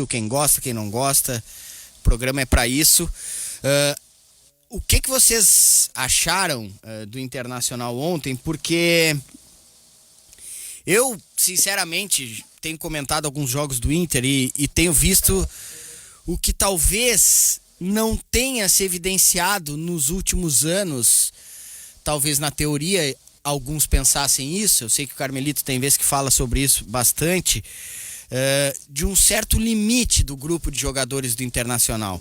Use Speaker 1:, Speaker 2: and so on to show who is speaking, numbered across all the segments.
Speaker 1: quem gosta, quem não gosta. O programa é para isso. O que vocês acharam do Internacional ontem? Porque eu, sinceramente, tenho comentado alguns jogos do Inter e tenho visto o que talvez não tenha se evidenciado nos últimos anos. Talvez na teoria alguns pensassem isso. Eu sei que o Carmelito tem vezes que fala sobre isso bastante. De um certo limite do grupo de jogadores do Internacional.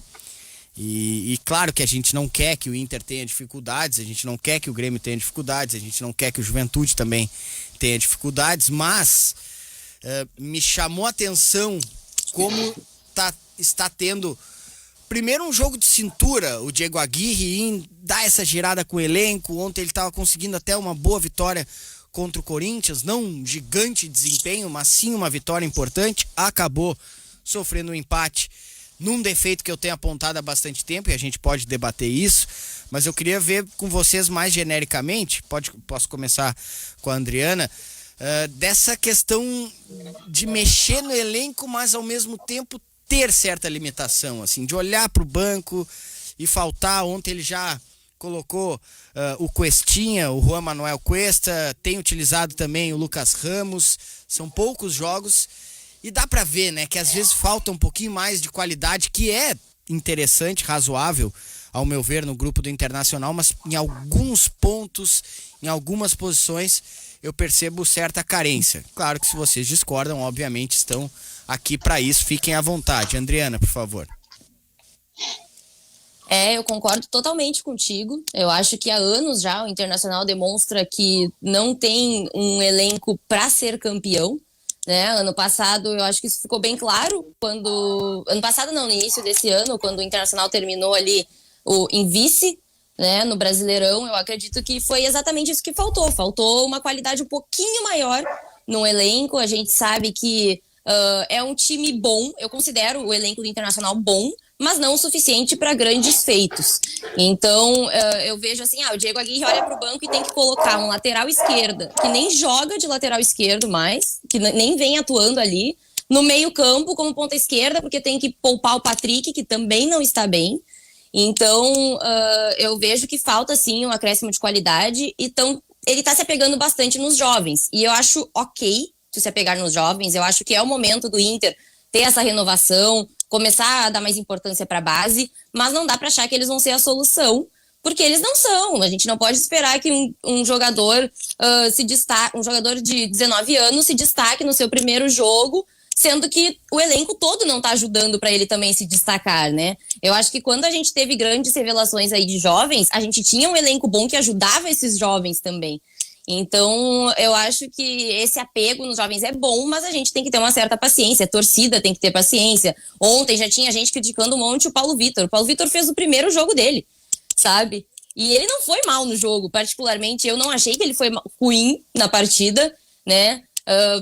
Speaker 1: E claro que a gente não quer que o Inter tenha dificuldades, a gente não quer que o Grêmio tenha dificuldades, a gente não quer que o Juventude também tenha dificuldades, mas me chamou a atenção como está tendo primeiro um jogo de cintura, o Diego Aguirre em dar essa girada com o elenco. Ontem ele estava conseguindo até uma boa vitória contra o Corinthians, não um gigante desempenho, mas sim uma vitória importante. Acabou sofrendo um empate num defeito que eu tenho apontado há bastante tempo, e a gente pode debater isso, mas eu queria ver com vocês mais genericamente, posso começar com a Adriana, dessa questão de mexer no elenco, mas ao mesmo tempo ter certa limitação, assim, de olhar para o banco e faltar. Ontem ele já colocou o Cuestinha, o Juan Manuel Cuesta, tem utilizado também o Lucas Ramos. São poucos jogos e dá pra ver, né, que às vezes falta um pouquinho mais de qualidade, que é interessante, razoável, ao meu ver, no grupo do Internacional, mas em alguns pontos, em algumas posições, eu percebo certa carência. Claro que se vocês discordam, obviamente estão aqui pra isso, fiquem à vontade. Adriana, por favor.
Speaker 2: Eu concordo totalmente contigo. Eu acho que há anos já o Internacional demonstra que não tem um elenco para ser campeão, né? Ano passado eu acho que isso ficou bem claro quando... Ano passado não, no início desse ano, quando o Internacional terminou ali em vice, né, no Brasileirão. Eu acredito que foi exatamente isso que faltou. Faltou uma qualidade um pouquinho maior no elenco. A gente sabe que é um time bom. Eu considero o elenco do Internacional bom, mas não o suficiente para grandes feitos. Então, eu vejo assim, o Diego Aguirre olha para o banco e tem que colocar um lateral esquerda, que nem joga de lateral esquerdo mais, que nem vem atuando ali, no meio campo como ponta esquerda, porque tem que poupar o Patrick, que também não está bem. Então, eu vejo que falta, sim, um acréscimo de qualidade. Então, ele está se apegando bastante nos jovens. E eu acho ok se apegar nos jovens. Eu acho que é o momento do Inter ter essa renovação, começar a dar mais importância para a base, mas não dá para achar que eles vão ser a solução, porque eles não são. A gente não pode esperar que um jogador se destaque, um jogador de 19 anos se destaque no seu primeiro jogo, sendo que o elenco todo não está ajudando para ele também se destacar, né? Eu acho que quando a gente teve grandes revelações aí de jovens, a gente tinha um elenco bom que ajudava esses jovens também. Então, eu acho que esse apego nos jovens é bom, mas a gente tem que ter uma certa paciência. A torcida tem que ter paciência. Ontem já tinha gente criticando um monte o Paulo Vitor. O Paulo Vitor fez o primeiro jogo dele, sabe? E ele não foi mal no jogo. Particularmente, eu não achei que ele foi ruim na partida, né?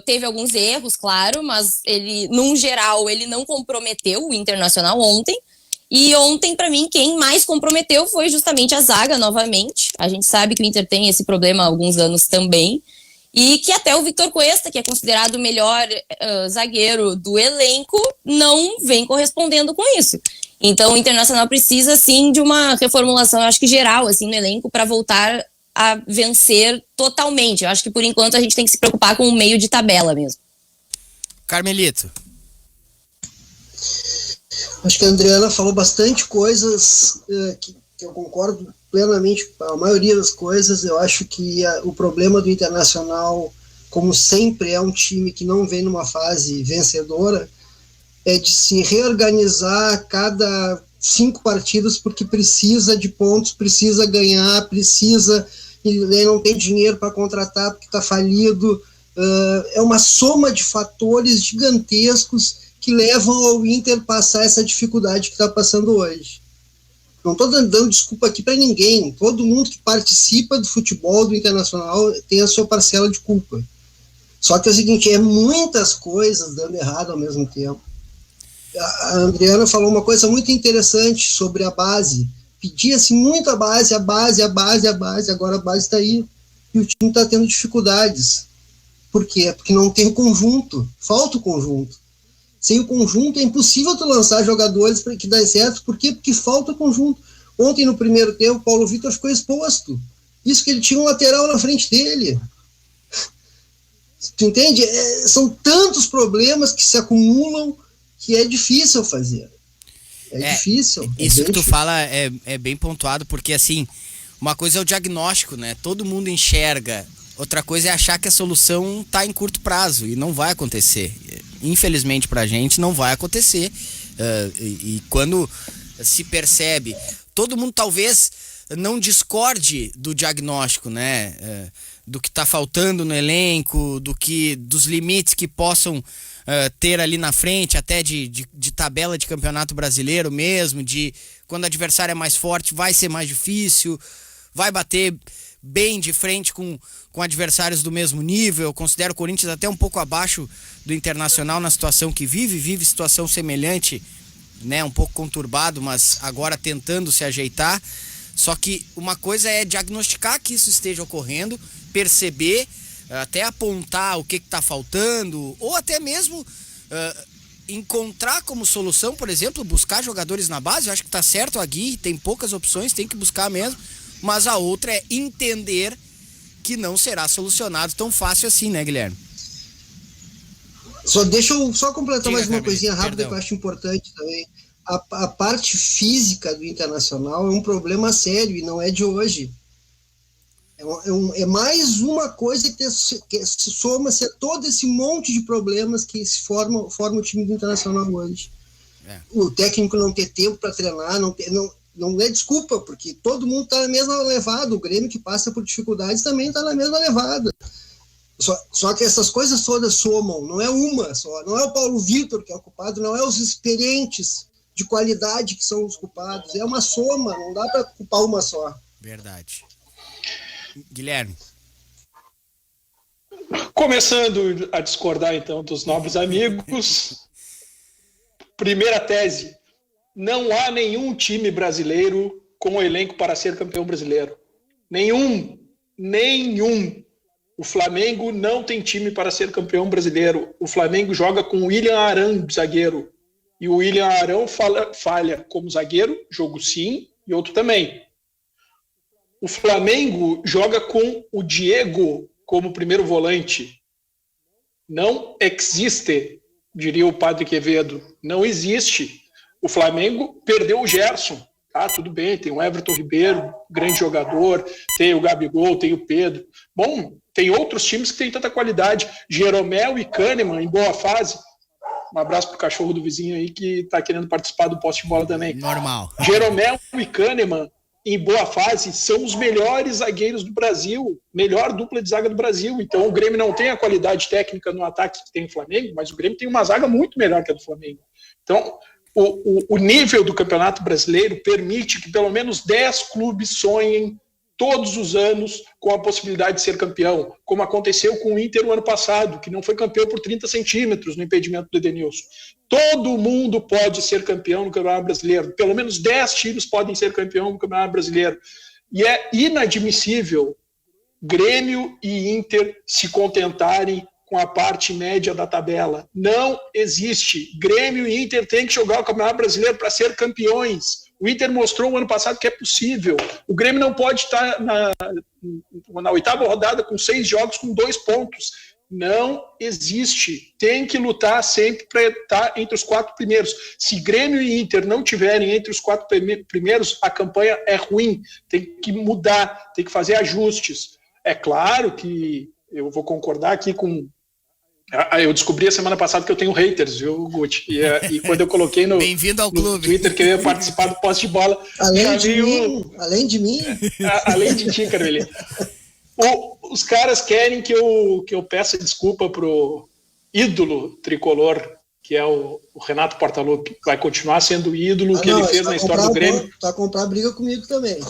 Speaker 2: Teve alguns erros, claro, mas ele, num geral, ele não comprometeu o Internacional ontem. E ontem, para mim, quem mais comprometeu foi justamente a zaga, novamente. A gente sabe que o Inter tem esse problema há alguns anos também. E que até o Victor Cuesta, que é considerado o melhor zagueiro do elenco, não vem correspondendo com isso. Então, o Internacional precisa, sim, de uma reformulação, eu acho que geral, assim, no elenco, para voltar a vencer totalmente. Eu acho que, por enquanto, a gente tem que se preocupar com o meio de tabela mesmo.
Speaker 1: Carmelito.
Speaker 3: Acho que a Adriana falou bastante coisas que eu concordo plenamente com a maioria das coisas. Eu acho que o problema do Internacional, como sempre é um time que não vem numa fase vencedora, é de se reorganizar a cada 5 partidas, porque precisa de pontos, precisa ganhar, e não tem dinheiro para contratar porque está falido. É uma soma de fatores gigantescos que levam ao Inter passar essa dificuldade que está passando hoje. Não estou dando desculpa aqui para ninguém. Todo mundo que participa do futebol do Internacional tem a sua parcela de culpa. Só que é o seguinte, é muitas coisas dando errado ao mesmo tempo. A Adriana falou uma coisa muito interessante sobre a base. Pedia-se muito a base, agora a base está aí. E o time está tendo dificuldades. Por quê? Porque não tem conjunto, falta o conjunto. Sem o conjunto é impossível tu lançar jogadores para que dê certo. Por quê? Porque falta conjunto. Ontem, no primeiro tempo, o Paulo Vitor ficou exposto. Isso que ele tinha um lateral na frente dele. Tu entende? São tantos problemas que se acumulam que é difícil fazer. É difícil.
Speaker 1: Isso que tu
Speaker 3: difícil.
Speaker 1: fala é bem pontuado, porque assim, uma coisa é o diagnóstico, né? Todo mundo enxerga. Outra coisa é achar que a solução tá em curto prazo e não vai acontecer. Infelizmente pra gente não vai acontecer. E quando se percebe, todo mundo talvez não discorde do diagnóstico, né? Do que tá faltando no elenco, dos limites que possam ter ali na frente, até de tabela de campeonato brasileiro mesmo, de quando o adversário é mais forte vai ser mais difícil, vai bater bem de frente com adversários do mesmo nível. Eu considero o Corinthians até um pouco abaixo do Internacional na situação que vive situação semelhante, né, um pouco conturbado, mas agora tentando se ajeitar. Só que uma coisa é diagnosticar que isso esteja ocorrendo, perceber, até apontar o que está faltando, ou até mesmo encontrar como solução, por exemplo, buscar jogadores na base. Eu acho que está certo a Gui, tem poucas opções, tem que buscar mesmo, mas a outra é entender que não será solucionado tão fácil assim, né, Guilherme?
Speaker 3: Deixa eu só completar mais uma
Speaker 1: Carmen,
Speaker 3: coisinha rápida,
Speaker 1: perdão,
Speaker 3: que eu acho importante também. A parte física do Internacional é um problema sério e não é de hoje. É mais uma coisa que soma-se a todo esse monte de problemas que se forma o time do Internacional hoje. O técnico não ter tempo para treinar, não é desculpa, porque todo mundo está na mesma levada. O Grêmio, que passa por dificuldades, também está na mesma levada. Só que essas coisas todas somam, não é uma só. Não é o Paulo Vitor que é o culpado, não é os experientes de qualidade que são os culpados. É uma soma, não dá para culpar uma só.
Speaker 1: Verdade. Guilherme.
Speaker 4: Começando a discordar, então, dos nobres amigos. Primeira tese: não há nenhum time brasileiro com elenco para ser campeão brasileiro. Nenhum. O Flamengo não tem time para ser campeão brasileiro. O Flamengo joga com o William Arão, zagueiro. E o William Arão falha como zagueiro, jogo sim, e outro também. O Flamengo joga com o Diego como primeiro volante. Não existe, diria o Padre Quevedo. Não existe. O Flamengo perdeu o Gerson. Ah, tudo bem, tem o Everton Ribeiro, grande jogador, tem o Gabigol, tem o Pedro. Bom, tem outros times que têm tanta qualidade. Jeromel e Kahneman em boa fase. Um abraço pro cachorro do vizinho aí que tá querendo participar do poste de bola também.
Speaker 1: Normal.
Speaker 4: Jeromel e Kahneman em boa fase são os melhores zagueiros do Brasil, melhor dupla de zaga do Brasil. Então o Grêmio não tem a qualidade técnica no ataque que tem o Flamengo, mas o Grêmio tem uma zaga muito melhor que a do Flamengo. Então o nível do Campeonato Brasileiro permite que pelo menos 10 clubes sonhem todos os anos com a possibilidade de ser campeão, como aconteceu com o Inter no ano passado, que não foi campeão por 30 centímetros no impedimento do Edenilson. Todo mundo pode ser campeão no Campeonato Brasileiro. Pelo menos 10 times podem ser campeão no Campeonato Brasileiro. E é inadmissível Grêmio e Inter se contentarem com a parte média da tabela. Não existe. Grêmio e Inter têm que jogar o Campeonato Brasileiro para ser campeões. O Inter mostrou no ano passado que é possível. O Grêmio não pode estar na 8ª rodada com 6 jogos com 2 pontos. Não existe. Tem que lutar sempre para estar entre os 4 primeiros. Se Grêmio e Inter não tiverem entre os 4 primeiros, a campanha é ruim. Tem que mudar, tem que fazer ajustes. É claro que eu vou concordar aqui com... Eu descobri a semana passada que eu tenho haters, viu, Guti? E quando eu coloquei no Twitter que eu ia participar do poste de bola...
Speaker 3: Além de mim?
Speaker 4: Além de ti, Carmelinha. Os caras querem que eu peça desculpa pro ídolo tricolor, que é o Renato Portaluppi. Vai continuar sendo o ídolo que ele fez na história do Grêmio.
Speaker 3: Tá a comprar briga comigo também.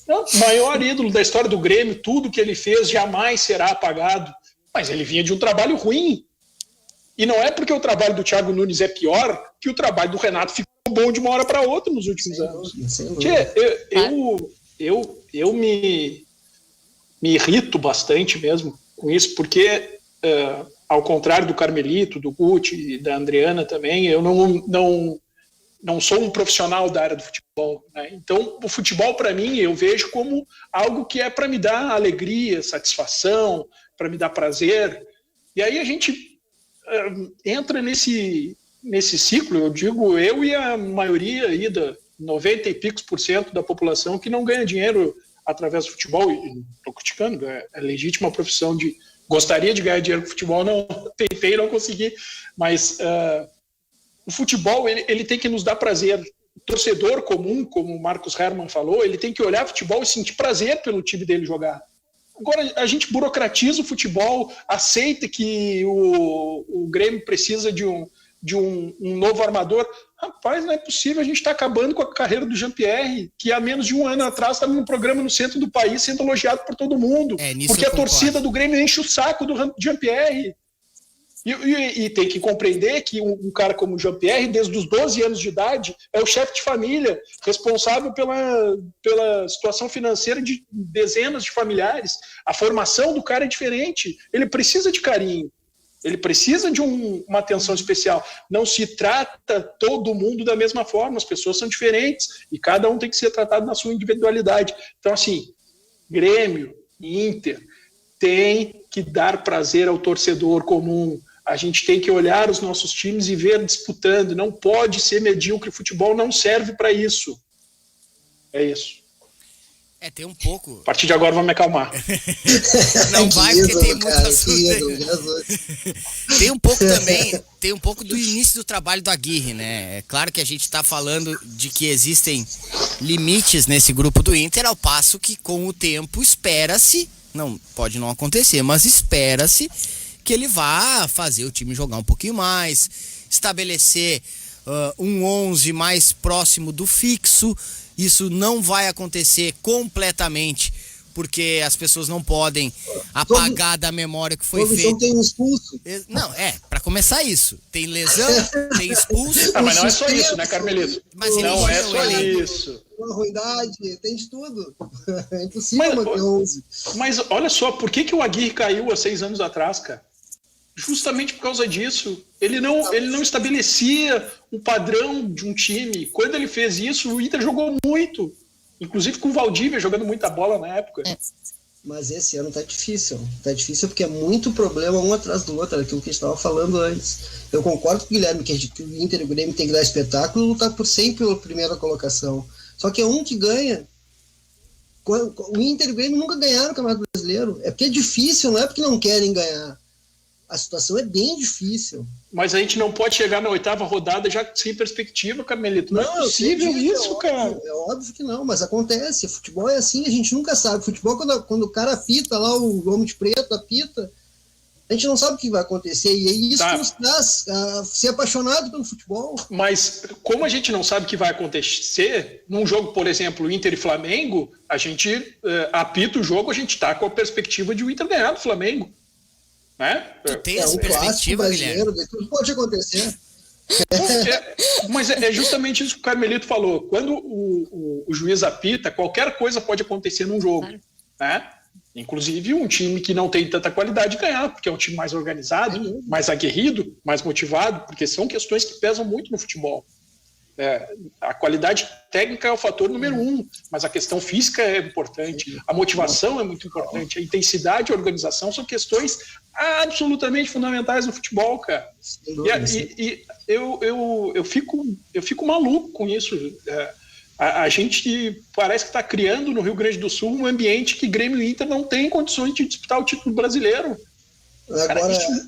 Speaker 4: Não, o maior ídolo da história do Grêmio, tudo que ele fez jamais será apagado. Mas ele vinha de um trabalho ruim. E não é porque o trabalho do Thiago Nunes é pior que o trabalho do Renato ficou bom de uma hora para outra nos últimos anos. Eu me irrito bastante mesmo com isso, porque ao contrário do Carmelito, do Guti e da Adriana também, eu não sou um profissional da área do futebol, né? Então, o futebol, para mim, eu vejo como algo que é para me dar alegria, satisfação, para me dar prazer. E aí a gente entra nesse ciclo, eu digo, eu e a maioria aí, 90 e picos % da população que não ganha dinheiro através do futebol, e estou criticando, é legítima profissão gostaria de ganhar dinheiro com futebol, não tentei, não consegui, mas o futebol ele tem que nos dar prazer. O torcedor comum, como o Marcos Hermann falou, ele tem que olhar futebol e sentir prazer pelo time dele jogar. Agora, a gente burocratiza o futebol, aceita que o Grêmio precisa de um novo armador. Rapaz, não é possível, a gente está acabando com a carreira do Jean-Pierre, que há menos de um ano atrás estava num programa no centro do país sendo elogiado por todo mundo, porque a torcida do Grêmio enche o saco do Jean-Pierre. E tem que compreender que um cara como o Jean-Pierre, desde os 12 anos de idade, é o chefe de família, responsável pela situação financeira de dezenas de familiares. A formação do cara é diferente, ele precisa de carinho. Ele precisa de uma atenção especial. Não se trata todo mundo da mesma forma, as pessoas são diferentes e cada um tem que ser tratado na sua individualidade. Então, assim, Grêmio, Inter, tem que dar prazer ao torcedor comum. A gente tem que olhar os nossos times e ver disputando. Não pode ser medíocre, o futebol não serve para isso. É isso.
Speaker 1: Tem um pouco.
Speaker 4: A partir de agora vou me acalmar.
Speaker 1: Não vai, porque tem muito assunto. Tem um pouco do início do trabalho do Aguirre, né? É claro que a gente está falando de que existem limites nesse grupo do Inter, ao passo que com o tempo espera-se, pode não acontecer, mas espera-se que ele vá fazer o time jogar um pouquinho mais, estabelecer um 11 mais próximo do fixo. Isso não vai acontecer completamente, porque as pessoas não podem apagar da memória que foi feito.
Speaker 3: Então tem um expulso.
Speaker 1: Não, para começar isso. Tem lesão, tem expulso.
Speaker 4: Mas não é só isso, né, Carmelito?
Speaker 1: Mas
Speaker 4: não é só isso.
Speaker 3: Uma ruindade, tem de tudo. É impossível manter 11.
Speaker 4: Mas olha só, por que o Aguirre caiu há 6 anos atrás, cara? Justamente por causa disso. Ele não estabelecia um padrão de um time. Quando ele fez isso, o Inter jogou muito. Inclusive com o Valdívia jogando muita bola na época.
Speaker 3: Mas esse ano tá difícil. Tá difícil porque é muito problema um atrás do outro, aquilo que a gente estava falando antes. Eu concordo com o Guilherme que o Inter e o Grêmio tem que dar espetáculo e lutar por sempre pela primeira colocação. Só que é um que ganha. O Inter e o Grêmio nunca ganharam o Campeonato Brasileiro. É porque é difícil, não é porque não querem ganhar. A situação é bem difícil.
Speaker 4: Mas a gente não pode chegar na 8ª rodada já sem perspectiva, Carmelito. Não é possível isso, cara.
Speaker 3: É óbvio que não, mas acontece. Futebol é assim, a gente nunca sabe. Futebol, quando o cara apita lá, o homem de preto apita, a gente não sabe o que vai acontecer. E é isso que nos faz ser apaixonado pelo futebol.
Speaker 4: Mas como a gente não sabe o que vai acontecer, num jogo, por exemplo, Inter e Flamengo, a gente apita o jogo, a gente está com a perspectiva de o Inter ganhar do Flamengo. Né?
Speaker 1: Tu tem essa perspectiva, Guilherme?
Speaker 3: Tudo pode acontecer.
Speaker 4: Mas é justamente isso que o Carmelito falou. Quando o juiz apita, qualquer coisa pode acontecer num jogo. Né? Inclusive um time que não tem tanta qualidade ganhar, porque é um time mais organizado, mais aguerrido, mais motivado, porque são questões que pesam muito no futebol. A qualidade técnica é o fator número 1, mas a questão física é importante, a motivação é muito importante, a intensidade e a organização são questões absolutamente fundamentais no futebol, cara. E eu fico maluco com isso. A gente parece que está criando no Rio Grande do Sul um ambiente que Grêmio e Inter não tem condições de disputar o título brasileiro. Cara,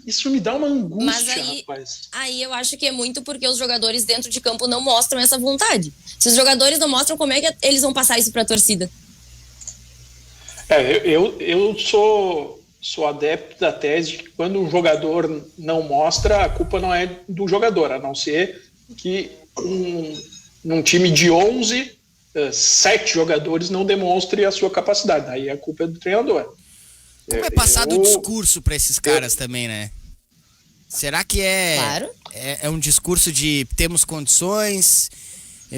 Speaker 4: isso me dá uma angústia, rapaz.
Speaker 2: Aí eu acho que é muito porque os jogadores dentro de campo não mostram essa vontade. Se os jogadores não mostram, como é que eles vão passar isso para a torcida?
Speaker 4: Eu sou adepto da tese de que quando um jogador não mostra, a culpa não é do jogador, a não ser que num time de 11, 7 jogadores não demonstre a sua capacidade. Aí a culpa é do treinador.
Speaker 1: Como é passado o discurso para esses caras também, né? Será que
Speaker 2: Claro.
Speaker 1: é um discurso de temos condições,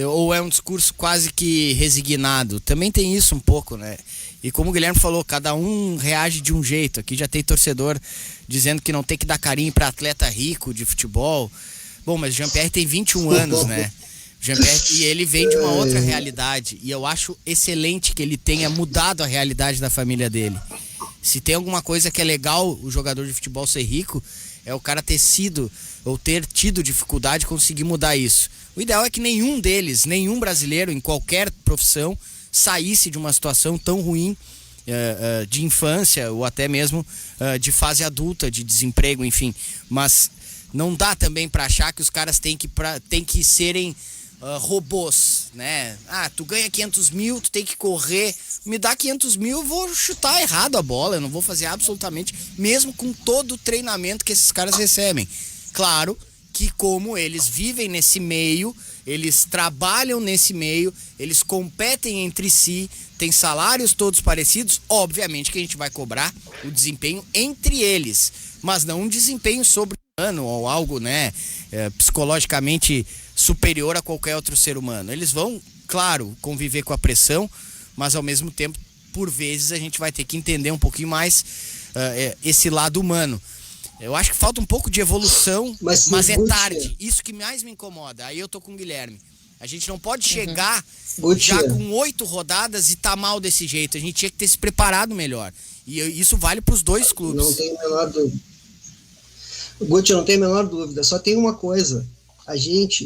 Speaker 1: Ou é um discurso quase que resignado? Também tem isso um pouco, né? E como o Guilherme falou, cada um reage de um jeito. Aqui já tem torcedor dizendo que não tem que dar carinho para atleta rico de futebol. Bom, mas o Jean-Pierre tem 21 anos, né? E ele vem de uma outra realidade. E eu acho excelente que ele tenha mudado a realidade da família dele. Se tem alguma coisa que é legal o jogador de futebol ser rico, é o cara ter sido ou ter tido dificuldade de conseguir mudar isso. O ideal é que nenhum deles, nenhum brasileiro em qualquer profissão, saísse de uma situação tão ruim de infância ou até mesmo de fase adulta, de desemprego, enfim. Mas não dá também para achar que os caras têm que serem robôs, né? Tu ganha 500 mil, tu tem que correr, me dá 500 mil, eu vou chutar errado a bola, eu não vou fazer absolutamente, mesmo com todo o treinamento que esses caras recebem. Claro que como eles vivem nesse meio, eles trabalham nesse meio, eles competem entre si, têm salários todos parecidos, obviamente que a gente vai cobrar o desempenho entre eles, mas não um desempenho sobre-humano ou algo, né, psicologicamente superior a qualquer outro ser humano. Eles vão, claro, conviver com a pressão, mas ao mesmo tempo, por vezes, a gente vai ter que entender um pouquinho mais esse lado humano. Eu acho que falta um pouco de evolução, mas é tarde. Isso que mais me incomoda. Aí eu tô com o Guilherme. A gente não pode chegar já com 8 rodadas e tá mal desse jeito. A gente tinha que ter se preparado melhor. E isso vale pros dois clubes.
Speaker 3: Não tem a menor dúvida. Guti, não tem a menor dúvida. Só tem uma coisa. A gente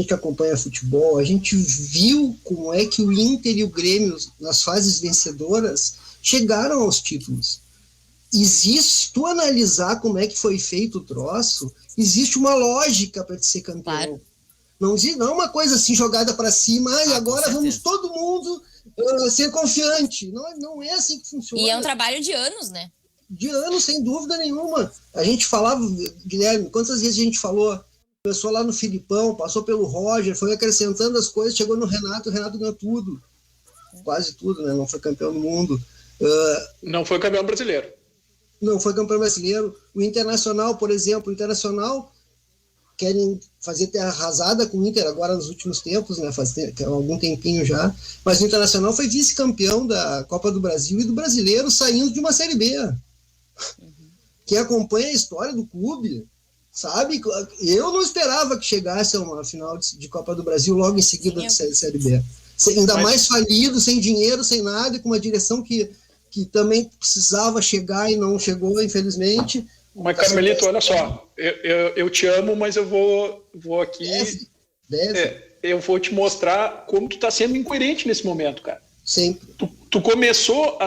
Speaker 3: que acompanha futebol, a gente viu como é que o Inter e o Grêmio, nas fases vencedoras, chegaram aos títulos. Se tu analisar como é que foi feito o troço, existe uma lógica para ser campeão. Claro. Não é uma coisa assim jogada para cima, e agora vamos todo mundo ser confiante. Não é assim que funciona.
Speaker 2: E é um trabalho de anos, né?
Speaker 3: De anos, sem dúvida nenhuma. A gente falava, Guilherme, quantas vezes a gente falou? Começou lá no Filipão, passou pelo Roger, foi acrescentando as coisas, chegou no Renato, o Renato ganhou tudo. Quase tudo, né? Não foi campeão do mundo.
Speaker 4: Não foi campeão brasileiro.
Speaker 3: Não foi campeão brasileiro. O Internacional, por exemplo, querem fazer terra arrasada com o Inter agora nos últimos tempos, né? Faz algum tempinho já. Mas o Internacional foi vice-campeão da Copa do Brasil e do Brasileiro saindo de uma Série B. Quem acompanha a história do clube sabe? Eu não esperava que chegasse a uma final de Copa do Brasil logo em seguida da Série B. Ainda mais falido, sem dinheiro, sem nada, e com uma direção que também precisava chegar e não chegou, infelizmente.
Speaker 4: Mas, Carmelito, olha só, eu te amo, mas eu vou aqui... eu vou te mostrar como tu tá sendo incoerente nesse momento, cara.
Speaker 3: Sempre.
Speaker 4: Tu começou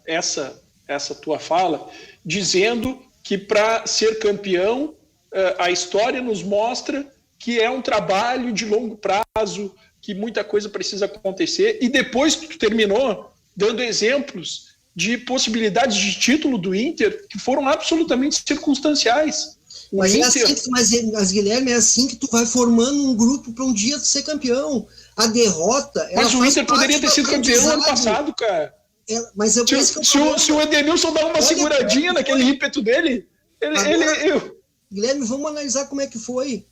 Speaker 4: essa tua fala dizendo que para ser campeão, a história nos mostra que é um trabalho de longo prazo, que muita coisa precisa acontecer, e depois tu terminou dando exemplos de possibilidades de título do Inter que foram absolutamente circunstanciais.
Speaker 3: Mas Guilherme, é assim que tu vai formando um grupo para um dia ser campeão. A derrota...
Speaker 4: Mas o Inter poderia ter sido campeão ano passado, cara. Se o Edenilson dá uma seguradinha naquele ímpeto dele,
Speaker 3: Guilherme, vamos analisar como é que foi.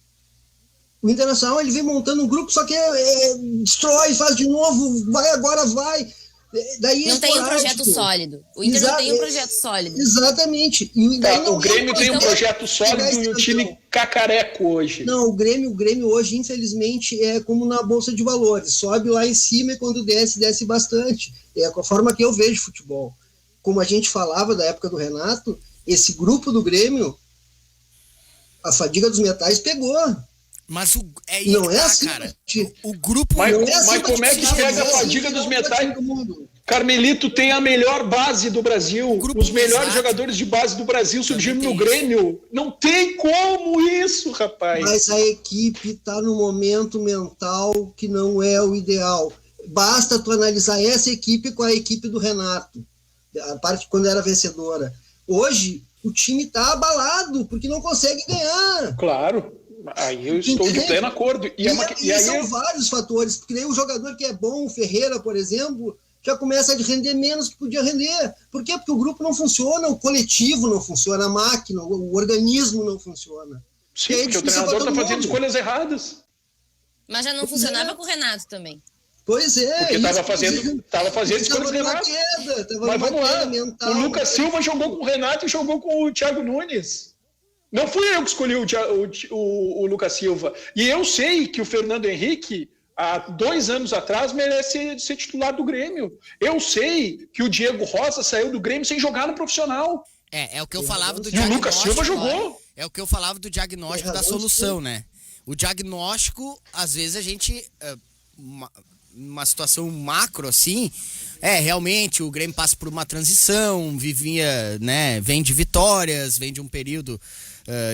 Speaker 3: O Internacional, ele vem montando um grupo, só que destrói, faz de novo, vai. Daí
Speaker 2: não tem um projeto sólido. O Inter não tem um projeto sólido.
Speaker 3: Exatamente.
Speaker 4: O Grêmio tem um projeto sólido e um time cacareco hoje.
Speaker 3: Não, o Grêmio hoje, infelizmente, é como na Bolsa de Valores. Sobe lá em cima e quando desce bastante. É a forma que eu vejo futebol. Como a gente falava da época do Renato, esse grupo do Grêmio, a fadiga dos metais pegou.
Speaker 1: Mas
Speaker 3: não é assim,
Speaker 1: cara. O grupo...
Speaker 4: Mas como é que pega a fadiga dos metais? Carmelito tem a melhor base do Brasil. Os melhores jogadores de base do Brasil surgiram no Grêmio. Não tem como isso, rapaz.
Speaker 3: Mas a equipe está no momento mental que não é o ideal. Basta tu analisar essa equipe com a equipe do Renato. A parte quando era vencedora. Hoje, o time está abalado, porque não consegue ganhar.
Speaker 4: Claro. Aí eu estou de pleno acordo. E aí
Speaker 3: são vários fatores, porque daí o jogador que é bom, o Ferreira, por exemplo, já começa a render menos que podia render. Por quê? Porque o grupo não funciona, o coletivo não funciona, a máquina, o organismo não funciona.
Speaker 4: Sim, porque o treinador está fazendo escolhas erradas.
Speaker 2: Mas já não funcionava com o Renato também.
Speaker 3: Pois é.
Speaker 4: Porque estava fazendo escolhas do Renato. Mas vamos lá, o Lucas Silva jogou com o Renato e jogou com o Thiago Nunes. Não fui eu que escolhi o Lucas Silva. E eu sei que o Fernando Henrique, há 2 anos atrás, merece ser titular do Grêmio. Eu sei que o Diego Rosa saiu do Grêmio sem jogar no profissional.
Speaker 1: É o que eu falava do
Speaker 4: diagnóstico. E o Lucas Silva jogou.
Speaker 1: É o que eu falava do diagnóstico da solução, né? O diagnóstico, às vezes a gente... uma situação macro, assim... realmente, o Grêmio passa por uma transição, vem de vitórias, vem de um período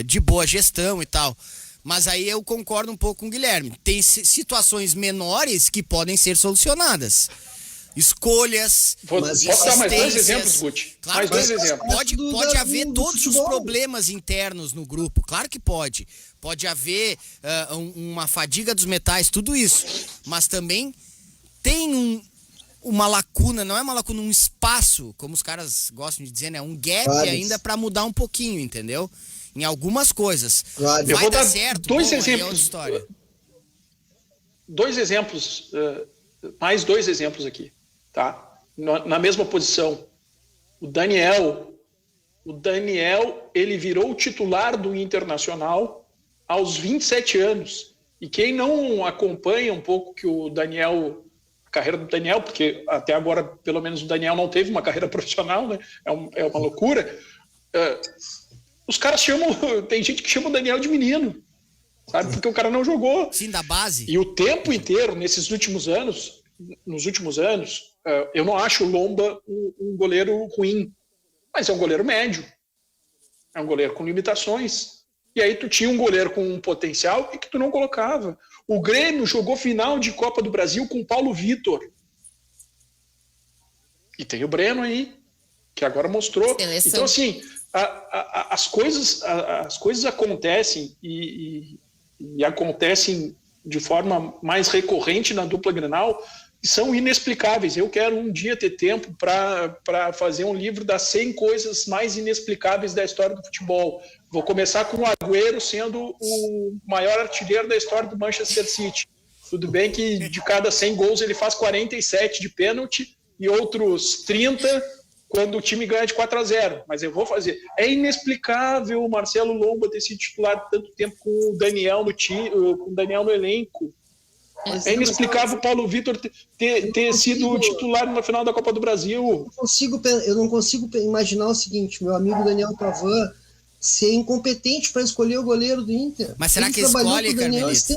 Speaker 1: de boa gestão e tal. Mas aí eu concordo um pouco com o Guilherme. Tem situações menores que podem ser solucionadas. Escolhas,
Speaker 4: posso dar mais 2 exemplos, Guti?
Speaker 1: Claro,
Speaker 4: mais 2 exemplos.
Speaker 1: Pode haver todos os problemas internos no grupo, claro que pode. Pode haver uma fadiga dos metais, tudo isso. Mas também tem uma lacuna, não é uma lacuna, um espaço, como os caras gostam de dizer, né? Um gap ainda para mudar um pouquinho, entendeu? Em algumas coisas.
Speaker 3: Claro.
Speaker 4: Eu vou dar
Speaker 1: certo,
Speaker 4: 2 exemplos. 2 exemplos, mais 2 exemplos aqui, tá? Na mesma posição. O Daniel, ele virou o titular do Internacional aos 27 anos. E quem não acompanha um pouco que o Daniel... a carreira do Daniel, porque até agora, pelo menos, o Daniel não teve uma carreira profissional, né? É uma loucura. Os caras chamam... Tem gente que chama o Daniel de menino, sabe? Porque o cara não jogou.
Speaker 1: Sim, da base.
Speaker 4: E o tempo inteiro, nos últimos anos, eu não acho o Lomba um goleiro ruim, mas é um goleiro médio. É um goleiro com limitações. E aí tu tinha um goleiro com um potencial e que tu não colocava. O Grêmio jogou final de Copa do Brasil com o Paulo Vitor. E tem o Breno aí, que agora mostrou. Seleção. Então, assim, as coisas acontecem e acontecem de forma mais recorrente na dupla Grenal e são inexplicáveis. Eu quero um dia ter tempo para fazer um livro das 100 coisas mais inexplicáveis da história do futebol. Vou começar com o Agüero sendo o maior artilheiro da história do Manchester City. Tudo bem que de cada 100 gols ele faz 47 de pênalti e outros 30 quando o time ganha de 4-0. Mas eu vou fazer. É inexplicável o Marcelo Lomba ter sido titular tanto tempo com o Daniel no elenco. É inexplicável o Paulo Vitor ter sido titular na final da Copa do Brasil.
Speaker 3: Eu não consigo imaginar o seguinte, meu amigo Daniel Pavan ser incompetente para escolher o goleiro do Inter.
Speaker 1: Mas será que escolhe, Carmelito?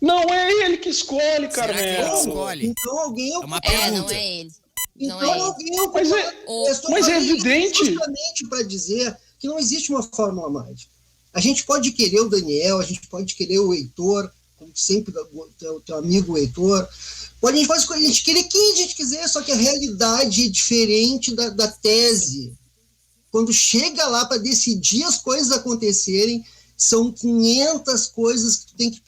Speaker 4: Não é ele que escolhe, Carmelo.
Speaker 3: Então alguém
Speaker 1: é uma pergunta.
Speaker 2: Não é ele.
Speaker 3: Então alguém
Speaker 4: mas é evidente.
Speaker 3: Justamente para dizer que não existe uma fórmula mágica. A gente pode querer o Daniel, a gente pode querer o Heitor, como sempre o teu amigo Heitor. A gente querer quem a gente quiser, só que a realidade é diferente da tese. Quando chega lá para decidir as coisas acontecerem, são 500 coisas que tu tem que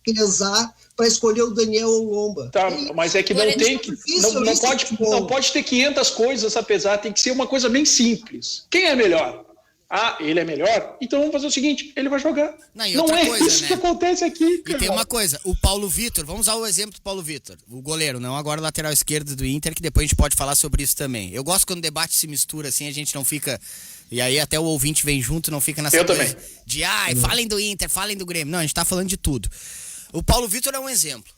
Speaker 3: pesar para escolher o Daniel ou o Lomba.
Speaker 4: Tá, mas é que não tem que... Não pode ter 500 coisas, apesar, tem que ser uma coisa bem simples. Quem é melhor? Ele é melhor? Então vamos fazer o seguinte, ele vai jogar. Não é coisa, isso, né? Que acontece aqui, cara.
Speaker 1: E tem uma coisa, o Paulo Vitor, vamos usar o exemplo do Paulo Vitor, o goleiro, não agora o lateral esquerdo do Inter, que depois a gente pode falar sobre isso também. Eu gosto quando o debate se mistura assim, a gente não fica... E aí até o ouvinte vem junto, não fica nessa coisa de falem do Inter, falem do Grêmio. Não, a gente tá falando de tudo. O Paulo Vitor é um exemplo.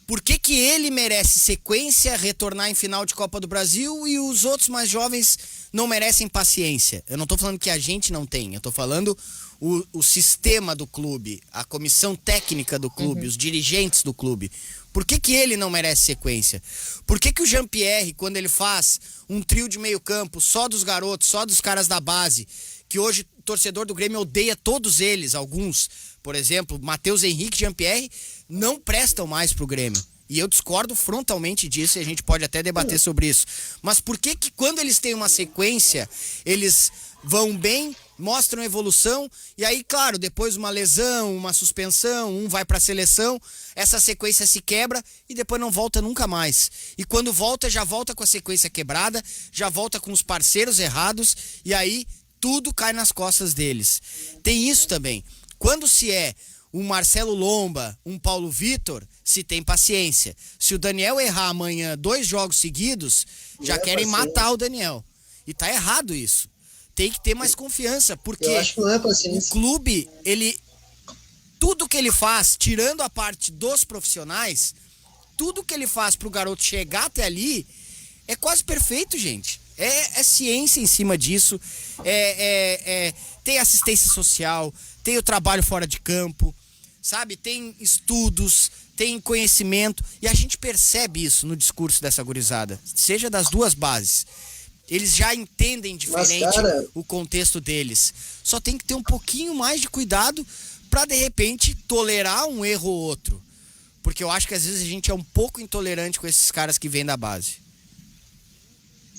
Speaker 1: Por que ele merece sequência, retornar em final de Copa do Brasil e os outros mais jovens não merecem paciência? Eu não tô falando que a gente não tem, eu tô falando o sistema do clube, a comissão técnica do clube, os dirigentes do clube. Por que ele não merece sequência? Por que o Jean-Pierre, quando ele faz um trio de meio campo só dos garotos, só dos caras da base, que hoje o torcedor do Grêmio odeia todos eles, alguns, por exemplo, Matheus Henrique e Jean-Pierre, não prestam mais pro Grêmio. E eu discordo frontalmente disso e a gente pode até debater sobre isso. Mas por que quando eles têm uma sequência, eles vão bem, mostram evolução e aí, claro, depois uma lesão, uma suspensão, um vai pra seleção, essa sequência se quebra e depois não volta nunca mais. E quando volta, já volta com a sequência quebrada, já volta com os parceiros errados e aí tudo cai nas costas deles. Tem isso também. Quando se é um Marcelo Lomba, um Paulo Vitor, se tem paciência. Se o Daniel errar amanhã 2 jogos seguidos, já querem matar o Daniel. E tá errado isso. Tem que ter mais confiança, porque
Speaker 3: eu acho que não é paciência.
Speaker 1: O clube, tudo que ele faz, tirando a parte dos profissionais, tudo que ele faz pro garoto chegar até ali é quase perfeito, gente. É ciência em cima disso, tem assistência social, tem o trabalho fora de campo, sabe? Tem estudos, tem conhecimento, e a gente percebe isso no discurso dessa gurizada, seja das duas bases. Eles já entendem diferente o contexto deles. Só tem que ter um pouquinho mais de cuidado para, de repente, tolerar um erro ou outro. Porque eu acho que às vezes a gente é um pouco intolerante com esses caras que vêm da base.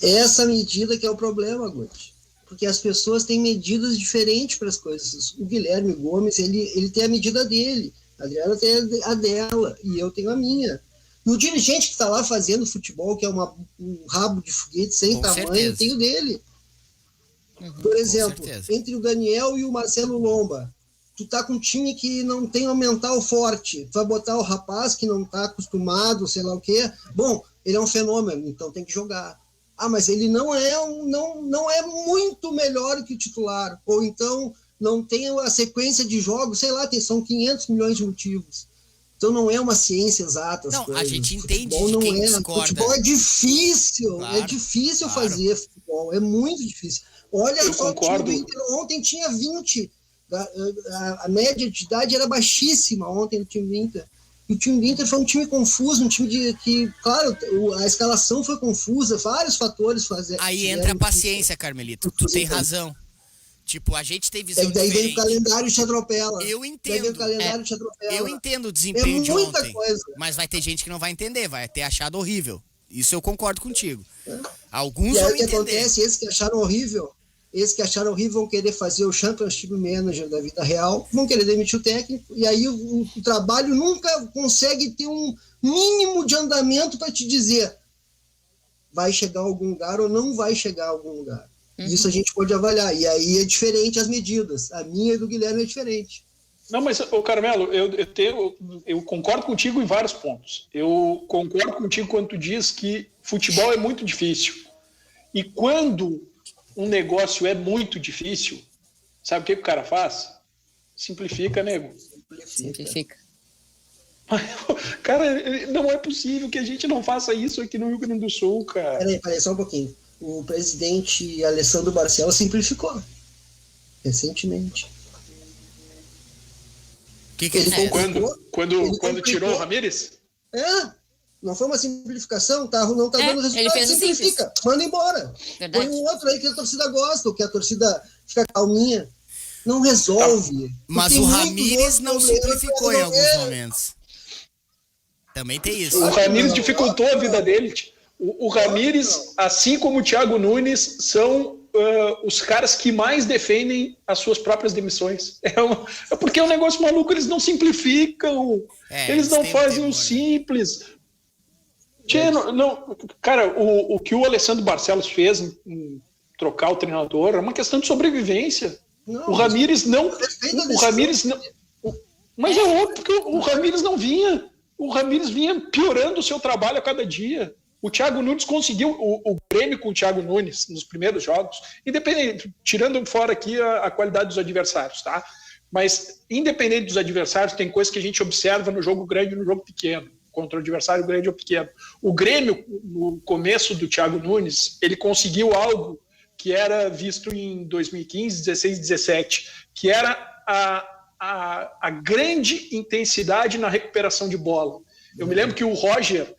Speaker 3: Essa medida que é o problema, Guti. Porque as pessoas têm medidas diferentes para as coisas. O Guilherme Gomes, ele tem a medida dele. A Adriana tem a dela. E eu tenho a minha. E o dirigente que está lá fazendo futebol, que é um rabo de foguete sem tamanho, tem o dele. Por exemplo, entre o Daniel e o Marcelo Lomba, tu tá com um time que não tem um mental forte. Tu vai botar o rapaz que não tá acostumado, sei lá o quê. Bom, ele é um fenômeno, então tem que jogar. Ah, mas ele não é muito melhor que o titular. Ou então não tem a sequência de jogos, sei lá, são 500 milhões de motivos. Então não é uma ciência exata.
Speaker 1: Não, a gente entende
Speaker 3: futebol
Speaker 1: de quem
Speaker 3: não é.
Speaker 1: discorda.
Speaker 3: Futebol é difícil,
Speaker 1: claro,
Speaker 3: é difícil fazer futebol, é muito difícil. Olha só, o time do Inter ontem tinha 20, a média de idade era baixíssima ontem no time do Inter. E o time do Inter foi um time confuso, um time que, claro, a escalação foi confusa, vários fatores fazer.
Speaker 1: Aí entra a paciência, Carmelito, tu tem razão. Tipo, a gente tem visão diferente.
Speaker 3: Daí vem o calendário e te atropela.
Speaker 1: Eu entendo. Eu entendo o
Speaker 3: desempenho
Speaker 1: de ontem.
Speaker 3: Coisa.
Speaker 1: Mas vai ter gente que não vai entender, vai ter achado horrível. Isso eu concordo contigo. Alguns
Speaker 3: e aí
Speaker 1: vão
Speaker 3: o que
Speaker 1: entender.
Speaker 3: acontece, esses que acharam horrível vão querer fazer o Championship Manager da vida real, vão querer demitir o técnico, e aí o trabalho nunca consegue ter um mínimo de andamento para te dizer vai chegar a algum lugar ou não vai chegar a algum lugar. Isso a gente pode avaliar. E aí é diferente as medidas. A minha e do Guilherme é diferente.
Speaker 4: Não, mas, Carmelo, eu concordo contigo em vários pontos. Eu concordo contigo quando tu diz que futebol é muito difícil. E quando um negócio é muito difícil, sabe o que o cara faz? Simplifica, nego.
Speaker 2: Simplifica.
Speaker 4: Cara, não é possível que a gente não faça isso aqui no Rio Grande do Sul, cara.
Speaker 3: Peraí, só um pouquinho. O presidente Alessandro Barcelos simplificou recentemente.
Speaker 1: Ele
Speaker 4: quando tirou o Ramírez?
Speaker 3: Não foi uma simplificação, não tá dando resultado,
Speaker 2: ele fez
Speaker 3: simplifica, manda embora.
Speaker 2: Verdade.
Speaker 3: Põe um outro aí que a torcida gosta, ou que a torcida fica calminha. Não resolve.
Speaker 1: Mas o Ramírez não simplificou em alguns momentos. Também tem isso.
Speaker 4: O Ramírez dificultou a vida dele. O Ramírez, assim como o Thiago Nunes, são os caras que mais defendem as suas próprias demissões. É porque é um negócio maluco, eles não simplificam, eles não fazem o simples. Cara, o que o Alessandro Barcelos fez em trocar o treinador é uma questão de sobrevivência. O Ramírez não... Mas é óbvio que o Ramírez não vinha. O Ramírez vinha piorando o seu trabalho a cada dia. O Thiago Nunes conseguiu o Grêmio com o Thiago Nunes nos primeiros jogos, independente, tirando fora aqui a qualidade dos adversários, tá? Mas independente dos adversários, tem coisa que a gente observa no jogo grande e no jogo pequeno, contra o adversário grande ou pequeno. O Grêmio, no começo do Thiago Nunes, ele conseguiu algo que era visto em 2015, 16, 17, que era a grande intensidade na recuperação de bola. Eu me lembro que o Roger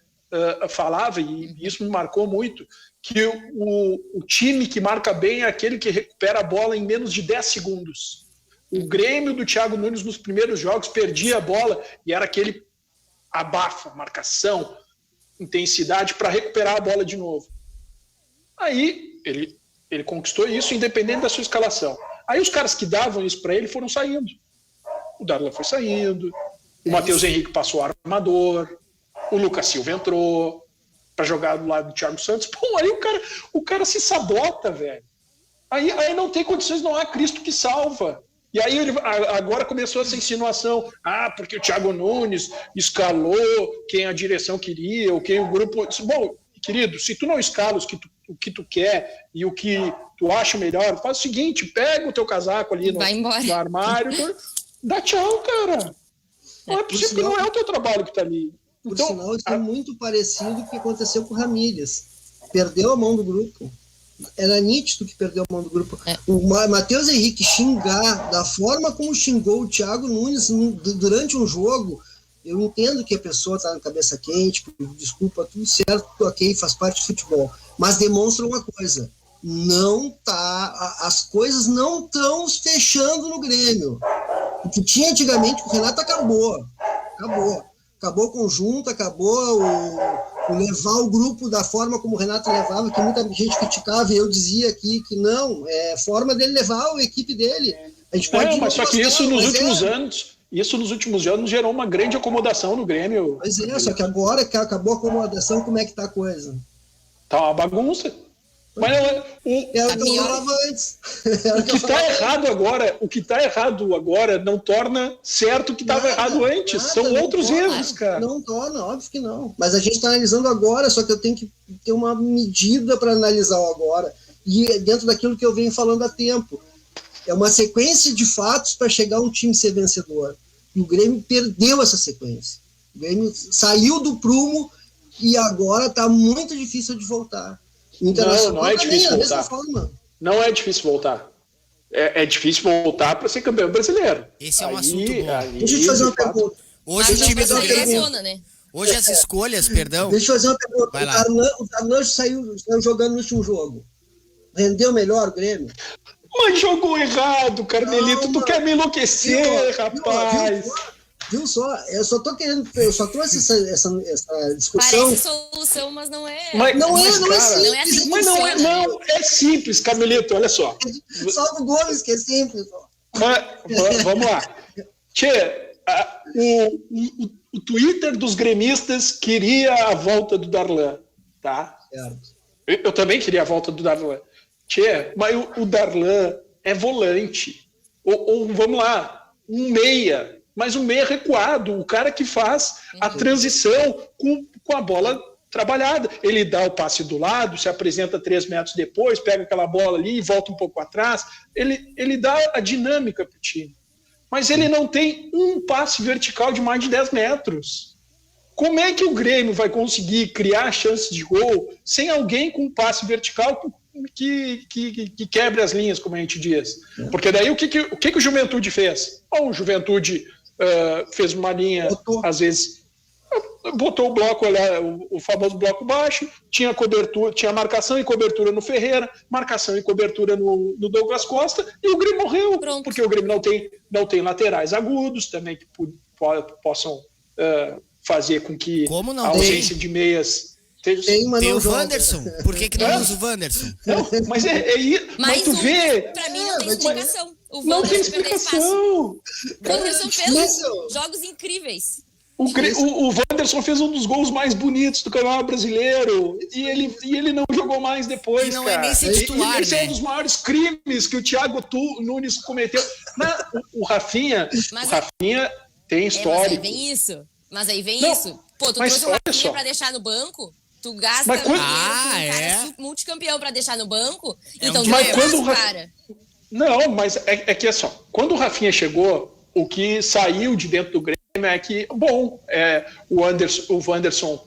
Speaker 4: falava, e isso me marcou muito, que o time que marca bem é aquele que recupera a bola em menos de 10 segundos. O Grêmio do Thiago Nunes nos primeiros jogos perdia a bola e era aquele abafo, marcação, intensidade para recuperar a bola de novo. Aí ele conquistou isso independente da sua escalação. Aí os caras que davam isso para ele foram saindo. O Darlan foi saindo, o Matheus Henrique passou a armador, o Lucas Silva entrou para jogar do lado do Thiago Santos. Pô, aí o cara se sabota, velho. Aí não tem condições, não há Cristo que salva. E aí agora começou essa insinuação, porque o Thiago Nunes escalou quem a direção queria, ou quem o grupo... Bom, querido, se tu não escalas o que tu quer e o que tu acha melhor, faz o seguinte, pega o teu casaco ali no armário, dá tchau, cara. Não é possível que não é o teu trabalho que tá ali.
Speaker 3: Por sinal, isso é muito parecido com o que aconteceu com o Ramírez. Perdeu a mão do grupo. Era nítido que perdeu a mão do grupo. O Matheus Henrique xingar da forma como xingou o Thiago Nunes durante um jogo, eu entendo que a pessoa está na cabeça quente, desculpa, tudo certo, ok, faz parte do futebol. Mas demonstra uma coisa, as coisas não estão fechando no Grêmio. O que tinha antigamente com o Renato acabou o conjunto, acabou o levar o grupo da forma como o Renato levava, que muita gente criticava, e eu dizia aqui que não, é a forma dele levar a equipe dele. A gente pode
Speaker 4: mas só que isso nos últimos anos gerou uma grande acomodação no Grêmio.
Speaker 3: Pois é, só que agora que acabou a acomodação, como é que tá a coisa?
Speaker 4: Tá uma bagunça. Mas
Speaker 3: o que eu falava antes.
Speaker 4: O que está errado agora não torna certo o que estava errado antes. São outros erros, cara.
Speaker 3: Não torna, óbvio que não. Mas a gente está analisando agora, só que eu tenho que ter uma medida para analisar o agora. E dentro daquilo que eu venho falando há tempo. É uma sequência de fatos para chegar um time ser vencedor. E o Grêmio perdeu essa sequência. O Grêmio saiu do prumo e agora está muito difícil de voltar.
Speaker 4: Não é difícil voltar. Não é difícil voltar. É difícil voltar para ser campeão brasileiro.
Speaker 1: Esse é um assunto bom.
Speaker 3: Deixa eu te fazer uma pergunta.
Speaker 1: Hoje o time do Grêmio... Hoje as escolhas, perdão...
Speaker 3: Deixa eu fazer uma pergunta. O Darlan saiu jogando no último jogo. Rendeu melhor o Grêmio?
Speaker 4: Mas jogou errado, Carmelito. Tu quer me enlouquecer, rapaz.
Speaker 3: Viu só? Eu só trouxe essa discussão.
Speaker 2: Parece solução, mas não é.
Speaker 3: Não é simples.
Speaker 4: Mas não é simples, Carmelito, olha só.
Speaker 3: Só o Gomes que é simples.
Speaker 4: Vamos lá. Tchê, o Twitter dos gremistas queria a volta do Darlan, tá? Eu também queria a volta do Darlan. Tchê, mas o Darlan é volante. Ou vamos lá, um meia. Mas um meia recuado, o cara que faz a transição com a bola trabalhada. Ele dá o passe do lado, se apresenta 3 metros depois, pega aquela bola ali e volta um pouco atrás. Ele dá a dinâmica para o time. Mas ele não tem um passe vertical de mais de 10 metros. Como é que o Grêmio vai conseguir criar chances de gol sem alguém com um passe vertical que quebre as linhas, como a gente diz? Porque daí o que o Juventude fez? O Juventude... fez uma linha, às vezes botou o bloco, o famoso bloco baixo, tinha cobertura, tinha marcação e cobertura no Ferreira, marcação e cobertura no Douglas Costa, e o Grêmio morreu. Pronto. Porque o Grêmio não tem laterais agudos também que possam fazer com que a ausência de meias
Speaker 1: tem o Wanderson. Por que não usa o Wanderson?
Speaker 4: Não, mas tu vê...
Speaker 2: Pra mim não tem explicação.
Speaker 4: Não tem explicação.
Speaker 2: O Wanderson fez jogos incríveis.
Speaker 4: O Wanderson fez um dos gols mais bonitos do Campeonato Brasileiro e ele não jogou mais depois,
Speaker 1: não
Speaker 4: cara.
Speaker 1: É nem ser titular,
Speaker 4: esse é um dos maiores crimes que o Thiago Nunes cometeu. O Rafinha tem histórico.
Speaker 2: Mas aí vem isso. Pô, tu trouxe o Rafinha pra deixar no banco? Tu gasta dinheiro com um cara multicampeão pra deixar no banco? Então tu o cara.
Speaker 4: Não, mas é que é só. Quando o Rafinha chegou, o que saiu de dentro do Grêmio é que, o Wanderson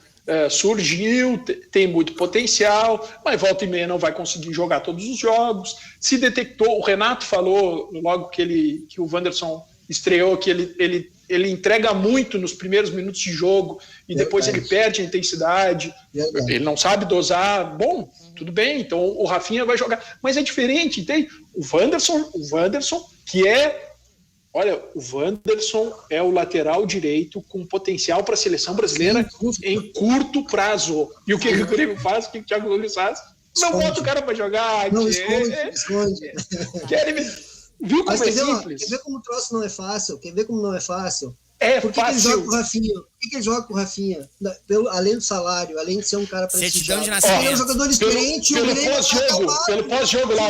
Speaker 4: surgiu, tem muito potencial, mas volta e meia não vai conseguir jogar todos os jogos. Se detectou, o Renato falou logo que o Wanderson estreou, que ele entrega muito nos primeiros minutos de jogo e depois ele perde a intensidade, ele não sabe dosar. Bom, tudo bem, então o Rafinha vai jogar. Mas é diferente, entende? O Wanderson, que é... Olha, o Wanderson é o lateral direito com potencial para a seleção brasileira em curto prazo. E o que o Grêmio faz? O que o Thiago Nunes faz? Não bota o cara para jogar.
Speaker 3: Não, esconde.
Speaker 4: Viu como é simples?
Speaker 3: Quer ver como o troço não é fácil? Por que ele joga com o Rafinha? Por que ele joga com o Rafinha? Além do salário, além de ser um cara
Speaker 1: certidão de
Speaker 3: prestigiado.
Speaker 1: nascimento.
Speaker 3: Ele é um jogador experiente.
Speaker 4: Pelo pós-jogo lá,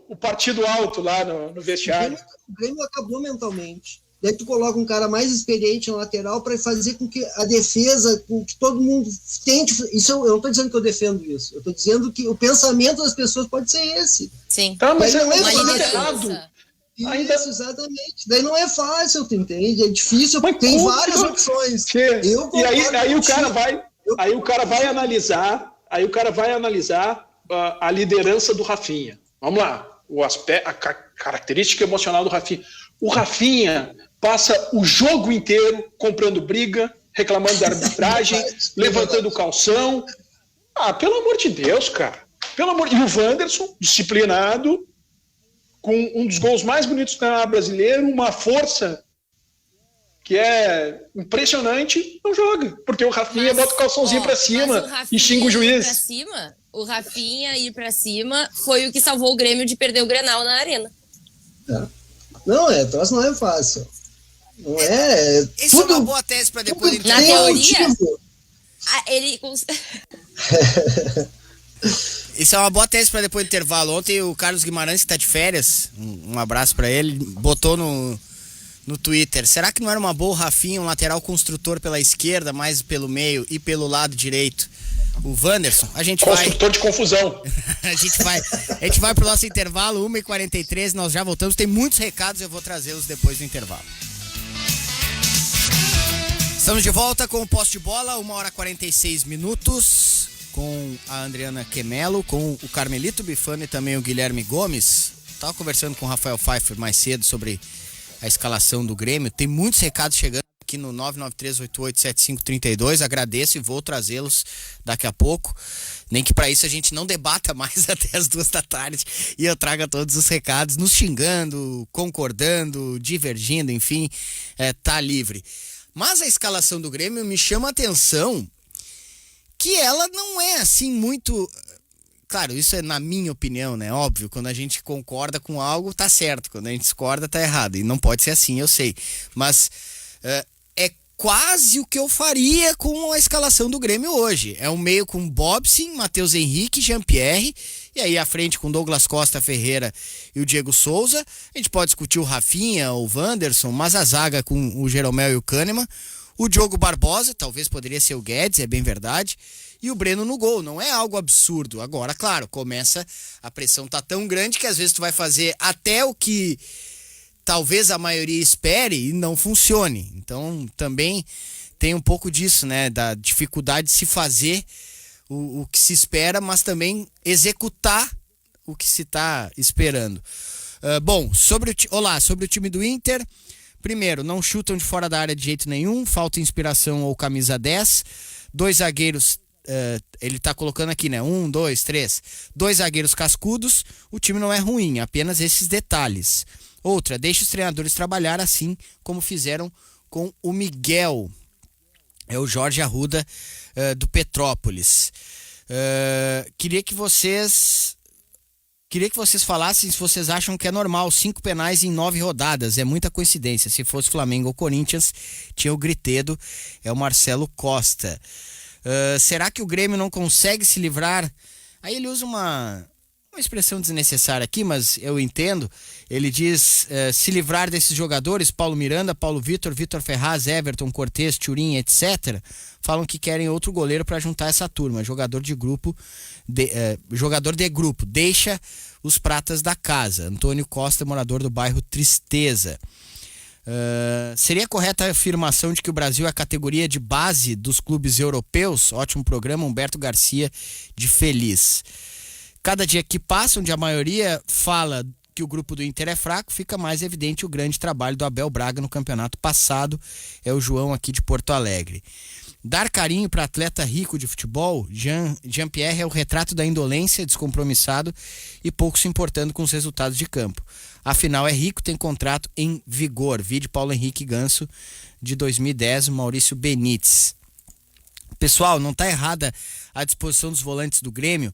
Speaker 4: o partido alto lá no vestiário.
Speaker 3: O Grêmio acabou mentalmente. Daí tu coloca um cara mais experiente na lateral para fazer com que a defesa, com que todo mundo tente. Isso eu não estou dizendo que eu defendo isso. Eu estou dizendo que o pensamento das pessoas pode ser esse.
Speaker 2: Sim.
Speaker 4: Tá, mas
Speaker 3: não é
Speaker 4: ainda
Speaker 3: fácil.
Speaker 4: errado.
Speaker 3: Isso, exatamente. Daí não é fácil, tu entende? É difícil, tem várias opções.
Speaker 4: E aí o cara vai analisar a liderança do Rafinha. Vamos lá, a característica emocional do Rafinha. O Rafinha passa o jogo inteiro comprando briga, reclamando da arbitragem, levantando o calção. Pelo amor de Deus, cara. E o Wanderson, disciplinado, com um dos gols mais bonitos do Campeonato Brasileiro, uma força que é impressionante, não joga. Porque o Rafinha bota o calçãozinho pra cima e xinga o juiz.
Speaker 2: O Rafinha ir pra cima foi o que salvou o Grêmio de perder o Grenal na Arena.
Speaker 3: Não, troço não é fácil. Não é.
Speaker 1: Isso é uma boa tese pra depois
Speaker 2: Na teoria, ele.
Speaker 1: Isso é uma boa tese pra depois do intervalo. Ontem o Carlos Guimarães, que tá de férias, um abraço pra ele, botou no Twitter. Será que não era uma boa o Rafinha, um lateral construtor pela esquerda, mais pelo meio e pelo lado direito? O Wanderson, a gente
Speaker 4: construtor de confusão.
Speaker 1: a gente vai pro nosso intervalo, 1h43, nós já voltamos. Tem muitos recados, eu vou trazê-los depois do intervalo. Estamos de volta com o Posse de Bola, 1h46, com a Adriana Quemelo, com o Carmelito Bifano e também o Guilherme Gomes. Tava conversando com o Rafael Pfeiffer mais cedo sobre a escalação do Grêmio. Tem muitos recados chegando aqui no 993887532. Agradeço e vou trazê-los daqui a pouco. Nem que para isso a gente não debata mais até as 2 da tarde e eu traga todos os recados, nos xingando, concordando, divergindo, enfim, tá livre. Mas a escalação do Grêmio me chama a atenção que ela não é assim muito... Claro, isso é na minha opinião, né? Óbvio, quando a gente concorda com algo, tá certo. Quando a gente discorda, tá errado. E não pode ser assim, eu sei. Mas é quase o que eu faria com a escalação do Grêmio hoje. É um meio com Bobson, Matheus Henrique, Jean-Pierre. E aí à frente com Douglas Costa, Ferreira e o Diego Souza. A gente pode discutir o Rafinha, o Wanderson, mas a zaga com o Jeromel e o Kahneman. O Diogo Barbosa, talvez poderia ser o Guedes, é bem verdade. E o Breno no gol, não é algo absurdo. Agora, claro, a pressão tá tão grande que às vezes tu vai fazer até o que talvez a maioria espere e não funcione. Então, também tem um pouco disso, né? Da dificuldade de se fazer o que se espera, mas também executar o que se tá esperando. Bom, sobre o time do Inter. Primeiro, não chutam de fora da área de jeito nenhum, falta inspiração ou camisa 10. 2 zagueiros, ele tá colocando aqui, né? 1, 2, 3. 2 zagueiros cascudos, o time não é ruim, apenas esses detalhes. Outra, deixa os treinadores trabalhar assim como fizeram com o Miguel. É o Jorge Arruda do Petrópolis. Queria que vocês falassem se vocês acham que é normal 5 penais em 9 rodadas. É muita coincidência. Se fosse Flamengo ou Corinthians, tinha o Gritedo. É o Marcelo Costa. Será que o Grêmio não consegue se livrar? Aí ele usa uma expressão desnecessária aqui, mas eu entendo. Ele diz se livrar desses jogadores, Paulo Miranda, Paulo Vitor, Vitor Ferraz, Everton, Cortez, Turim, etc. Falam que querem outro goleiro para juntar essa turma. Jogador de grupo, deixa os pratas da casa. Antônio Costa, morador do bairro Tristeza. Seria correta a afirmação de que o Brasil é a categoria de base dos clubes europeus? Ótimo programa, Humberto Garcia de Feliz. Cada dia que passa, onde a maioria fala que o grupo do Inter é fraco, fica mais evidente o grande trabalho do Abel Braga no campeonato passado. É o João aqui de Porto Alegre. Dar carinho para atleta rico de futebol, Jean-Pierre é o retrato da indolência, descompromissado e pouco se importando com os resultados de campo. Afinal, é rico, tem contrato em vigor. Vide Paulo Henrique Ganso, de 2010, Maurício Benítez. Pessoal, não está errada a disposição dos volantes do Grêmio,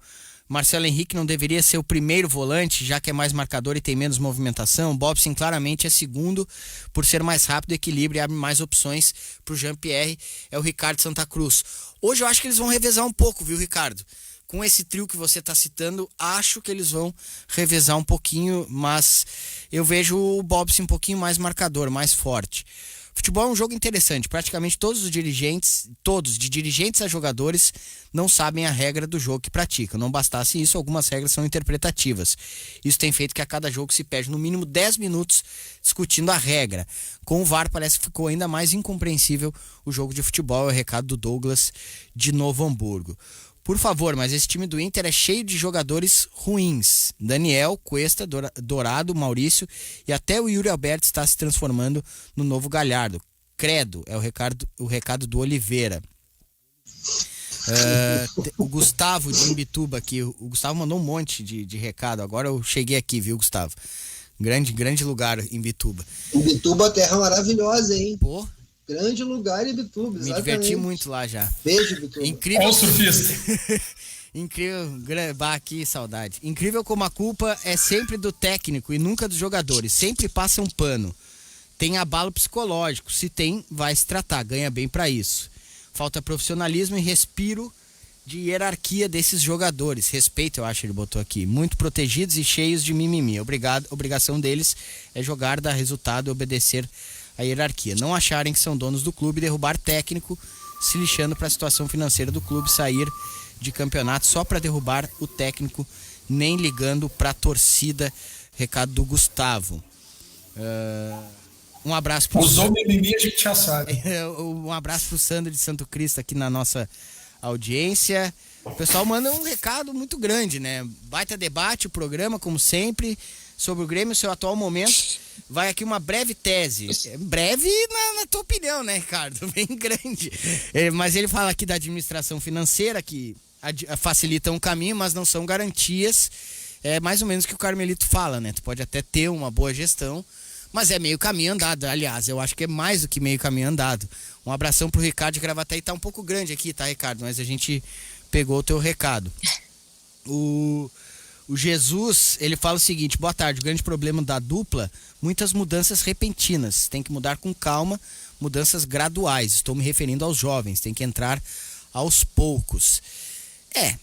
Speaker 1: Marcelo Henrique não deveria ser o primeiro volante, já que é mais marcador e tem menos movimentação. Bobson claramente é segundo por ser mais rápido, equilíbrio e abre mais opções pro Jean-Pierre. É o Ricardo Santa Cruz. Hoje eu acho que eles vão revezar um pouco, viu, Ricardo? Com esse trio que você está citando, acho que eles vão revezar um pouquinho, mas eu vejo o Bobson um pouquinho mais marcador, mais forte. Futebol é um jogo interessante, praticamente todos os dirigentes, de dirigentes a jogadores, não sabem a regra do jogo que praticam. Não bastasse isso, algumas regras são interpretativas. Isso tem feito que a cada jogo se perde no mínimo 10 minutos discutindo a regra. Com o VAR parece que ficou ainda mais incompreensível o jogo de futebol. É o recado do Douglas de Novo Hamburgo. Por favor, mas esse time do Inter é cheio de jogadores ruins. Daniel, Cuesta, Dourado, Maurício e até o Yuri Alberto está se transformando no novo Galhardo. Credo, é o recado do Oliveira. O Gustavo de Imbituba aqui. O Gustavo mandou um monte de recado. Agora eu cheguei aqui, viu, Gustavo? Grande lugar, Imbituba.
Speaker 3: Imbituba, terra maravilhosa, hein?
Speaker 1: Pô.
Speaker 3: Grande lugar em Imbituba,
Speaker 1: Me diverti muito lá já.
Speaker 3: Beijo, Imbituba.
Speaker 1: Incrível.
Speaker 5: Olha o surfista.
Speaker 1: Incrível, que saudade. Incrível como a culpa é sempre do técnico e nunca dos jogadores. Sempre passa um pano. Tem abalo psicológico. Se tem, vai se tratar. Ganha bem pra isso. Falta profissionalismo e respiro de hierarquia desses jogadores. Respeito, eu acho, ele botou aqui. Muito protegidos e cheios de mimimi. Obrigação deles é jogar, dar resultado e obedecer a hierarquia. Não acharem que são donos do clube, derrubar técnico, se lixando para a situação financeira do clube, sair de campeonato só para derrubar o técnico, nem ligando para a torcida. Recado do Gustavo. Um abraço pro
Speaker 5: Usou mimimi, a gente já sabe.
Speaker 1: Um abraço pro Sandro de Santo Cristo aqui na nossa audiência. O pessoal manda um recado muito grande, né? Baita debate, o programa, como sempre, sobre o Grêmio, seu atual momento. Vai aqui uma breve tese. Breve na tua opinião, né, Ricardo? Bem grande. Mas ele fala aqui da administração financeira, que facilitam o caminho, mas não são garantias. É mais ou menos o que o Carmelito fala, né? Tu pode até ter uma boa gestão, mas é meio caminho andado. Aliás, eu acho que é mais do que meio caminho andado. Um abração pro Ricardo de Gravataí. Tá um pouco grande aqui, tá, Ricardo? Mas a gente pegou o teu recado. O Jesus, ele fala o seguinte: boa tarde, o grande problema da dupla, muitas mudanças repentinas, tem que mudar com calma, mudanças graduais, estou me referindo aos jovens, tem que entrar aos poucos. É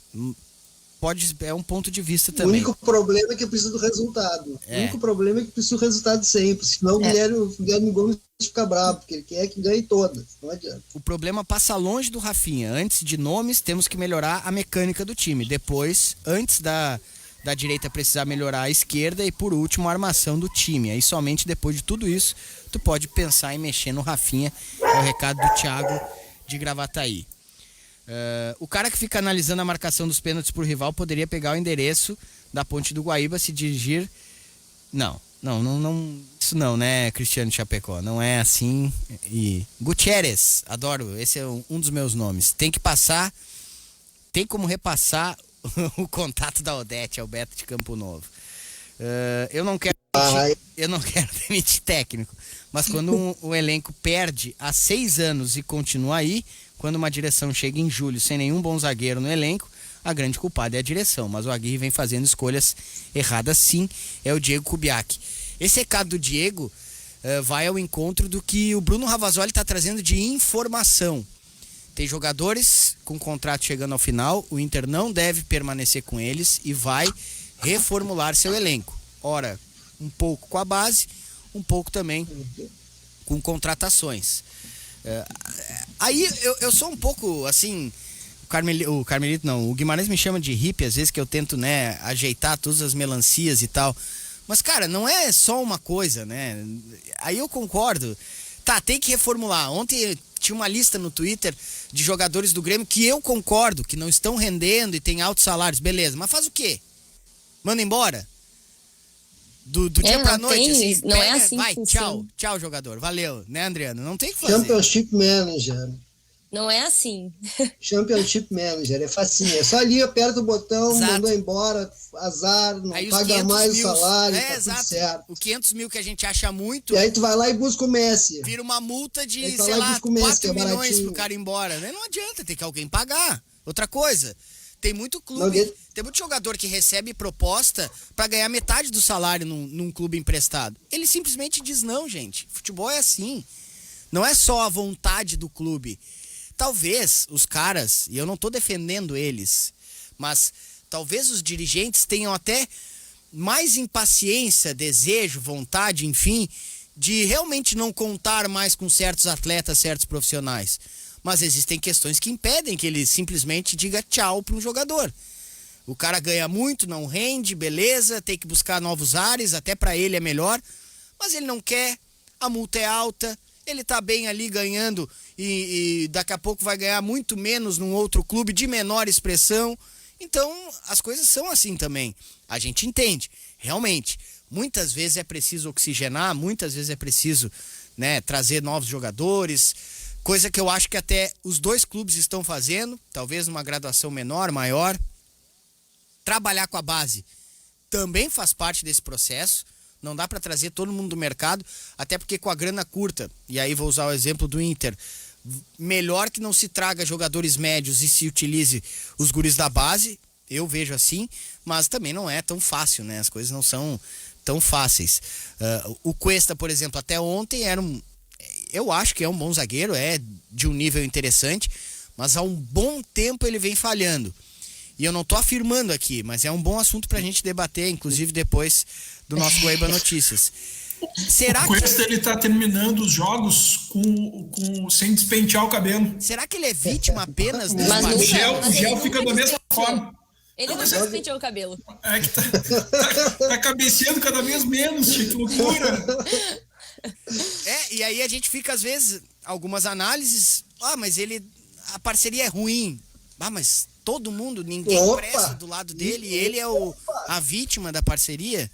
Speaker 1: um ponto de vista também.
Speaker 3: O único problema é que precisa do resultado. O único problema é que precisa do resultado sempre, senão o Guilherme Gomes fica bravo, porque ele quer que ganhe todas, não adianta.
Speaker 1: O problema passa longe do Rafinha. Antes de nomes, temos que melhorar a mecânica do time. Depois, antes da direita precisar melhorar a esquerda e por último a armação do time. Aí somente depois de tudo isso tu pode pensar em mexer no Rafinha. É o recado do Thiago de Gravataí. O cara que fica analisando a marcação dos pênaltis por rival poderia pegar o endereço da Ponte do Guaíba, se dirigir. Não, isso não, né, Cristiano Chapecó? Não é assim. E Gutierrez, adoro, esse é um dos meus nomes. Tem como repassar o contato da Odete, Alberto de Campo Novo. Eu não quero demitir técnico, mas quando o elenco perde há 6 anos e continua aí, quando uma direção chega em julho sem nenhum bom zagueiro no elenco, a grande culpada é a direção, mas o Aguirre vem fazendo escolhas erradas sim, é o Diego Kubiak. Esse recado do Diego vai ao encontro do que o Bruno Ravazoli está trazendo de informação. Tem jogadores com contrato chegando ao final, o Inter não deve permanecer com eles e vai reformular seu elenco. Ora, um pouco com a base, um pouco também com contratações. Aí eu sou um pouco assim, o Guimarães me chama de hippie às vezes, que eu tento, né, ajeitar todas as melancias e tal. Mas, cara, não é só uma coisa, né? Aí eu concordo. Tá, tem que reformular. Ontem tinha uma lista no Twitter de jogadores do Grêmio que eu concordo, que não estão rendendo e tem altos salários. Beleza, mas faz o quê? Manda embora? Do dia pra noite, assim.
Speaker 2: Não é assim.
Speaker 1: Vai, tchau, jogador. Valeu, né, Adriano? Não tem o que fazer.
Speaker 3: Championship Manager.
Speaker 2: Não é assim.
Speaker 3: Championship Manager, é facinho. É só ali, aperta o botão,
Speaker 1: exato.
Speaker 3: Mandou embora, azar, não
Speaker 1: aí
Speaker 3: paga mais
Speaker 1: mil,
Speaker 3: o salário,
Speaker 1: tá
Speaker 3: tudo certo.
Speaker 1: O 500 mil que a gente acha muito...
Speaker 3: E aí tu vai lá e busca o Messi.
Speaker 1: Vira uma multa de,
Speaker 3: sei lá,
Speaker 1: 4 milhões
Speaker 3: pro
Speaker 1: cara ir embora. Não adianta, tem que alguém pagar. Outra coisa, Tem muito clube, tem muito jogador que recebe proposta pra ganhar metade do salário num clube emprestado. Ele simplesmente diz não, gente. Futebol é assim. Não é só a vontade do clube. Talvez os caras, e eu não tô defendendo eles, mas talvez os dirigentes tenham até mais impaciência, desejo, vontade, enfim, de realmente não contar mais com certos atletas, certos profissionais. Mas existem questões que impedem que ele simplesmente diga tchau para um jogador. O cara ganha muito, não rende, beleza, tem que buscar novos ares, até para ele é melhor, mas ele não quer, a multa é alta, ele tá bem ali ganhando e daqui a pouco vai ganhar muito menos num outro clube de menor expressão. Então, as coisas são assim também. A gente entende, realmente. Muitas vezes é preciso oxigenar, muitas vezes é preciso, né, trazer novos jogadores, coisa que eu acho que até os dois clubes estão fazendo, talvez numa graduação menor, maior. Trabalhar com a base também faz parte desse processo. Não dá para trazer todo mundo do mercado, até porque com a grana curta, e aí vou usar o exemplo do Inter, melhor que não se traga jogadores médios e se utilize os guris da base, eu vejo assim, mas também não é tão fácil, né? As coisas não são tão fáceis. O Cuesta, por exemplo, até ontem eu acho que é um bom zagueiro, é de um nível interessante, mas há um bom tempo ele vem falhando. E eu não tô afirmando aqui, mas é um bom assunto pra gente debater, inclusive depois do nosso Guaíba Notícias. Será
Speaker 5: o Cuesta, ele tá terminando os jogos sem despentear o cabelo.
Speaker 1: Será que ele é vítima apenas desse
Speaker 2: Mas
Speaker 5: O
Speaker 2: nunca-
Speaker 5: gel fica da mesma forma.
Speaker 2: Ele não despenteou o cabelo.
Speaker 5: É que tá cabeceando cada vez menos, que loucura.
Speaker 1: E aí a gente fica, às vezes, algumas análises, mas a parceria é ruim. Mas todo mundo, ninguém presta do lado dele, e ele é a vítima da parceria.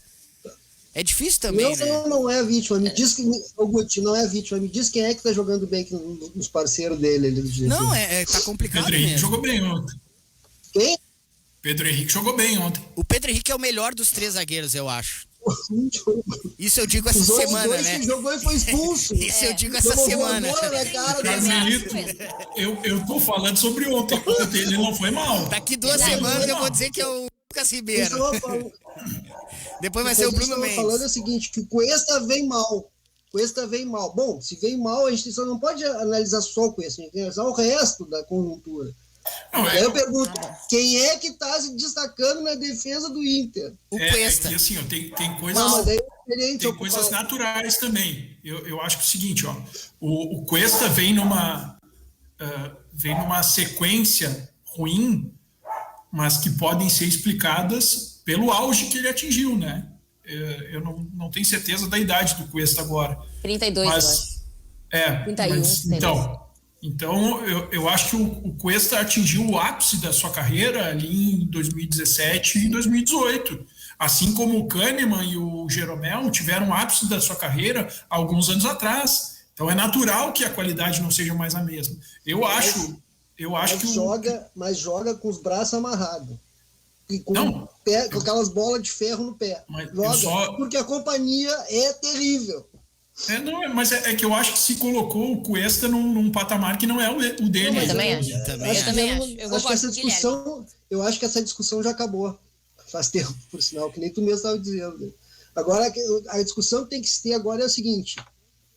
Speaker 1: É difícil também, né?
Speaker 3: Não é vítima. Me diz que o Guti não é vítima. Me diz quem é que tá jogando bem nos parceiros dele.
Speaker 1: Não, tá complicado
Speaker 5: Pedro Henrique
Speaker 1: mesmo.
Speaker 5: jogou bem ontem.
Speaker 3: Quem?
Speaker 5: Pedro Henrique jogou bem ontem.
Speaker 1: O Pedro Henrique é o melhor dos 3 zagueiros, eu acho. Isso eu digo essa
Speaker 3: Os outros
Speaker 1: semana,
Speaker 3: dois
Speaker 1: né?
Speaker 3: que jogou e foi expulso.
Speaker 1: Isso eu digo essa
Speaker 3: Tomou
Speaker 1: semana.
Speaker 3: bola na cara
Speaker 5: Carmelito, eu tô falando sobre ontem. Ele não foi mal.
Speaker 1: Daqui 2 semanas eu vou dizer que é o Lucas Ribeiro. Depois vai ser o Bruno Mendes.
Speaker 3: falando é o seguinte, que o Cuesta vem mal. Bom, se vem mal, a gente só não pode analisar só o Cuesta, a gente tem que analisar o resto da conjuntura.
Speaker 5: Não,
Speaker 3: Aí eu pergunto, quem é que tá se destacando na defesa do Inter?
Speaker 1: O Cuesta.
Speaker 5: que assim, tem coisas...
Speaker 3: Não, mas daí é diferente.
Speaker 5: Tem coisas naturais também. Eu acho que é o seguinte, o Cuesta vem numa sequência ruim, mas que podem ser explicadas pelo auge que ele atingiu, né? Eu não tenho certeza da idade do Cuesta agora.
Speaker 2: 32, eu acho. 31.
Speaker 5: Então eu acho que o Cuesta atingiu o ápice da sua carreira ali em 2017 e 2018. Assim como o Kahneman e o Jeromel tiveram o ápice da sua carreira há alguns anos atrás. Então é natural que a qualidade não seja mais a mesma.
Speaker 3: Mas joga com os braços amarrados. E com aquelas bolas de ferro no pé. Porque a companhia é terrível.
Speaker 5: Mas é que eu acho que se colocou o Cuesta num patamar que não é o dele.
Speaker 2: Eu também acho.
Speaker 3: Eu acho que essa discussão já acabou. Faz tempo, por sinal, que nem tu mesmo estava dizendo. Né? Agora, a discussão que tem que se ter agora é o seguinte: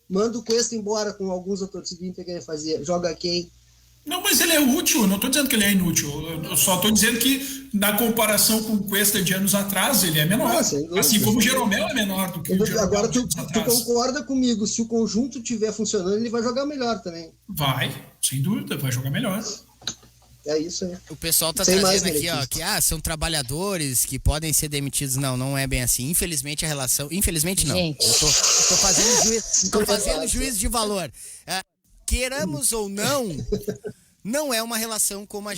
Speaker 3: manda o Cuesta embora com alguns atores do Inter que ele fazia. Joga quem?
Speaker 5: Não, mas ele é útil, eu não estou dizendo que ele é inútil, eu só estou dizendo que na comparação com o Cuesta de anos atrás, ele é menor, assim como o Jeromel é menor do que o Jeromel.
Speaker 3: Agora tu concorda comigo, se o conjunto estiver funcionando, ele vai jogar melhor também.
Speaker 5: Vai, sem dúvida, vai jogar melhor.
Speaker 3: É isso aí.
Speaker 1: O pessoal tá trazendo aqui, que são trabalhadores que podem ser demitidos. Não é bem assim. Infelizmente a relação... Infelizmente não.
Speaker 2: Gente.
Speaker 1: Eu tô fazendo juízo de valor. Queiramos ou não é uma relação como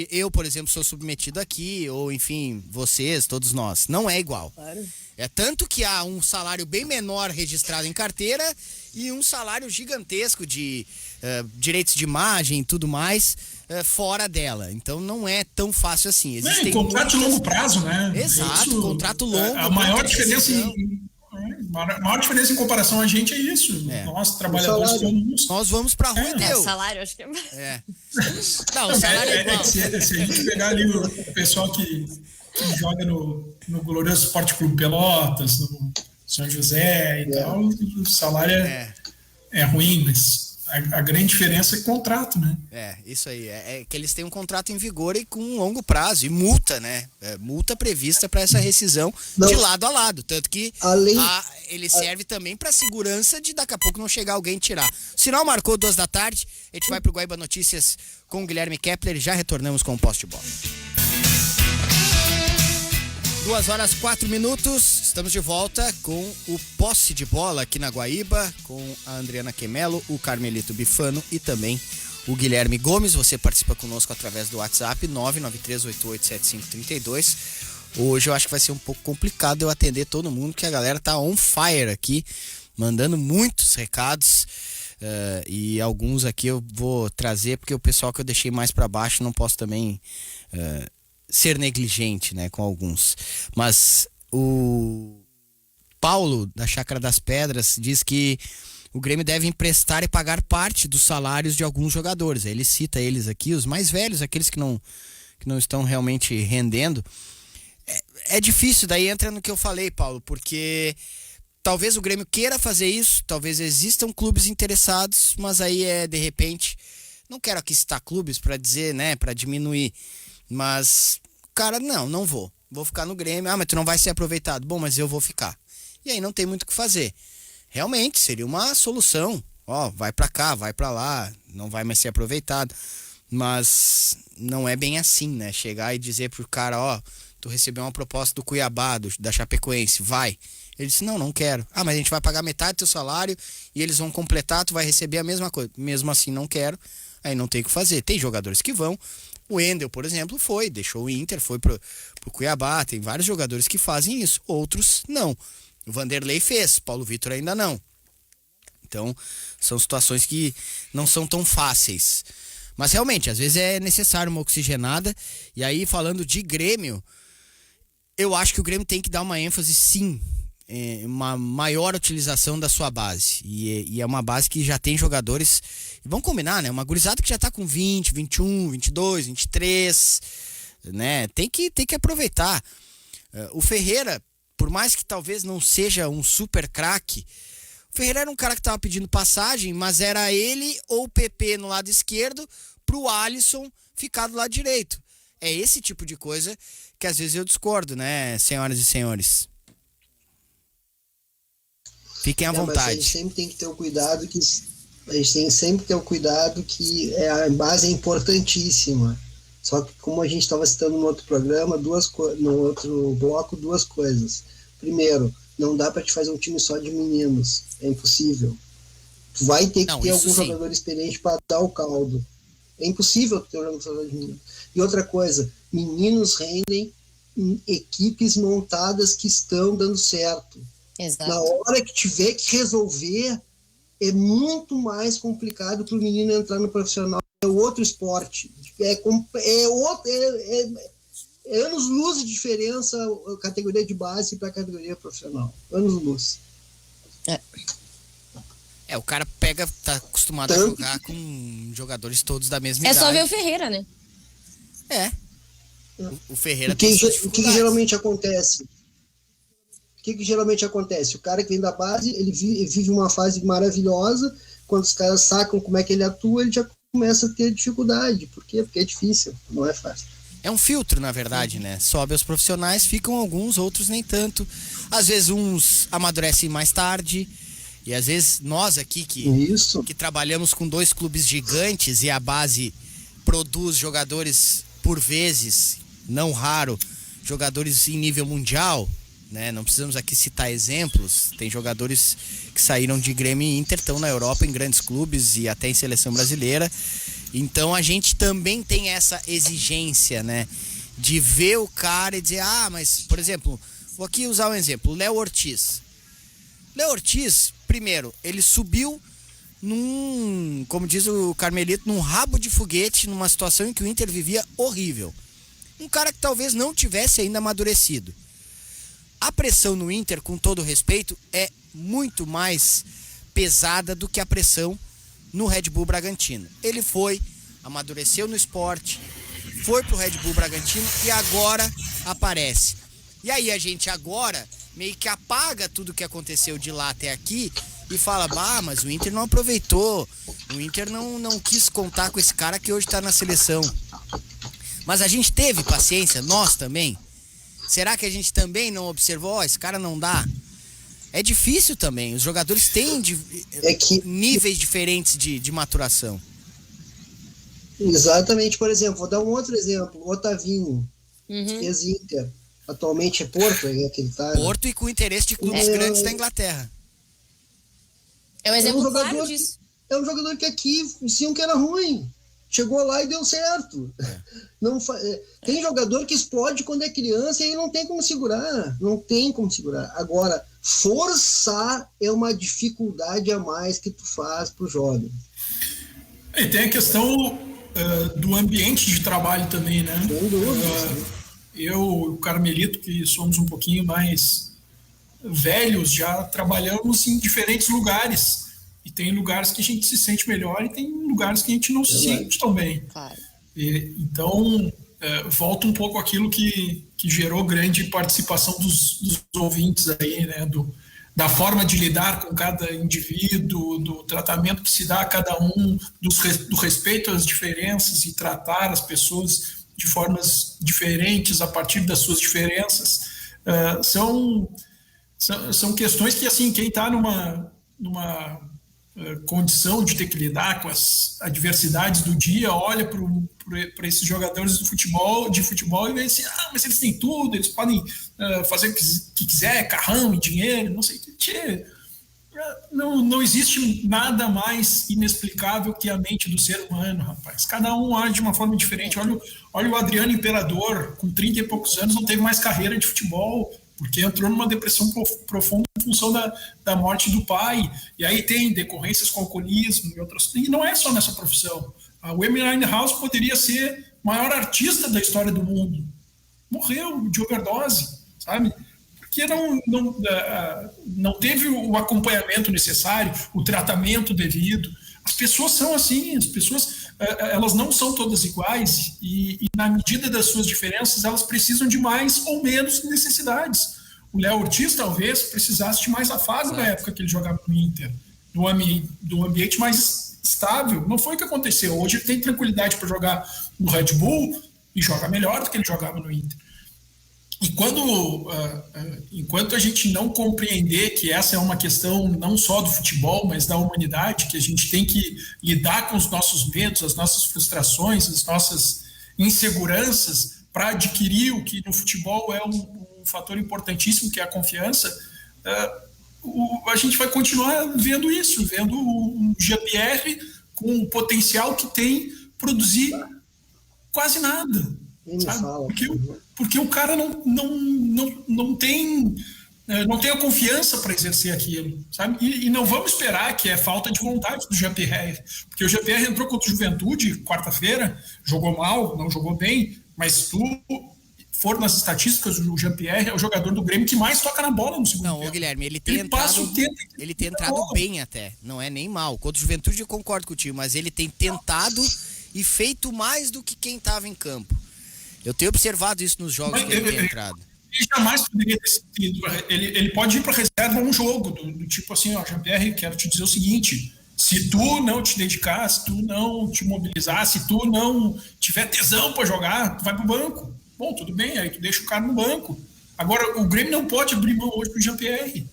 Speaker 1: eu, por exemplo, sou submetido aqui, ou enfim, vocês, todos nós. Não é igual.
Speaker 2: Claro.
Speaker 1: É tanto que há um salário bem menor registrado em carteira e um salário gigantesco de direitos de imagem e tudo mais fora dela. Então não é tão fácil assim.
Speaker 5: Contrato de longo prazo, né?
Speaker 1: Exato, contrato longo.
Speaker 5: A maior diferença A maior diferença em comparação a gente é isso. Nós, trabalhadores comuns.
Speaker 1: Nós vamos pra rua e deu.
Speaker 2: O salário, acho que
Speaker 1: é. Não, o salário é igual.
Speaker 5: Se a gente pegar ali o pessoal que joga no glorioso Esporte Clube Pelotas, no São José e tal, o salário é ruim, mas a grande diferença é contrato, né?
Speaker 1: Isso aí. É que eles têm um contrato em vigor e com um longo prazo. E multa, né? Multa prevista para essa rescisão de lado a lado. Tanto que ele serve também para segurança de daqui a pouco não chegar alguém e tirar. O sinal marcou 14h. A gente vai pro Guaíba Notícias com o Guilherme Kepler e já retornamos com o Posse de Bola. 2h04. Estamos de volta com o Posse de Bola aqui na Guaíba, com a Adriana Quemelo, o Carmelito Bifano e também o Guilherme Gomes. Você participa conosco através do WhatsApp 993887532. Hoje eu acho que vai ser um pouco complicado eu atender todo mundo, porque a galera tá on fire aqui, mandando muitos recados. E alguns aqui eu vou trazer, porque o pessoal que eu deixei mais para baixo não posso também ser negligente, né, com alguns. Mas o Paulo, da Chácara das Pedras, diz que o Grêmio deve emprestar e pagar parte dos salários de alguns jogadores. Ele cita eles aqui, os mais velhos, aqueles que não estão realmente rendendo. É difícil, daí entra no que eu falei, Paulo, porque talvez o Grêmio queira fazer isso, talvez existam clubes interessados, mas aí de repente, não quero aqui citar clubes para dizer, né, para diminuir, mas, cara, não vou ficar no Grêmio. Mas tu não vai ser aproveitado. Bom, mas eu vou ficar. E aí não tem muito o que fazer. Realmente, seria uma solução. Vai pra cá, vai pra lá, não vai mais ser aproveitado. Mas não é bem assim, né? Chegar e dizer pro cara, tu recebeu uma proposta do Cuiabá, da Chapecoense, vai. Ele disse, não quero. Mas a gente vai pagar metade do teu salário e eles vão completar, tu vai receber a mesma coisa. Mesmo assim, não quero. Aí não tem o que fazer. Tem jogadores que vão. O Wendel, por exemplo, deixou o Inter, foi pro Cuiabá. Tem vários jogadores que fazem isso, outros não. O Vanderlei fez, Paulo Vitor ainda não. Então, são situações que não são tão fáceis. Mas realmente, às vezes é necessário uma oxigenada. E aí, falando de Grêmio, eu acho que o Grêmio tem que dar uma ênfase, sim, uma maior utilização da sua base. E é uma base que já tem jogadores, e vamos combinar, né? Uma gurizada que já tá com 20, 21, 22, 23, né? Tem que aproveitar. O Ferreira, por mais que talvez não seja um super craque, o Ferreira era um cara que tava pedindo passagem, mas era ele ou o PP no lado esquerdo pro Alisson ficar do lado direito. É esse tipo de coisa que às vezes eu discordo, né, senhoras e senhores? Fiquem à vontade.
Speaker 3: Mas a gente sempre tem que ter o cuidado que a base é importantíssima. Só que, como a gente estava citando no outro programa, no outro bloco, duas coisas. Primeiro, não dá para te fazer um time só de meninos. É impossível. Tu vai ter que ter algum jogador experiente para dar o caldo. É impossível ter um jogador só de meninos. E outra coisa, meninos rendem em equipes montadas que estão dando certo.
Speaker 2: Exato.
Speaker 3: Na hora que tiver que resolver, é muito mais complicado para o menino entrar no profissional. É outro esporte. É anos-luz de diferença a categoria de base para a categoria profissional. Anos-luz.
Speaker 1: O cara tá acostumado a jogar com jogadores todos da mesma idade.
Speaker 2: É só ver o Ferreira, né?
Speaker 1: O Ferreira
Speaker 3: o que geralmente acontece? O que geralmente acontece? O cara que vem da base, ele vive uma fase maravilhosa. Quando os caras sacam como é que ele atua, ele já começa a ter dificuldade. Por quê? Porque é difícil, não é fácil.
Speaker 1: É um filtro, na verdade, né? Sobe aos profissionais, ficam alguns, outros nem tanto. Às vezes uns amadurecem mais tarde. E às vezes nós aqui que trabalhamos com 2 clubes gigantes e a base produz jogadores por vezes, não raro, jogadores em nível mundial, né? Não precisamos aqui citar exemplos. Tem jogadores que saíram de Grêmio e Inter, estão na Europa em grandes clubes e até em seleção brasileira. Então a gente também tem essa exigência, né? De ver o cara e dizer, mas, por exemplo, vou aqui usar um exemplo, o Léo Ortiz. Léo Ortiz, primeiro, ele subiu como diz o Carmelito, num rabo de foguete, numa situação em que o Inter vivia horrível. Um cara que talvez não tivesse ainda amadurecido. A pressão no Inter, com todo respeito, é muito mais pesada do que a pressão no Red Bull Bragantino. Ele foi, amadureceu no esporte, foi pro Red Bull Bragantino e agora aparece. E aí a gente agora meio que apaga tudo que aconteceu de lá até aqui e fala, mas o Inter não aproveitou, o Inter não quis contar com esse cara que hoje tá na seleção. Mas a gente teve paciência, nós também. Será que a gente também não observou, esse cara não dá? É difícil também, os jogadores têm níveis diferentes de maturação.
Speaker 3: Exatamente, por exemplo, vou dar um outro exemplo, o Otavinho, ex-Inter, atualmente é Porto, que ele tá...
Speaker 1: Porto e com interesse de clubes grandes da Inglaterra.
Speaker 2: É um exemplo claro disso.
Speaker 3: É um jogador que aqui diziam que era ruim, chegou lá e deu certo. Tem jogador que explode quando é criança e aí não tem como segurar, Agora, forçar é uma dificuldade a mais que tu faz pro jovem.
Speaker 5: E tem a questão do ambiente de trabalho também, né?
Speaker 3: Sem dúvida.
Speaker 5: Eu e o Carmelito, que somos um pouquinho mais velhos, já trabalhamos em diferentes lugares. E tem lugares que a gente se sente melhor e tem lugares que a gente não se sente tão bem.
Speaker 2: Claro.
Speaker 5: Então, volta um pouco aquilo que gerou grande participação dos ouvintes aí, né? Da forma de lidar com cada indivíduo, do tratamento que se dá a cada um, do respeito às diferenças e tratar as pessoas de formas diferentes a partir das suas diferenças. São questões que, assim, quem está numa condição de ter que lidar com as adversidades do dia, olha para esses jogadores de futebol e vê assim, mas eles têm tudo, eles podem fazer o que quiser, carrão e dinheiro, não sei o que. Não existe nada mais inexplicável que a mente do ser humano, rapaz. Cada um age de uma forma diferente. Olha o Adriano Imperador, com 30 e poucos anos, não teve mais carreira de futebol, porque entrou numa depressão profunda em função da morte do pai. E aí tem decorrências com alcoolismo e outras. E não é só nessa profissão. A Amy Winehouse poderia ser a maior artista da história do mundo. Morreu de overdose, sabe? Porque não teve o acompanhamento necessário, o tratamento devido. As pessoas são assim, elas não são todas iguais e na medida das suas diferenças, elas precisam de mais ou menos necessidades. O Léo Ortiz, talvez, precisasse de mais afago na época que ele jogava no Inter, do ambiente mais estável. Não foi o que aconteceu. Hoje ele tem tranquilidade para jogar no Red Bull e joga melhor do que ele jogava no Inter. E enquanto a gente não compreender que essa é uma questão não só do futebol, mas da humanidade, que a gente tem que lidar com os nossos medos, as nossas frustrações, as nossas inseguranças para adquirir o que no futebol é um fator importantíssimo, que é a confiança, a gente vai continuar vendo isso, vendo o Jean-Pierre com o potencial que tem produzir quase nada. Porque o cara não tem a confiança para exercer aquilo, sabe? E não vamos esperar que é falta de vontade do Jean-Pierre, porque o Jean-Pierre entrou contra o Juventude quarta-feira, jogou mal, não jogou bem, mas se tu for nas estatísticas, o Jean-Pierre é o jogador do Grêmio que mais toca na bola no segundo tempo.
Speaker 1: Não, Guilherme, ele tem entrado bem até, não é nem mal. Contra o Juventude eu concordo contigo, mas ele tem tentado e feito mais do que quem estava em campo. Eu tenho observado isso nos jogos que ele tem entrado.
Speaker 5: Ele jamais poderia ter sido. Ele pode ir para reserva um jogo, do tipo assim, Jean-Pierre, quero te dizer o seguinte: se tu não te dedicar, se tu não te mobilizar, se tu não tiver tesão para jogar, tu vai pro banco. Bom, tudo bem, aí tu deixa o cara no banco. Agora, o Grêmio não pode abrir mão hoje pro Jean-Pierre.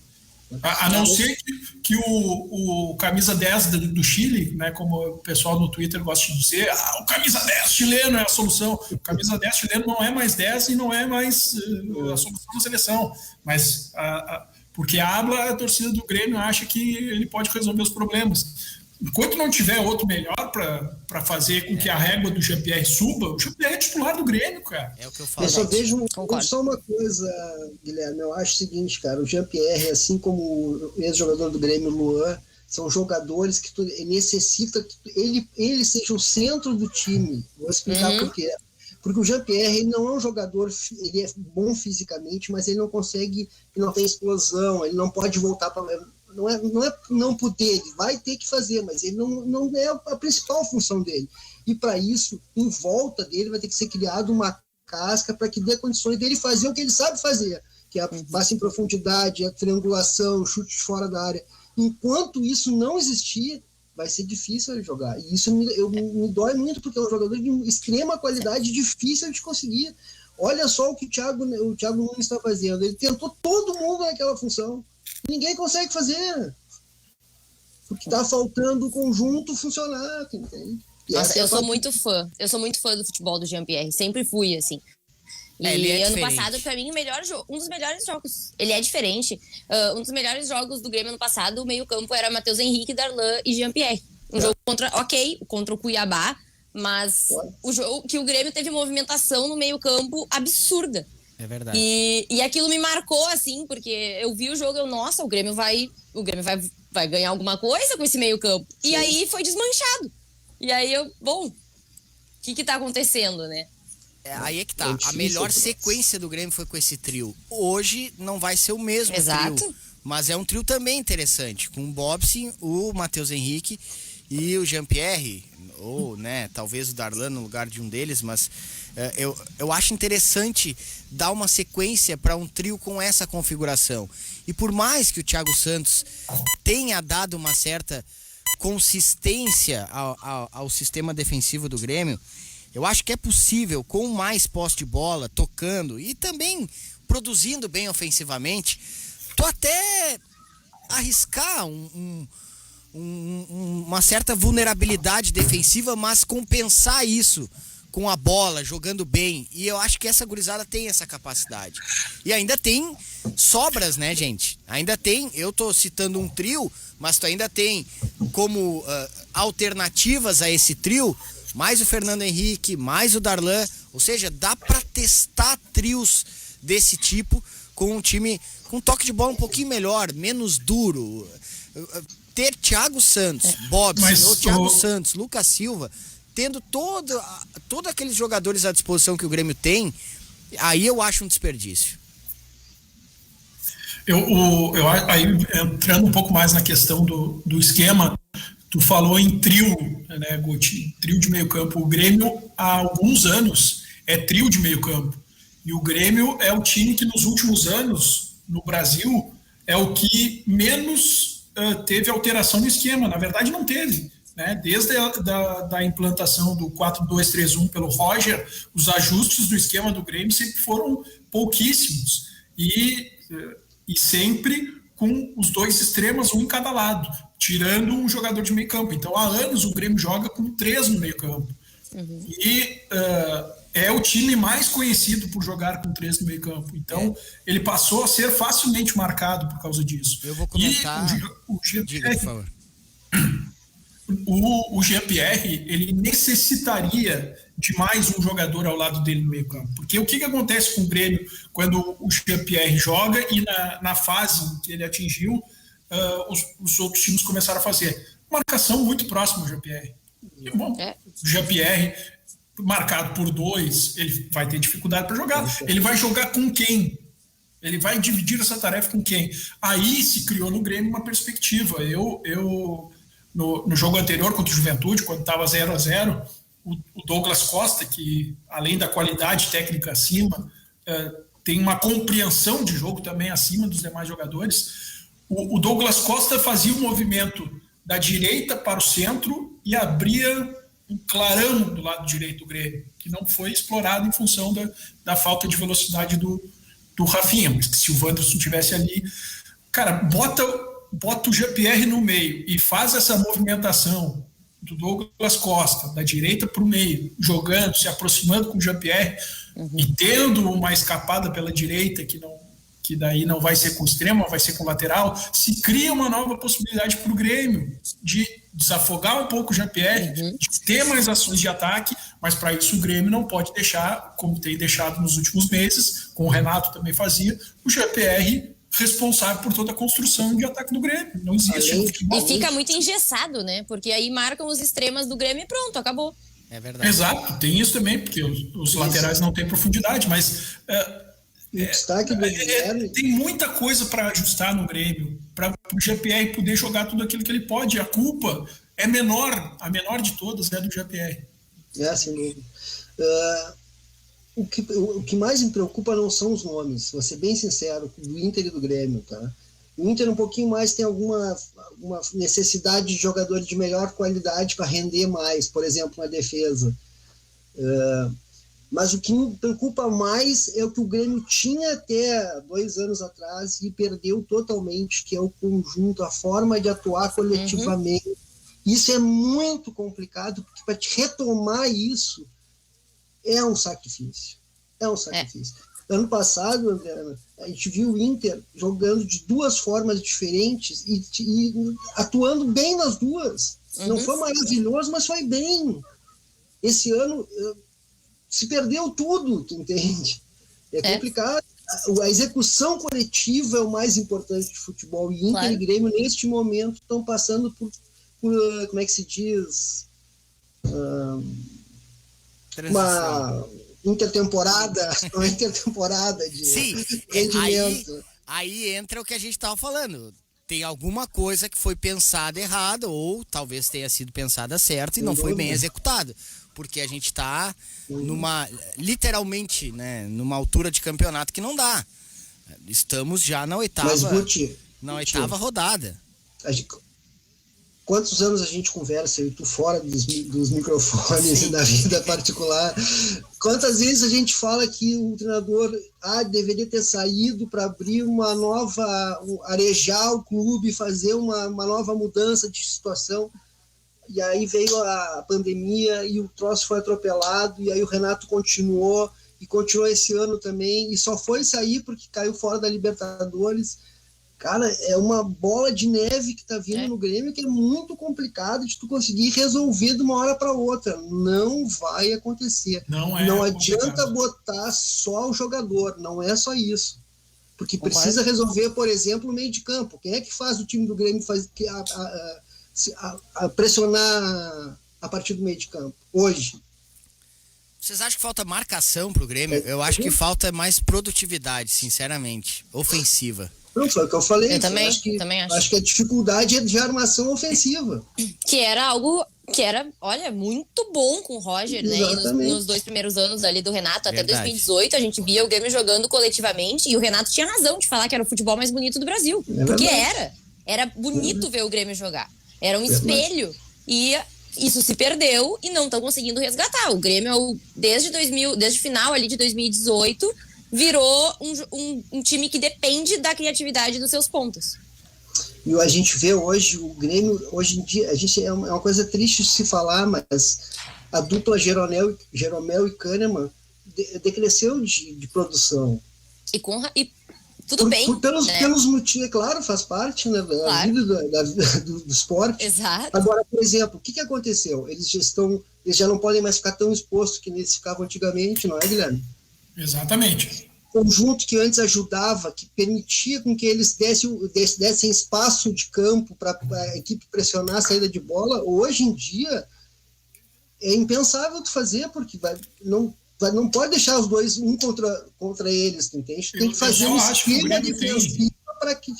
Speaker 5: A não ser que o camisa 10 do Chile, né, como o pessoal no Twitter gosta de dizer, o camisa 10 chileno é a solução. O camisa 10 chileno não é mais 10 e não é mais a solução da seleção. Mas porque a torcida do Grêmio acha que ele pode resolver os problemas. Enquanto não tiver outro melhor para fazer com que a régua do Jean-Pierre suba, o Jean-Pierre é titular do Grêmio, cara.
Speaker 1: É o que eu falo.
Speaker 3: Eu só vejo só uma coisa, Guilherme. Eu acho o seguinte, cara, o Jean-Pierre, assim como o ex-jogador do Grêmio, Luan, são jogadores que necessita que ele seja o centro do time. Vou explicar por quê. Porque o Jean-Pierre, ele não é um jogador, ele é bom fisicamente, mas ele não consegue, ele não tem explosão, ele não pode voltar para... Não é não poder, ele vai ter que fazer, mas ele não é a principal função dele. E para isso, em volta dele vai ter que ser criado uma casca para que dê condições dele fazer o que ele sabe fazer, que é a passe em profundidade, a triangulação, chute de fora da área. Enquanto isso não existir, vai ser difícil ele jogar. E isso me dói muito, porque é um jogador de extrema qualidade, difícil de conseguir. Olha só o que o Thiago Nunes está fazendo. Ele tentou todo mundo naquela função. Ninguém consegue fazer. Porque está faltando o conjunto funcionar, entende?
Speaker 2: Nossa, eu sou muito fã. Eu sou muito fã do futebol do Jean-Pierre. Sempre fui, assim. E ano passado, pra mim, um dos melhores jogos. Ele é diferente. Um dos melhores jogos do Grêmio ano passado, o meio-campo era Matheus Henrique, Darlan e Jean-Pierre. Um jogo contra o Cuiabá, mas o jogo que o Grêmio teve movimentação no meio-campo absurda.
Speaker 1: É verdade.
Speaker 2: E aquilo me marcou, assim, porque eu vi o jogo, nossa, o Grêmio vai ganhar alguma coisa com esse meio-campo. E aí foi desmanchado. E aí o que tá acontecendo, né?
Speaker 1: Aí é que tá. A melhor sequência do Grêmio foi com esse trio. Hoje não vai ser o mesmo trio, mas é um trio também interessante, com o Bobson, o Matheus Henrique e o Jean-Pierre, ou, né, talvez o Darlan no lugar de um deles, mas eu acho interessante dar uma sequência para um trio com essa configuração. E por mais que o Thiago Santos tenha dado uma certa consistência ao sistema defensivo do Grêmio, eu acho que é possível, com mais posse de bola, tocando e também produzindo bem ofensivamente, tu até arriscar uma certa vulnerabilidade defensiva, mas compensar isso com a bola, jogando bem. E eu acho que essa gurizada tem essa capacidade. E ainda tem sobras, né, gente? Ainda tem, eu tô citando um trio, mas tu ainda tem como alternativas a esse trio mais o Fernando Henrique, mais o Darlan, ou seja, dá para testar trios desse tipo com um time com um toque de bola um pouquinho melhor, menos duro. Ter Thiago Santos, Bobson, Thiago Santos, Lucas Silva, tendo todos aqueles jogadores à disposição que o Grêmio tem, aí eu acho um desperdício.
Speaker 5: Aí, entrando um pouco mais na questão do esquema, tu falou em trio, né, Guti? Trio de meio campo. O Grêmio, há alguns anos, é trio de meio campo. E o Grêmio é o time que nos últimos anos, no Brasil, é o que menos teve alteração no esquema. Na verdade, não teve. Né? Desde da implantação do 4-2-3-1 pelo Roger, os ajustes do esquema do Grêmio sempre foram pouquíssimos. E sempre com os dois extremos, um em cada lado, tirando um jogador de meio campo. Então, há anos o Grêmio joga com 3 no meio campo. Uhum. E é o time mais conhecido por jogar com 3 no meio campo. Então, ele passou a ser facilmente marcado por causa disso.
Speaker 1: Eu vou comentar...
Speaker 5: Diga, por favor. O Jean-Pierre, ele necessitaria de mais um jogador ao lado dele no meio campo. Porque o que acontece com o Grêmio quando o Jean-Pierre joga e na fase que ele atingiu, os outros times começaram a fazer marcação muito próxima ao Jean-Pierre. O Jean-Pierre, marcado por 2, ele vai ter dificuldade para jogar. Ele vai jogar com quem? Ele vai dividir essa tarefa com quem? Aí se criou no Grêmio uma perspectiva. No jogo anterior contra o Juventude, quando estava 0-0, o Douglas Costa, que além da qualidade técnica acima, tem uma compreensão de jogo também acima dos demais jogadores. O Douglas Costa fazia o movimento da direita para o centro e abria um clarão do lado direito do Grêmio, que não foi explorado em função da falta de velocidade do Rafinha. Mas se o Wanderson estivesse ali, cara, bota o Jean-Pierre no meio e faz essa movimentação do Douglas Costa, da direita para o meio, jogando, se aproximando com o Jean-Pierre e tendo uma escapada pela direita que daí não vai ser com extremo, vai ser com lateral, se cria uma nova possibilidade para o Grêmio de desafogar um pouco o Jean-Pierre, de ter mais ações de ataque, mas para isso o Grêmio não pode deixar, como tem deixado nos últimos meses, com o Renato também fazia, o Jean-Pierre responsável por toda a construção de ataque do Grêmio. Não existe.
Speaker 2: E fica muito engessado, né? Porque aí marcam os extremas do Grêmio e pronto, acabou.
Speaker 1: É verdade.
Speaker 5: Exato, tem isso também, porque os laterais não têm profundidade, mas
Speaker 3: E o destaque do Guilherme...
Speaker 5: tem muita coisa para ajustar no Grêmio, para o GPR poder jogar tudo aquilo que ele pode. A culpa é menor, a menor de todas é do GPR.
Speaker 3: Sem dúvida. O que mais me preocupa não são os nomes, vou ser bem sincero, do Inter e do Grêmio, tá? O Inter um pouquinho mais tem alguma necessidade de jogador de melhor qualidade para render mais, por exemplo, na defesa. Mas o que me preocupa mais é o que o Grêmio tinha até 2 anos atrás e perdeu totalmente, que é o conjunto, a forma de atuar coletivamente. Isso é muito complicado, porque para te retomar isso é um sacrifício. Ano passado, Adriana, a gente viu o Inter jogando de 2 formas diferentes e atuando bem nas duas. Não foi maravilhoso, mas foi bem. Esse ano se perdeu tudo, tu entende? É complicado. A execução coletiva é o mais importante de futebol. E Inter e Grêmio, neste momento, estão passando por como é que se diz? Uma intertemporada de rendimento.
Speaker 1: Aí entra o que a gente estava falando. Tem alguma coisa que foi pensada errada, ou talvez tenha sido pensada certa e não foi bem executada. Porque a gente está literalmente, né, numa altura de campeonato que não dá. Estamos já na oitava rodada.
Speaker 3: Quantos anos a gente conversa, eu e tu fora dos microfones e da vida particular, quantas vezes a gente fala que o treinador deveria ter saído para abrir arejar o clube, fazer uma nova mudança de situação, e aí veio a pandemia e o troço foi atropelado, e aí o Renato continuou esse ano também, e só foi sair porque caiu fora da Libertadores. Cara, é uma bola de neve que tá vindo no Grêmio, que é muito complicado de tu conseguir resolver de uma hora para outra. Não vai acontecer. Não adianta botar só o jogador, não é só isso. Porque precisa resolver, por exemplo, o meio de campo. Quem é que faz o time do Grêmio pressionar a partir do meio de campo? Hoje.
Speaker 1: Vocês acham que falta marcação pro Grêmio? Eu acho que falta mais produtividade, sinceramente. Ofensiva.
Speaker 3: Não, foi o que eu falei.
Speaker 2: Eu também acho.
Speaker 3: Acho que a dificuldade é de armação ofensiva.
Speaker 2: Que era algo que era, olha, muito bom com o Roger, né? E nos 2 primeiros anos ali do Renato, até 2018, a gente via o Grêmio jogando coletivamente e o Renato tinha razão de falar que era o futebol mais bonito do Brasil. Porque era bonito ver o Grêmio jogar. Era um espelho. E isso se perdeu e não estão conseguindo resgatar. O Grêmio, desde o final ali de 2018... virou um time que depende da criatividade dos seus pontos.
Speaker 3: E a gente vê hoje, o Grêmio, hoje em dia, é uma coisa triste de se falar, mas a dupla Jeromel e Kahneman decresceu de produção.
Speaker 2: E tudo bem.
Speaker 3: Pelos motivos, claro, faz parte, né, da vida do esporte.
Speaker 2: Exato.
Speaker 3: Agora, por exemplo, o que aconteceu? Eles já não podem mais ficar tão expostos que eles ficavam antigamente, não é, Guilherme?
Speaker 5: Exatamente.
Speaker 3: Conjunto que antes ajudava, que permitia com que eles dessem espaço de campo para a equipe pressionar a saída de bola, hoje em dia é impensável tu fazer, porque não pode deixar os dois um contra eles, entende? Tem que fazer um esquema defensivo para que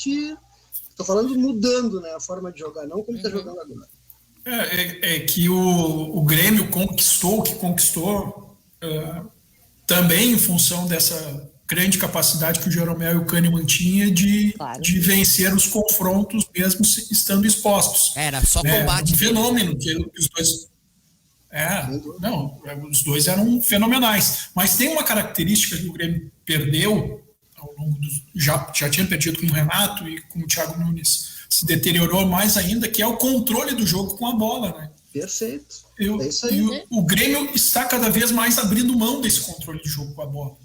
Speaker 3: Tô falando mudando, né, a forma de jogar, não como tá jogando agora.
Speaker 5: É que o Grêmio conquistou o que conquistou também em função dessa grande capacidade que o Jeromel e o Kahneman tinham de vencer os confrontos mesmo estando expostos.
Speaker 1: Era só combate.
Speaker 5: Um fenômeno que os dois... os dois eram fenomenais. Mas tem uma característica que o Grêmio perdeu ao longo dos... Já tinha perdido com o Renato e com o Thiago Nunes. Se deteriorou mais ainda, que é o controle do jogo com a bola, né?
Speaker 3: Perfeito. É isso aí.
Speaker 5: E o Grêmio está cada vez mais abrindo mão desse controle de jogo com a bola.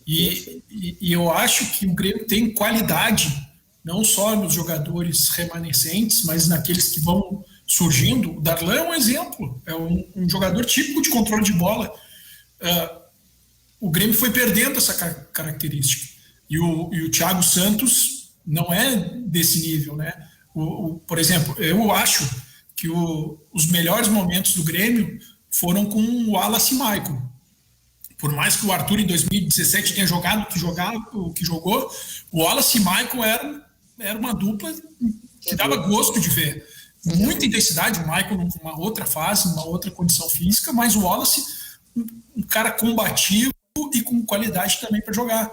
Speaker 5: E eu acho que o Grêmio tem qualidade, não só nos jogadores remanescentes, mas naqueles que vão surgindo. O Darlan é um exemplo, é um jogador típico de controle de bola. O Grêmio foi perdendo essa característica. E o Thiago Santos não é desse nível, né? Por exemplo, eu acho que os melhores momentos do Grêmio foram com o Wallace e Michael. Por mais que o Arthur em 2017 tenha jogado o que jogou, o Wallace e Michael era uma dupla que dava gosto de ver. Muita intensidade, o Michael numa outra fase, numa outra condição física, mas o Wallace, um cara combativo e com qualidade também para jogar.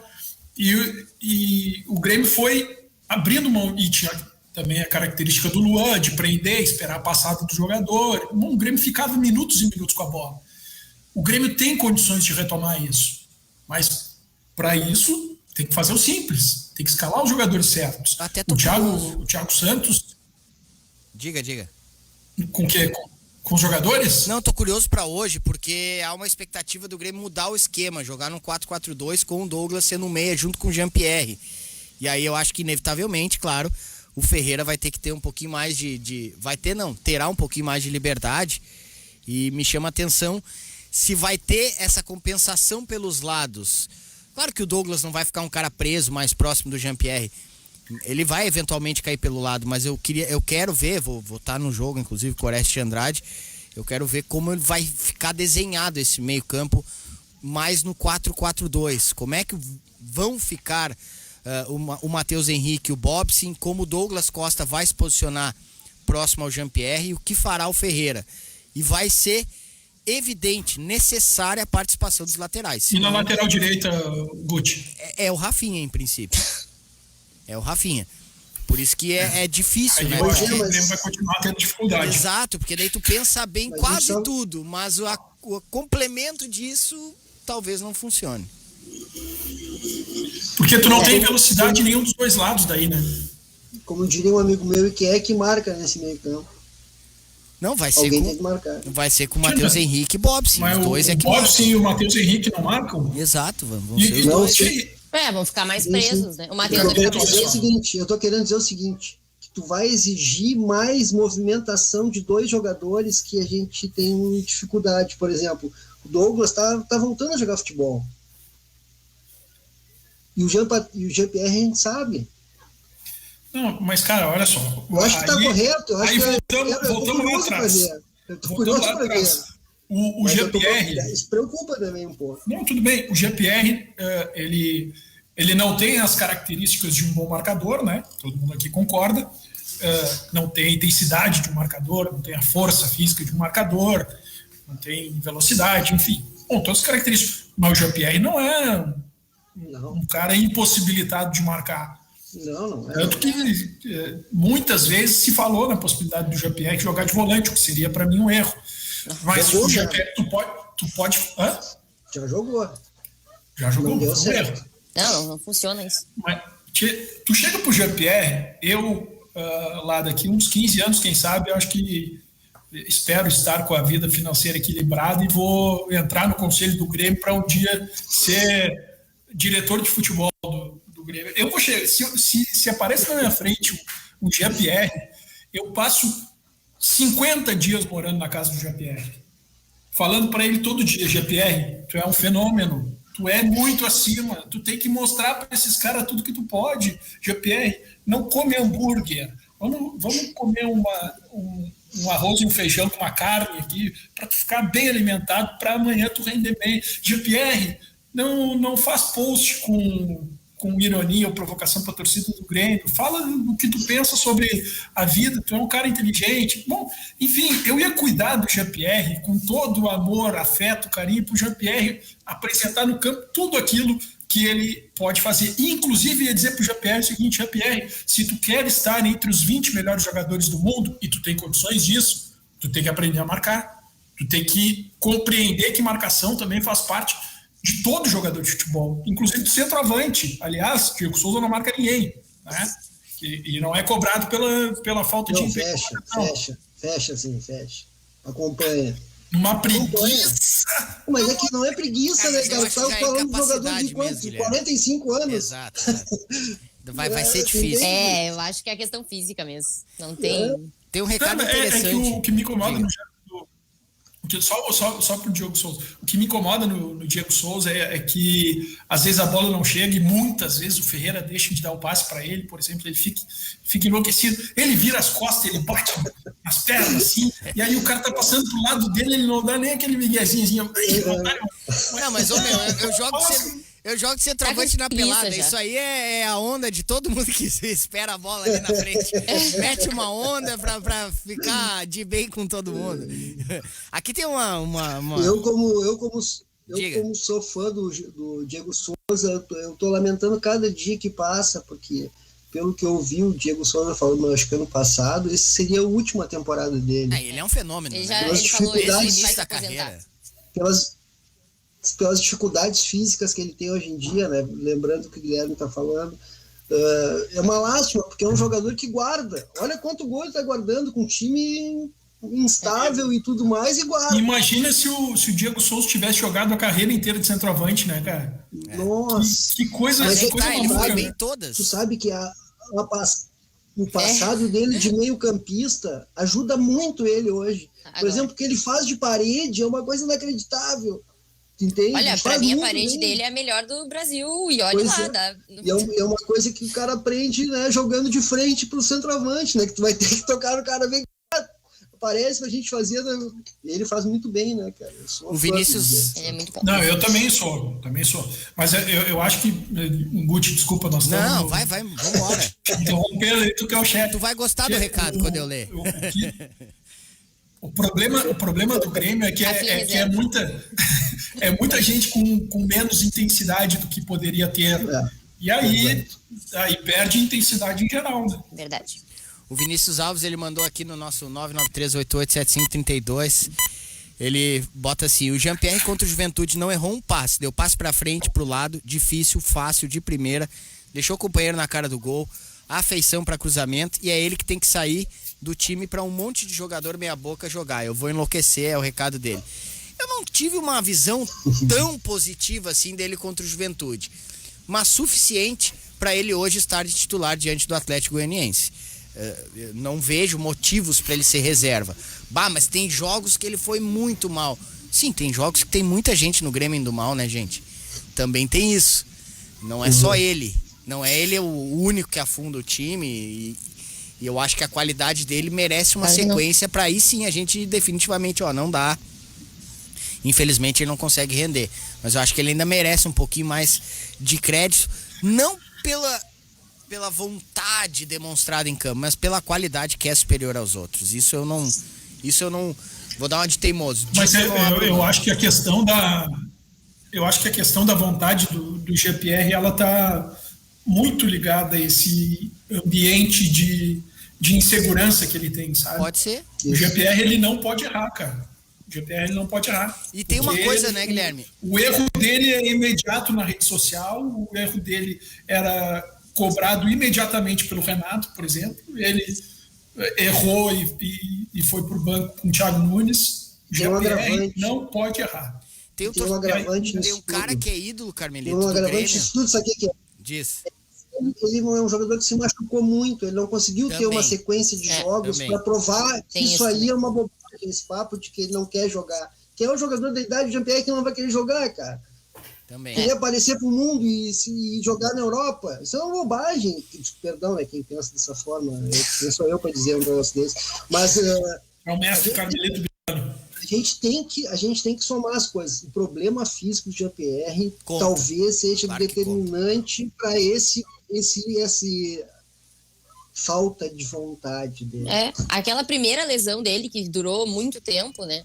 Speaker 5: E o Grêmio foi abrindo mão, e tinha também a característica do Luan, de prender, esperar a passada do jogador. O Grêmio ficava minutos e minutos com a bola. O Grêmio tem condições de retomar isso, mas para isso tem que fazer o simples, tem que escalar os jogadores certos. O Thiago Santos...
Speaker 1: Diga.
Speaker 5: Com o quê? Com os jogadores?
Speaker 1: Não, tô curioso para hoje, porque há uma expectativa do Grêmio mudar o esquema, jogar num 4-4-2 com o Douglas sendo meia junto com o Jean-Pierre. E aí eu acho que inevitavelmente, claro, o Ferreira vai ter que ter um pouquinho mais terá um pouquinho mais de liberdade. E me chama a atenção se vai ter essa compensação pelos lados. Claro que o Douglas não vai ficar um cara preso mais próximo do Jean-Pierre. Ele vai eventualmente cair pelo lado, mas eu quero ver, vou estar no jogo, inclusive, com o Oreste Andrade, eu quero ver como ele vai ficar desenhado esse meio campo mais no 4-4-2. Como é que vão ficar o Matheus Henrique e o Bobson, como o Douglas Costa vai se posicionar próximo ao Jean-Pierre e o que fará o Ferreira. E vai ser evidente, necessária a participação dos laterais.
Speaker 5: E na lateral direita, Guti?
Speaker 1: É o Rafinha, em princípio. É o Rafinha. Por isso que é difícil,
Speaker 5: aí
Speaker 1: né?
Speaker 5: Eu acho que o Grêmio vai continuar tendo dificuldade.
Speaker 1: Exato, porque daí tu pensa bem quase tudo, mas o complemento disso talvez não funcione.
Speaker 5: Porque tu não tem velocidade em nenhum dos dois lados daí, né?
Speaker 3: Como diria um amigo meu, que é que marca nesse meio campo.
Speaker 1: Não, vai ser
Speaker 3: Alguém tem que marcar.
Speaker 1: Vai ser com o Matheus Henrique e Bobson.
Speaker 5: Mas
Speaker 1: os dois
Speaker 5: o
Speaker 1: que
Speaker 5: Bobson e o Matheus Henrique não marcam?
Speaker 1: Exato, vão ser os dois.
Speaker 2: Vão ficar mais presos, né? O Matheus
Speaker 3: Eu tô querendo dizer o seguinte, que tu vai exigir mais movimentação de dois jogadores que a gente tem dificuldade. Por exemplo, o Douglas tá voltando a jogar futebol. E o Jean-Pierre a gente sabe.
Speaker 5: Não, mas cara, olha só.
Speaker 3: Eu acho que tá correto.
Speaker 5: Voltamos lá atrás.
Speaker 3: Eu tô curioso pra ver.
Speaker 5: O Jean-Pierre...
Speaker 3: Isso preocupa também um pouco.
Speaker 5: Não, tudo bem. O Jean-Pierre, ele não tem as características de um bom marcador, né? Todo mundo aqui concorda. Não tem a intensidade de um marcador, não tem a força física de um marcador, não tem velocidade, enfim. Bom, todas as características. Mas o Jean-Pierre não é um cara impossibilitado de marcar.
Speaker 3: Não é.
Speaker 5: Tanto que muitas vezes se falou na possibilidade do Jean-Pierre jogar de volante, o que seria para mim um erro. Mas o Jean-Pierre, tu pode... Hã?
Speaker 3: Já jogou.
Speaker 5: Já jogou,
Speaker 3: não deu
Speaker 5: certo.
Speaker 2: Não funciona isso.
Speaker 5: Mas tu chega pro Jean-Pierre, lá daqui uns 15 anos, quem sabe, eu acho que espero estar com a vida financeira equilibrada e vou entrar no conselho do Grêmio para um dia ser diretor de futebol do Grêmio. Eu vou chegar, se aparece na minha frente o Jean-Pierre, eu passo 50 dias morando na casa do Jean-Pierre, falando para ele todo dia: Jean-Pierre, tu é um fenômeno, tu é muito acima, tu tem que mostrar para esses caras tudo que tu pode. Jean-Pierre, não come hambúrguer, vamos comer um arroz e um feijão com uma carne aqui, para tu ficar bem alimentado, para amanhã tu render bem. Jean-Pierre, não faz post com ironia ou provocação para a torcida do Grêmio, fala o que tu pensa sobre a vida, tu é um cara inteligente. Bom, enfim, eu ia cuidar do Jean-Pierre com todo o amor, afeto, carinho, para o Jean-Pierre apresentar no campo tudo aquilo que ele pode fazer. E, inclusive, ia dizer para o Jean-Pierre o seguinte: Jean-Pierre, se tu quer estar entre os 20 melhores jogadores do mundo, e tu tem condições disso, tu tem que aprender a marcar, tu tem que compreender que marcação também faz parte de todo jogador de futebol, inclusive do centroavante. Aliás, Diego Souza não marca ninguém, né? E não é cobrado pela falta de empenho.
Speaker 3: Fecha. Acompanha.
Speaker 5: Uma preguiça.
Speaker 3: Mas é que não é preguiça, né, cara? Você tá falando de jogador de quanto?
Speaker 1: Mesmo,
Speaker 3: 45 anos.
Speaker 1: Exato. Vai ser difícil.
Speaker 2: Eu acho que é questão física mesmo. Não tem...
Speaker 1: Tem um recado interessante.
Speaker 5: O que me incomoda Só pro Diego Souza. O que me incomoda no Diego Souza é que às vezes a bola não chega e muitas vezes o Ferreira deixa de dar o passe para ele, por exemplo, ele fica enlouquecido. Ele vira as costas, ele bate as pernas assim, e aí o cara tá passando pro lado dele, ele não dá nem aquele miguezinho.
Speaker 1: Não, mas eu jogo de centroavante na pelada.
Speaker 2: já.
Speaker 1: Isso aí é a onda de todo mundo que espera a bola ali na frente. Mete uma onda pra ficar de bem com todo mundo. Aqui tem uma...
Speaker 3: Eu como sou fã do Diego Souza, eu tô lamentando cada dia que passa, porque pelo que eu vi o Diego Souza falando, acho que ano passado, esse seria a última temporada dele.
Speaker 1: Ele é um fenômeno.
Speaker 2: Ele
Speaker 1: né?
Speaker 2: falou isso, vai se
Speaker 1: da
Speaker 2: aposentar.
Speaker 1: carreira.
Speaker 3: Pelas dificuldades físicas que ele tem hoje em dia, né? Lembrando o que o Guilherme está falando, é uma lástima, porque é um jogador que guarda. Olha quanto gol ele está guardando com um time instável e tudo mais, e guarda.
Speaker 5: Imagina se o Diego Souza tivesse jogado a carreira inteira de centroavante, né, cara?
Speaker 3: Nossa.
Speaker 5: Que coisa,
Speaker 3: Mas
Speaker 5: que coisa
Speaker 1: ele
Speaker 5: maluca,
Speaker 1: foi bem
Speaker 5: né?
Speaker 1: todas.
Speaker 3: Tu sabe que o passado dele de meio campista ajuda muito ele hoje. Por
Speaker 2: Agora.
Speaker 3: exemplo, o que ele faz de parede é uma coisa inacreditável. Entende?
Speaker 2: Olha,
Speaker 3: Faz
Speaker 2: pra mim a
Speaker 3: muito
Speaker 2: parede
Speaker 3: bem.
Speaker 2: dele é a melhor do Brasil, e olha
Speaker 3: Pois
Speaker 2: lá.
Speaker 3: é. E é uma coisa que o cara aprende, né, jogando de frente pro centroavante, né? Que tu vai ter que tocar no cara, vem cá, parece que a gente fazia, né? Ele faz muito bem, né, cara?
Speaker 1: O Vinícius...
Speaker 2: Ele é muito bom.
Speaker 5: Não, eu também sou. Mas eu acho que, Guti, desculpa, nós estamos...
Speaker 1: Não, vai, vambora.
Speaker 5: Interrompendo, tu que é o chefe.
Speaker 1: Tu vai gostar do recado quando eu ler.
Speaker 5: O problema do Grêmio é que é muita gente com menos intensidade do que poderia ter. E aí perde intensidade em geral, né?
Speaker 2: Verdade.
Speaker 1: O Vinícius Alves, ele mandou aqui no nosso 993887532. Ele bota assim: o Jean-Pierre contra o Juventude não errou um passe, deu passe pra frente, pro lado, difícil, fácil, de primeira, deixou o companheiro na cara do gol, afeição pra cruzamento, e é ele que tem que sair do time para um monte de jogador meia boca jogar. Eu vou enlouquecer, é o recado dele. Eu não tive uma visão tão positiva assim dele contra o Juventude, mas suficiente para ele hoje estar de titular diante do Atlético Goianiense. Eu não vejo motivos para ele ser reserva. Mas tem jogos que ele foi muito mal. Sim, tem jogos que tem muita gente no Grêmio indo mal, né, gente? Também tem isso. Não é só ele. Não é ele o único que afunda o time e eu acho que a qualidade dele merece uma sequência para aí sim a gente definitivamente, não dá. Infelizmente ele não consegue render. Mas eu acho que ele ainda merece um pouquinho mais de crédito, não pela vontade demonstrada em campo, mas pela qualidade que é superior aos outros. Isso eu não vou dar uma de teimoso.
Speaker 5: Mas eu acho que a questão da vontade do GPR, ela tá muito ligada a esse ambiente de insegurança que ele tem, sabe?
Speaker 1: Pode ser.
Speaker 5: O GPR, ele não pode errar, cara. O GPR, ele não pode errar.
Speaker 1: E tem uma coisa, né, Guilherme?
Speaker 5: O erro dele é imediato na rede social, o erro dele era cobrado imediatamente pelo Renato, por exemplo. Ele errou e foi pro banco com o Thiago Nunes. O GPR não pode errar.
Speaker 1: Tem um
Speaker 3: agravante
Speaker 1: tem um cara que é ídolo, Carmelito,
Speaker 3: tem um agravante nisso tudo, sabe o que é?
Speaker 1: Diz.
Speaker 3: Ele não é um jogador que se machucou muito, ele não conseguiu ter uma sequência de jogos para provar que isso aí é uma bobagem, esse papo de que ele não quer jogar. Que é um jogador da idade de Jean-Pierre que não vai querer jogar, cara.
Speaker 1: Também.
Speaker 3: Querer aparecer pro mundo e jogar na Europa, isso é uma bobagem. Perdão, né, quem pensa dessa forma, quem sou eu para dizer um negócio desse. Mas
Speaker 5: é o mestre Carmelito.
Speaker 3: A gente tem que somar as coisas. O problema físico do Jean-Pierre talvez seja determinante para esse falta de vontade dele.
Speaker 2: Aquela primeira lesão dele, que durou muito tempo, né?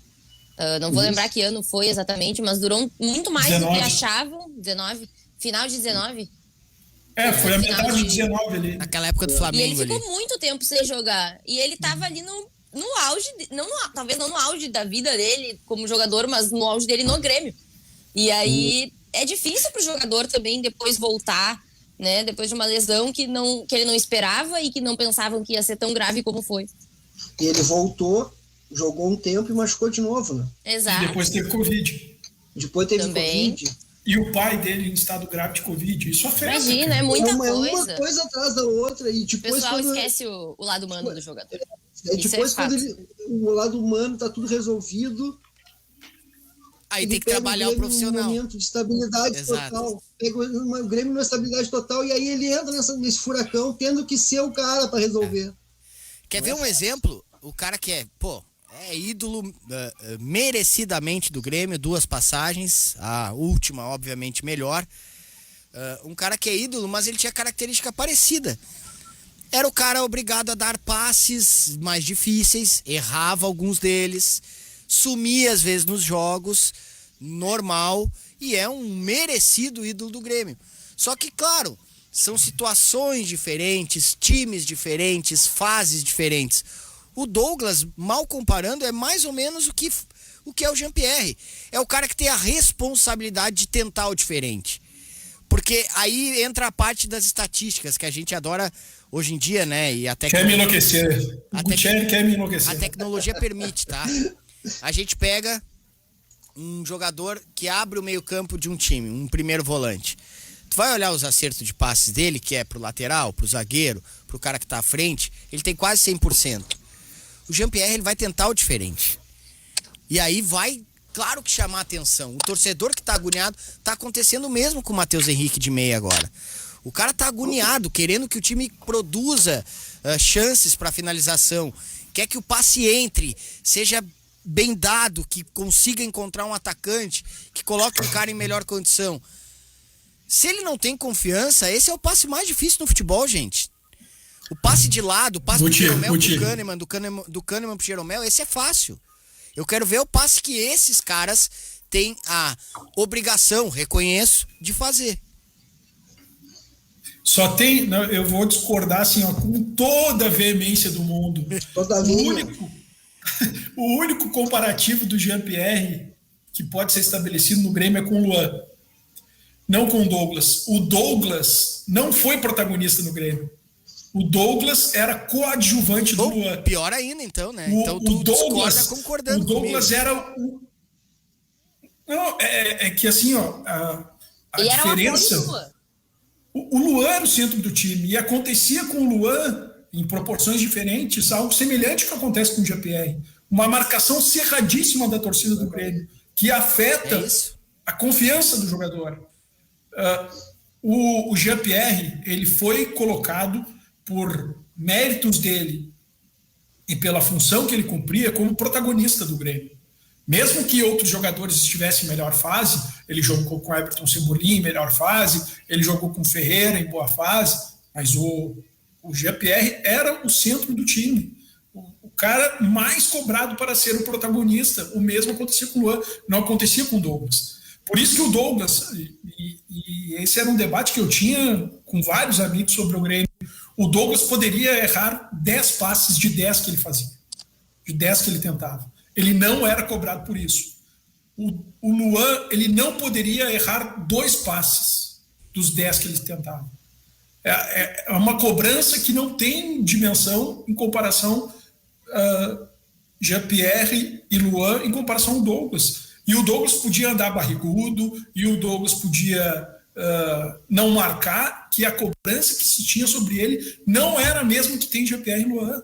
Speaker 2: Não vou lembrar que ano foi exatamente, mas durou muito mais 19. Do que achavam. 19? Final de 19?
Speaker 5: Foi a metade de 19 ali.
Speaker 1: Naquela época do Flamengo.
Speaker 2: E ele ficou muito tempo sem jogar. E ele tava ali no auge, talvez não no auge da vida dele como jogador, mas no auge dele no Grêmio. E aí é difícil pro jogador também depois voltar, né? Depois de uma lesão que ele não esperava e que não pensavam que ia ser tão grave como foi.
Speaker 3: E ele voltou, jogou um tempo e machucou de novo, né?
Speaker 2: Exato.
Speaker 5: E depois teve Covid.
Speaker 3: Covid.
Speaker 5: E o pai dele em estado grave de Covid. Isso afeta.
Speaker 2: Imagina, é muita coisa.
Speaker 3: Uma coisa atrás da outra. E depois,
Speaker 2: o pessoal esquece o lado humano do jogador.
Speaker 3: Depois, quando o lado humano tá tudo resolvido,
Speaker 1: Aí tem que trabalhar o profissional.
Speaker 3: Um momento de estabilidade total. Pega o Grêmio numa estabilidade total e aí ele entra nesse furacão tendo que ser o cara para resolver.
Speaker 1: Quer ver um exemplo? O cara que é ídolo merecidamente do Grêmio, 2 passagens, a última obviamente melhor. Um cara que é ídolo, mas ele tinha característica parecida. Era o cara obrigado a dar passes mais difíceis, errava alguns deles, sumia às vezes nos jogos, normal, e é um merecido ídolo do Grêmio. Só que, claro, são situações diferentes, times diferentes, fases diferentes. O Douglas, mal comparando, é mais ou menos o que é o Jean-Pierre. É o cara que tem a responsabilidade de tentar o diferente. Porque aí entra a parte das estatísticas, que a gente adora hoje em dia, né? E até
Speaker 5: quer me enlouquecer. O Gutierrez quer me enlouquecer.
Speaker 1: A tecnologia permite, tá? A gente pega um jogador que abre o meio-campo de um time, um primeiro volante. Tu vai olhar os acertos de passes dele, que é pro lateral, pro zagueiro, pro cara que tá à frente, ele tem quase 100%. O Jean-Pierre, ele vai tentar o diferente. E aí vai, claro que chamar a atenção. O torcedor que tá agoniado, tá acontecendo o mesmo com o Matheus Henrique de meia agora. O cara tá agoniado, querendo que o time produza chances para finalização. Quer que o passe entre, seja bem dado, que consiga encontrar um atacante, que coloque um cara em melhor condição. Se ele não tem confiança, esse é o passe mais difícil no futebol, gente. O passe de lado, o passe do Jeromel pro Kahneman, do Kahneman pro Jeromel, esse é fácil. Eu quero ver o passe que esses caras têm a obrigação, reconheço, de fazer.
Speaker 5: Só tem, eu vou discordar assim, ó, com toda a veemência do mundo. O único comparativo do Jean-Pierre que pode ser estabelecido no Grêmio é com o Luan, não com o Douglas. O Douglas não foi protagonista no Grêmio. O Douglas era coadjuvante do Luan.
Speaker 1: Pior ainda, então, né? Então tu discorda concordando
Speaker 5: comigo. O Douglas era o... Não, é que assim, ó, a diferença... O Luan era o centro do time e acontecia com o Luan, em proporções diferentes, algo semelhante ao que acontece com o Jean-Pierre. Uma marcação cerradíssima da torcida do Grêmio, que afeta a confiança do jogador. O Jean-Pierre, ele foi colocado por méritos dele e pela função que ele cumpria como protagonista do Grêmio. Mesmo que outros jogadores estivessem em melhor fase, ele jogou com o Everton Cebolinha em melhor fase, ele jogou com o Ferreira em boa fase, mas o Jean-Pierre era o centro do time. O cara mais cobrado para ser o protagonista. O mesmo acontecia com o Luan, não acontecia com o Douglas. Por isso que o Douglas, e esse era um debate que eu tinha com vários amigos sobre o Grêmio, o Douglas poderia errar 10 passes de 10 que ele fazia, de 10 que ele tentava. Ele não era cobrado por isso. O Luan, ele não poderia errar 2 passes dos 10 que ele tentava. É uma cobrança que não tem dimensão em comparação Jean-Pierre e Luan em comparação ao Douglas. E o Douglas podia andar barrigudo, e o Douglas podia não marcar, que a cobrança que se tinha sobre ele não era a mesma que tem Jean-Pierre e Luan.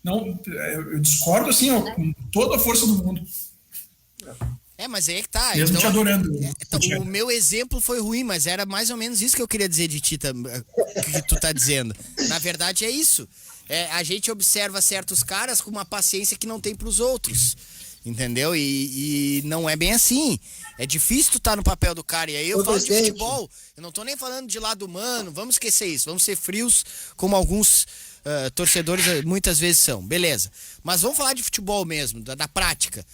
Speaker 5: Não, eu discordo assim, ó, com toda a força do mundo.
Speaker 1: Mas aí é que tá.
Speaker 5: Mesmo te adorando.
Speaker 1: O meu exemplo foi ruim, mas era mais ou menos isso que eu queria dizer de ti, que tu tá dizendo. Na verdade é isso. A gente observa certos caras com uma paciência que não tem pros outros. Entendeu? E não é bem assim. É difícil tu estar no papel do cara. E aí eu falo de futebol. Eu não tô nem falando de lado humano. Vamos esquecer isso. Vamos ser frios, como alguns torcedores muitas vezes são. Beleza. Mas vamos falar de futebol mesmo, da prática.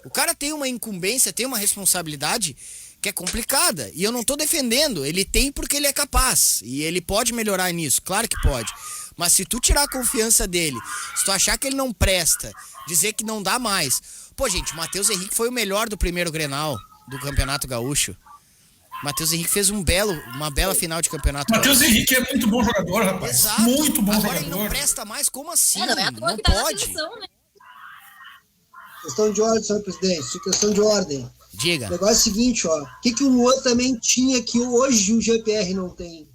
Speaker 1: O cara tem uma incumbência, tem uma responsabilidade que é complicada. E eu não tô defendendo. Ele tem porque ele é capaz. E ele pode melhorar nisso. Claro que pode. Mas se tu tirar a confiança dele, se tu achar que ele não presta, dizer que não dá mais... Pô, gente, o Matheus Henrique foi o melhor do primeiro Grenal do Campeonato Gaúcho. Matheus Henrique fez uma bela final de Campeonato
Speaker 5: Matheus
Speaker 1: Gaúcho.
Speaker 5: Henrique é muito bom jogador, rapaz.
Speaker 1: Exato.
Speaker 5: Muito bom
Speaker 1: Agora
Speaker 5: jogador.
Speaker 1: Ele não presta mais? Como assim?
Speaker 2: Não
Speaker 1: pode.
Speaker 2: Atenção, né?
Speaker 3: Questão de ordem, senhor presidente. Questão de ordem.
Speaker 1: Diga.
Speaker 3: O negócio é o seguinte, ó. O que o Luan também tinha que hoje o GPR não tem?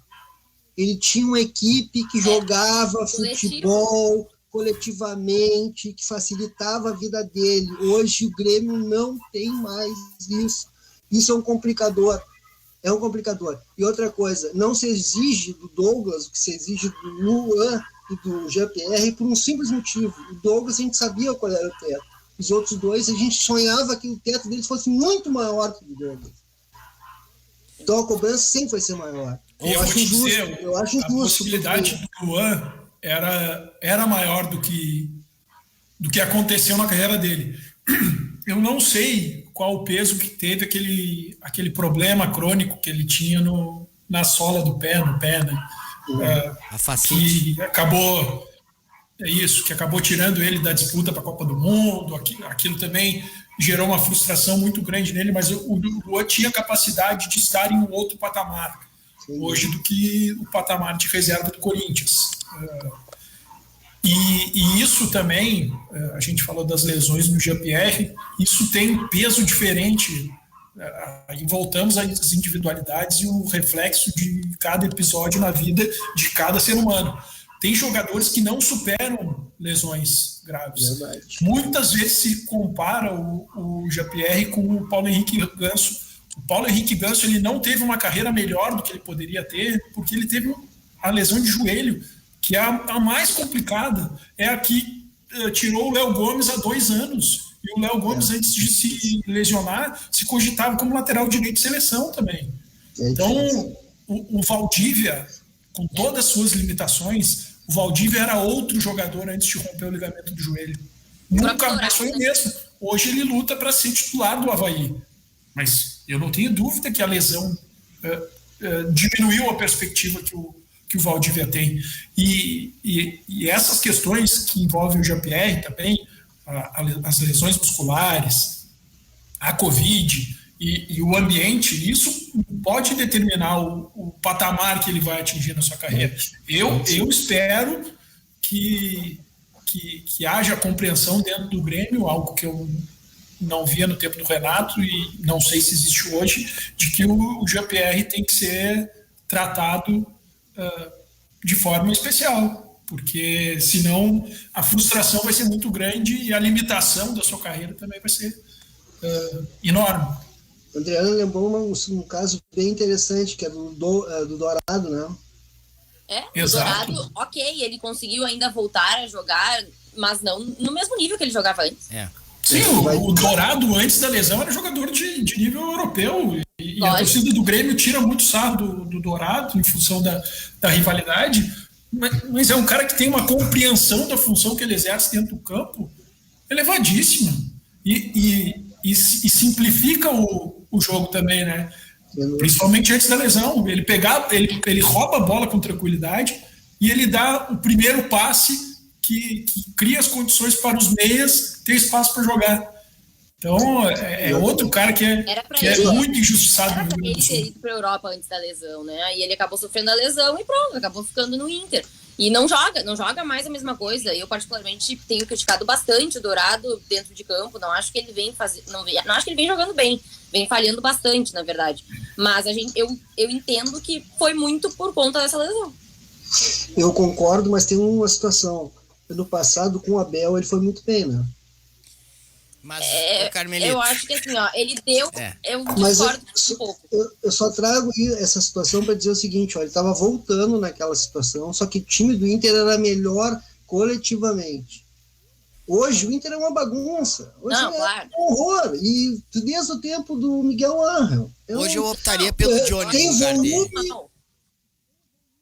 Speaker 3: Ele tinha uma equipe que jogava futebol coletivamente, que facilitava a vida dele. Hoje o Grêmio não tem mais isso. Isso é um complicador. É um complicador. E outra coisa, não se exige do Douglas o que se exige do Luan e do Jean-Pierre por um simples motivo. O Douglas a gente sabia qual era o teto. Os outros dois, a gente sonhava que o teto deles fosse muito maior que o do Douglas. Então a cobrança sempre vai ser maior. Eu acho injusto.
Speaker 5: A possibilidade do Luan era maior do que aconteceu na carreira dele. Eu não sei qual o peso que teve aquele problema crônico que ele tinha na sola do pé, no pé, né?
Speaker 1: A facite.
Speaker 5: Que acabou tirando ele da disputa para a Copa do Mundo. Aquilo também gerou uma frustração muito grande nele, mas o Luan tinha capacidade de estar em um outro patamar hoje do que o patamar de reserva do Corinthians. E isso também, a gente falou das lesões no Jean-Pierre, isso tem um peso diferente. Aí voltamos às individualidades e o reflexo de cada episódio na vida de cada ser humano. Tem jogadores que não superam lesões graves.
Speaker 3: Verdade.
Speaker 5: Muitas vezes se compara o Jean-Pierre com o Paulo Henrique Ganso. O Paulo Henrique Ganso, ele não teve uma carreira melhor do que ele poderia ter, porque ele teve a lesão de joelho, que é a mais complicada. É a que tirou o Léo Gomes há 2 anos. E o Léo Gomes, antes de se lesionar, se cogitava como lateral direito de seleção também. Então, o Valdívia, com todas as suas limitações, o Valdívia era outro jogador antes de romper o ligamento do joelho. Nunca mais foi o mesmo. Hoje ele luta para ser titular do Avaí. Mas eu não tenho dúvida que a lesão diminuiu a perspectiva que o Valdívia tem. E essas questões que envolvem o Jean-Pierre também, as lesões musculares, a Covid e o ambiente, isso pode determinar o patamar que ele vai atingir na sua carreira. Eu espero que haja compreensão dentro do Grêmio, algo que eu não via no tempo do Renato e não sei se existe hoje, de que o Jean-Pierre tem que ser tratado de forma especial, porque senão a frustração vai ser muito grande e a limitação da sua carreira também vai ser enorme.
Speaker 3: O Adriano lembrou um caso bem interessante, que é do Dourado, né?
Speaker 5: Exato.
Speaker 2: O Dourado, ok, ele conseguiu ainda voltar a jogar, mas não no mesmo nível que ele jogava antes.
Speaker 5: Sim, o Dourado, antes da lesão, era jogador de nível europeu. E a torcida do Grêmio tira muito sarro do Dourado, em função da rivalidade. Mas é um cara que tem uma compreensão da função que ele exerce dentro do campo elevadíssima. E simplifica o jogo também, né? Principalmente antes da lesão. Ele rouba a bola com tranquilidade e ele dá o primeiro passe que cria as condições para os meias ter espaço para jogar. Então, é outro cara que é muito injustiçado.
Speaker 2: Era para ele ter ido para a Europa antes da lesão, né? E ele acabou sofrendo a lesão e pronto, acabou ficando no Inter. E não joga mais a mesma coisa. Eu, particularmente, tenho criticado bastante o Dourado dentro de campo. Não acho que ele vem não acho que ele vem jogando bem. Vem falhando bastante, na verdade. Mas eu entendo que foi muito por conta dessa lesão.
Speaker 3: Eu concordo, mas tem uma situação. No passado, com o Abel, ele foi muito bem, né?
Speaker 1: Mas, Carmelito,
Speaker 2: eu acho que assim, ó, ele deu. Eu
Speaker 3: discordo
Speaker 2: um pouco.
Speaker 3: Eu só trago essa situação para dizer o seguinte: ó, ele estava voltando naquela situação, só que o time do Inter era melhor coletivamente. Hoje o Inter é uma bagunça. Hoje
Speaker 2: claro.
Speaker 3: Um horror. E desde o tempo do Miguel Ángel.
Speaker 1: Hoje eu optaria pelo Johnny.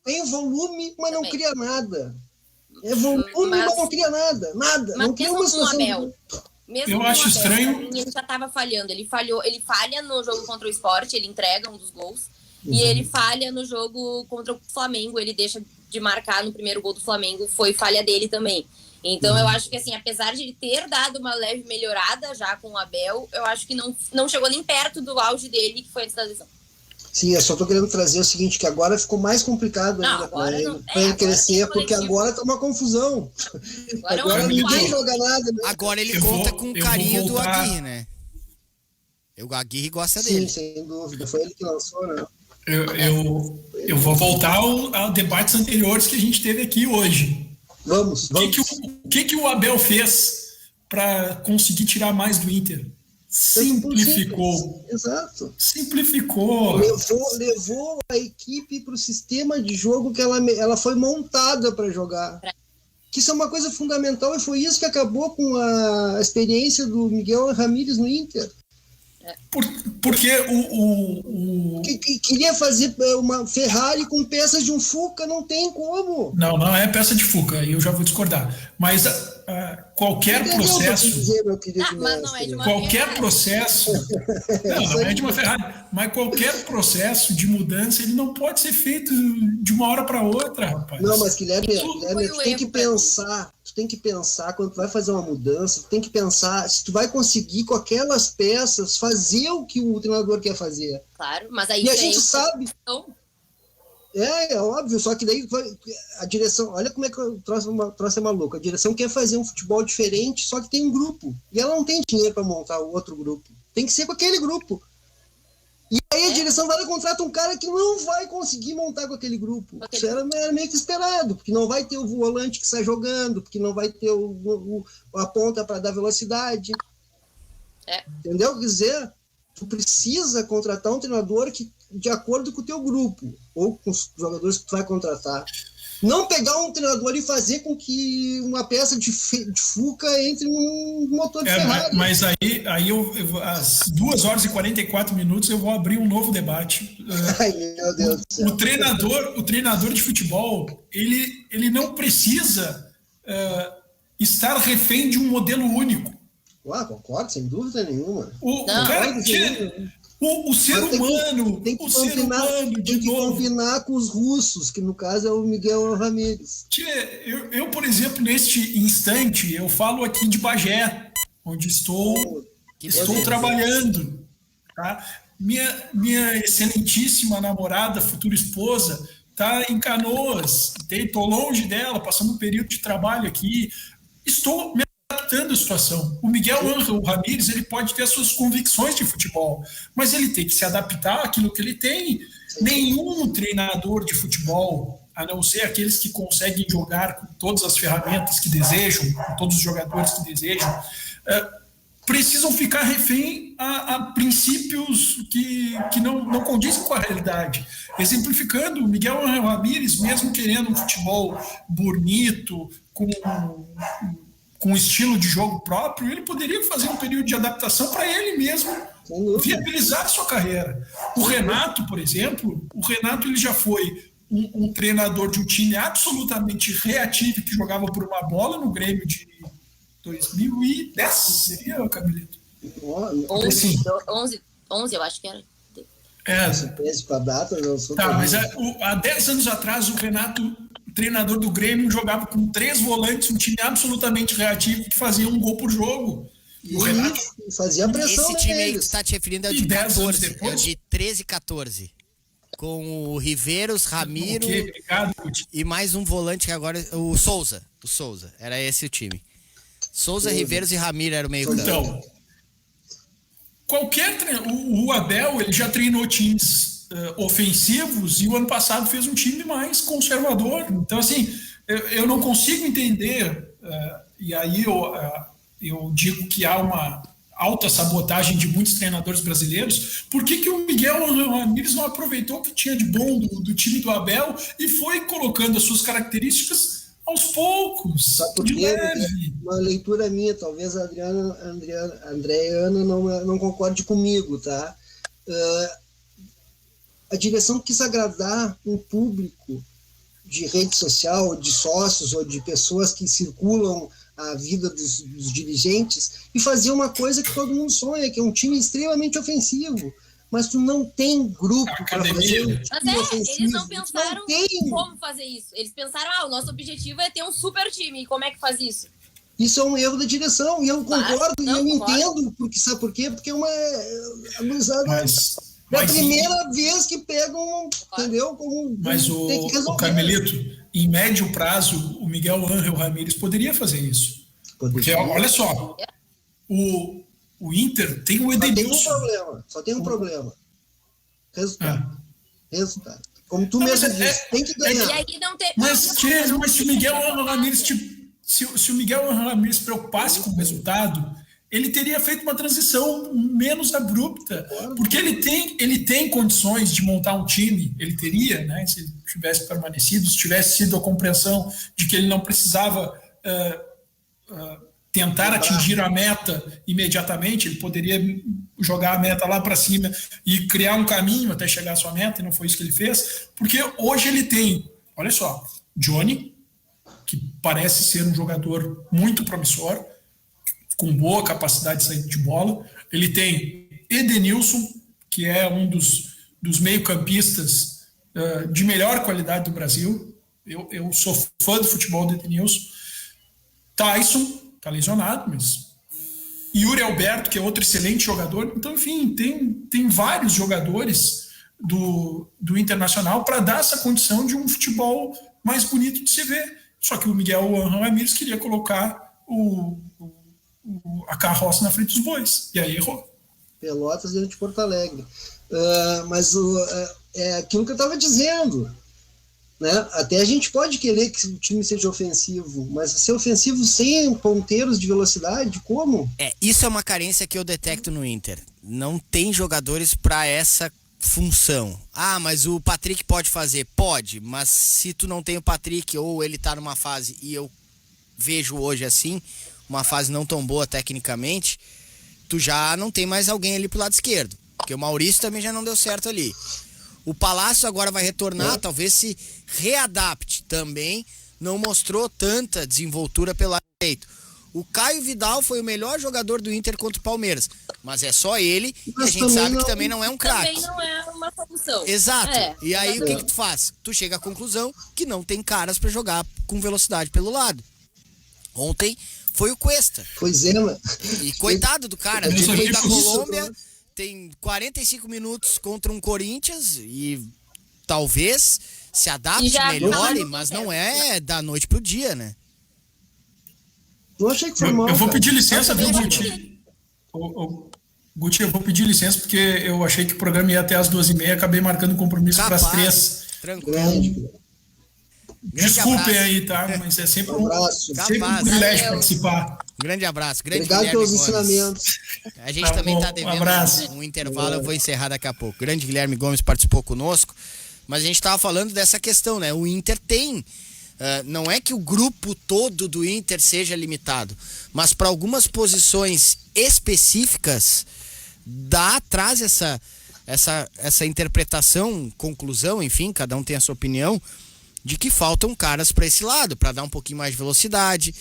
Speaker 3: Tem volume, mas não cria nada. É volume, mas não cria nada. Nada.
Speaker 2: Mas
Speaker 3: não cria uma situação.
Speaker 2: Mesmo
Speaker 5: eu acho estranho.
Speaker 2: Ele já estava falhando. Ele falha no jogo contra o Sport, ele entrega um dos gols. E ele falha no jogo contra o Flamengo. Ele deixa de marcar no primeiro gol do Flamengo. Foi falha dele também. Então eu acho que, assim, apesar de ele ter dado uma leve melhorada já com o Abel, eu acho que não chegou nem perto do auge dele, que foi antes da lesão.
Speaker 3: Sim, eu só estou querendo trazer o seguinte, que agora ficou mais complicado ainda para ele crescer, porque agora tá uma confusão. Agora ninguém joga nada. Né?
Speaker 1: Agora ele conta com o carinho do Aguirre, né? O Aguirre gosta dele.
Speaker 3: Sim, sem dúvida. Foi ele que lançou, né?
Speaker 5: Eu vou voltar a debates anteriores que a gente teve aqui hoje.
Speaker 3: Vamos.
Speaker 5: O que o Abel fez para conseguir tirar mais do Inter? Simplificou.
Speaker 3: Exato.
Speaker 5: Simplificou.
Speaker 3: Levou a equipe para o sistema de jogo que ela foi montada para jogar. Que isso é uma coisa fundamental e foi isso que acabou com a experiência do Miguel Ramírez no Inter.
Speaker 5: Porque
Speaker 3: Queria fazer uma Ferrari com peças de um Fuca, não tem como.
Speaker 5: Não é peça de Fuca, eu já vou discordar. Mas qualquer processo...
Speaker 2: Mas não é de uma
Speaker 5: qualquer processo... Não é de uma Ferrari. Mas qualquer processo de mudança, ele não pode ser feito de uma hora para outra, rapaz.
Speaker 3: Não, mas Guilherme, tu tem que pensar... Tu tem que pensar, quando tu vai fazer uma mudança, tu tem que pensar se tu vai conseguir com aquelas peças fazer o que o treinador quer fazer.
Speaker 2: Claro, mas aí...
Speaker 3: E a gente sabe... É óbvio, só que daí a direção... Olha como é que o troço é maluco. A direção quer fazer um futebol diferente, só que tem um grupo. E ela não tem dinheiro para montar o outro grupo. Tem que ser com aquele grupo. E aí a direção vai lá e contrata um cara que não vai conseguir montar com aquele grupo. Isso era meio que esperado, porque não vai ter o volante que sai jogando, porque não vai ter a ponta para dar velocidade. Entendeu? Quer dizer, tu precisa contratar um treinador que, de acordo com o teu grupo, ou com os jogadores que tu vai contratar. Não pegar um treinador e fazer com que uma peça de Fuca entre num motor de Ferrari.
Speaker 5: Mas aí às 2 horas e 44 minutos eu vou abrir um novo debate.
Speaker 3: Ai, meu Deus do céu.
Speaker 5: O treinador de futebol, ele não precisa estar refém de um modelo único.
Speaker 3: Concordo, sem dúvida nenhuma.
Speaker 5: O ser humano
Speaker 3: tem que combinar com os russos, que no caso é o Miguel Ramírez.
Speaker 5: Eu, por exemplo, neste instante, eu falo aqui de Bagé, onde estou trabalhando. Tá? Minha excelentíssima namorada, futura esposa, está em Canoas. Estou longe dela, passando um período de trabalho aqui. Estou me adaptando a situação. O Miguel Ángel Ramírez, ele pode ter as suas convicções de futebol, mas ele tem que se adaptar àquilo que ele tem. Nenhum treinador de futebol, a não ser aqueles que conseguem jogar com todas as ferramentas que desejam, com todos os jogadores que desejam, precisam ficar refém a princípios que não condizem com a realidade. Exemplificando, o Miguel Ángel Ramírez, mesmo querendo um futebol bonito, com um estilo de jogo próprio, ele poderia fazer um período de adaptação para ele mesmo viabilizar a sua carreira. O Renato, por exemplo, ele já foi um treinador de um time absolutamente reativo que jogava por uma bola no Grêmio de 2010, seria, Camilito?
Speaker 2: 11, eu acho que era.
Speaker 3: Para data, não sou.
Speaker 5: Tá, mas há 10 anos atrás, o Renato, treinador do Grêmio, jogava com 3 volantes, um time absolutamente reativo que fazia um gol por jogo.
Speaker 3: E o Renato fazia pressão.
Speaker 1: Esse time aí que tu tá te referindo é o de 14,
Speaker 5: é o
Speaker 1: de 13 e 14. Com o Riveiros, Ramiro e mais um volante que agora o Souza. Era esse o time. Souza, Riveiros e Ramiro era o meio campo.
Speaker 5: Então, o Abel, ele já treinou times ofensivos e o ano passado fez um time mais conservador. Então, assim, eu não consigo entender, e aí eu digo que há uma alta sabotagem de muitos treinadores brasileiros. Por que o Miguel Ramírez não aproveitou o que tinha de bom do time do Abel e foi colocando as suas características aos poucos?
Speaker 3: Sabe por quê? Uma leitura minha, talvez a Andreana não concorde comigo, tá? A direção quis agradar um público de rede social, ou de sócios, ou de pessoas que circulam a vida dos dirigentes e fazer uma coisa que todo mundo sonha, que é um time extremamente ofensivo. Mas tu não tem grupo para fazer um time ofensivo.
Speaker 2: Eles não pensaram como fazer isso. Eles pensaram, o nosso objetivo é ter um super time. E como é que faz isso?
Speaker 3: Isso é um erro da direção. E eu concordo, e eu entendo. Porque, sabe por quê? Porque é uma... É a primeira vez que pegam, entendeu?
Speaker 5: Mas o Carmelito, em médio prazo, o Miguel Ángel Ramírez poderia fazer isso. Porque, olha só, o Inter tem o Edenilson.
Speaker 3: Só tem um problema. Resultado. Como tu mesmo disse, tem que ganhar.
Speaker 2: E aí não tem.
Speaker 5: Mas se o Miguel Ramírez, se o Miguel Ramírez se preocupasse com o resultado, ele teria feito uma transição menos abrupta, porque ele tem condições de montar um time, ele teria, né, se ele tivesse permanecido, se tivesse sido a compreensão de que ele não precisava tentar atingir a meta imediatamente, ele poderia jogar a meta lá para cima e criar um caminho até chegar à sua meta, e não foi isso que ele fez, porque hoje ele tem, olha só, Johnny, que parece ser um jogador muito promissor, com boa capacidade de saída de bola. Ele tem Edenilson, que é um dos meio-campistas de melhor qualidade do Brasil. Eu sou fã do futebol do Edenilson. Tyson, está lesionado, mas... Yuri Alberto, que é outro excelente jogador. Então, enfim, tem vários jogadores do Internacional para dar essa condição de um futebol mais bonito de se ver. Só que o Miguel Ramírez queria colocar a carroça na frente dos bois, e aí errou.
Speaker 3: Pelotas dentro de Porto Alegre. Mas é aquilo que eu estava dizendo, né? Até a gente pode querer que o time seja ofensivo, mas ser ofensivo sem ponteiros de velocidade, como?
Speaker 1: Isso é uma carência que eu detecto no Inter. Não tem jogadores para essa função. Mas o Patrick pode fazer? Pode, mas se tu não tem o Patrick ou ele tá numa fase, e eu vejo hoje assim, uma fase não tão boa tecnicamente, tu já não tem mais alguém ali pro lado esquerdo, porque o Maurício também já não deu certo ali. O Palácio agora vai retornar, talvez se readapte também, não mostrou tanta desenvoltura pelo lado direito. O Caio Vidal foi o melhor jogador do Inter contra o Palmeiras, mas é só ele, e a gente sabe que também não é um craque.
Speaker 2: Também não é uma solução.
Speaker 1: Exato. E aí o que tu faz? Tu chega à conclusão que não tem caras pra jogar com velocidade pelo lado. Ontem foi o Cuesta.
Speaker 3: Pois é, mano.
Speaker 1: E coitado do cara, ele veio da Colômbia, tem 45 minutos contra um Corinthians e talvez se adapte, melhore, mas não é da noite pro dia, né?
Speaker 3: Eu achei que foi mal.
Speaker 5: Eu vou pedir licença, viu, Guti? Guti, eu vou pedir licença porque eu achei que o programa ia até as 2h30, acabei marcando um compromisso para as 3h.
Speaker 1: Tranquilo.
Speaker 5: Desculpem aí, tá? Mas é sempre um privilégio participar.
Speaker 1: Grande abraço.
Speaker 3: Obrigado pelos ensinamentos.
Speaker 1: A gente também está devendo um intervalo, eu vou encerrar daqui a pouco. Grande Guilherme Gomes participou conosco, mas a gente estava falando dessa questão, né? O Inter tem... não é que o grupo todo do Inter seja limitado, mas para algumas posições específicas traz essa interpretação, conclusão, enfim, cada um tem a sua opinião, de que faltam caras para esse lado, para dar um pouquinho mais de velocidade.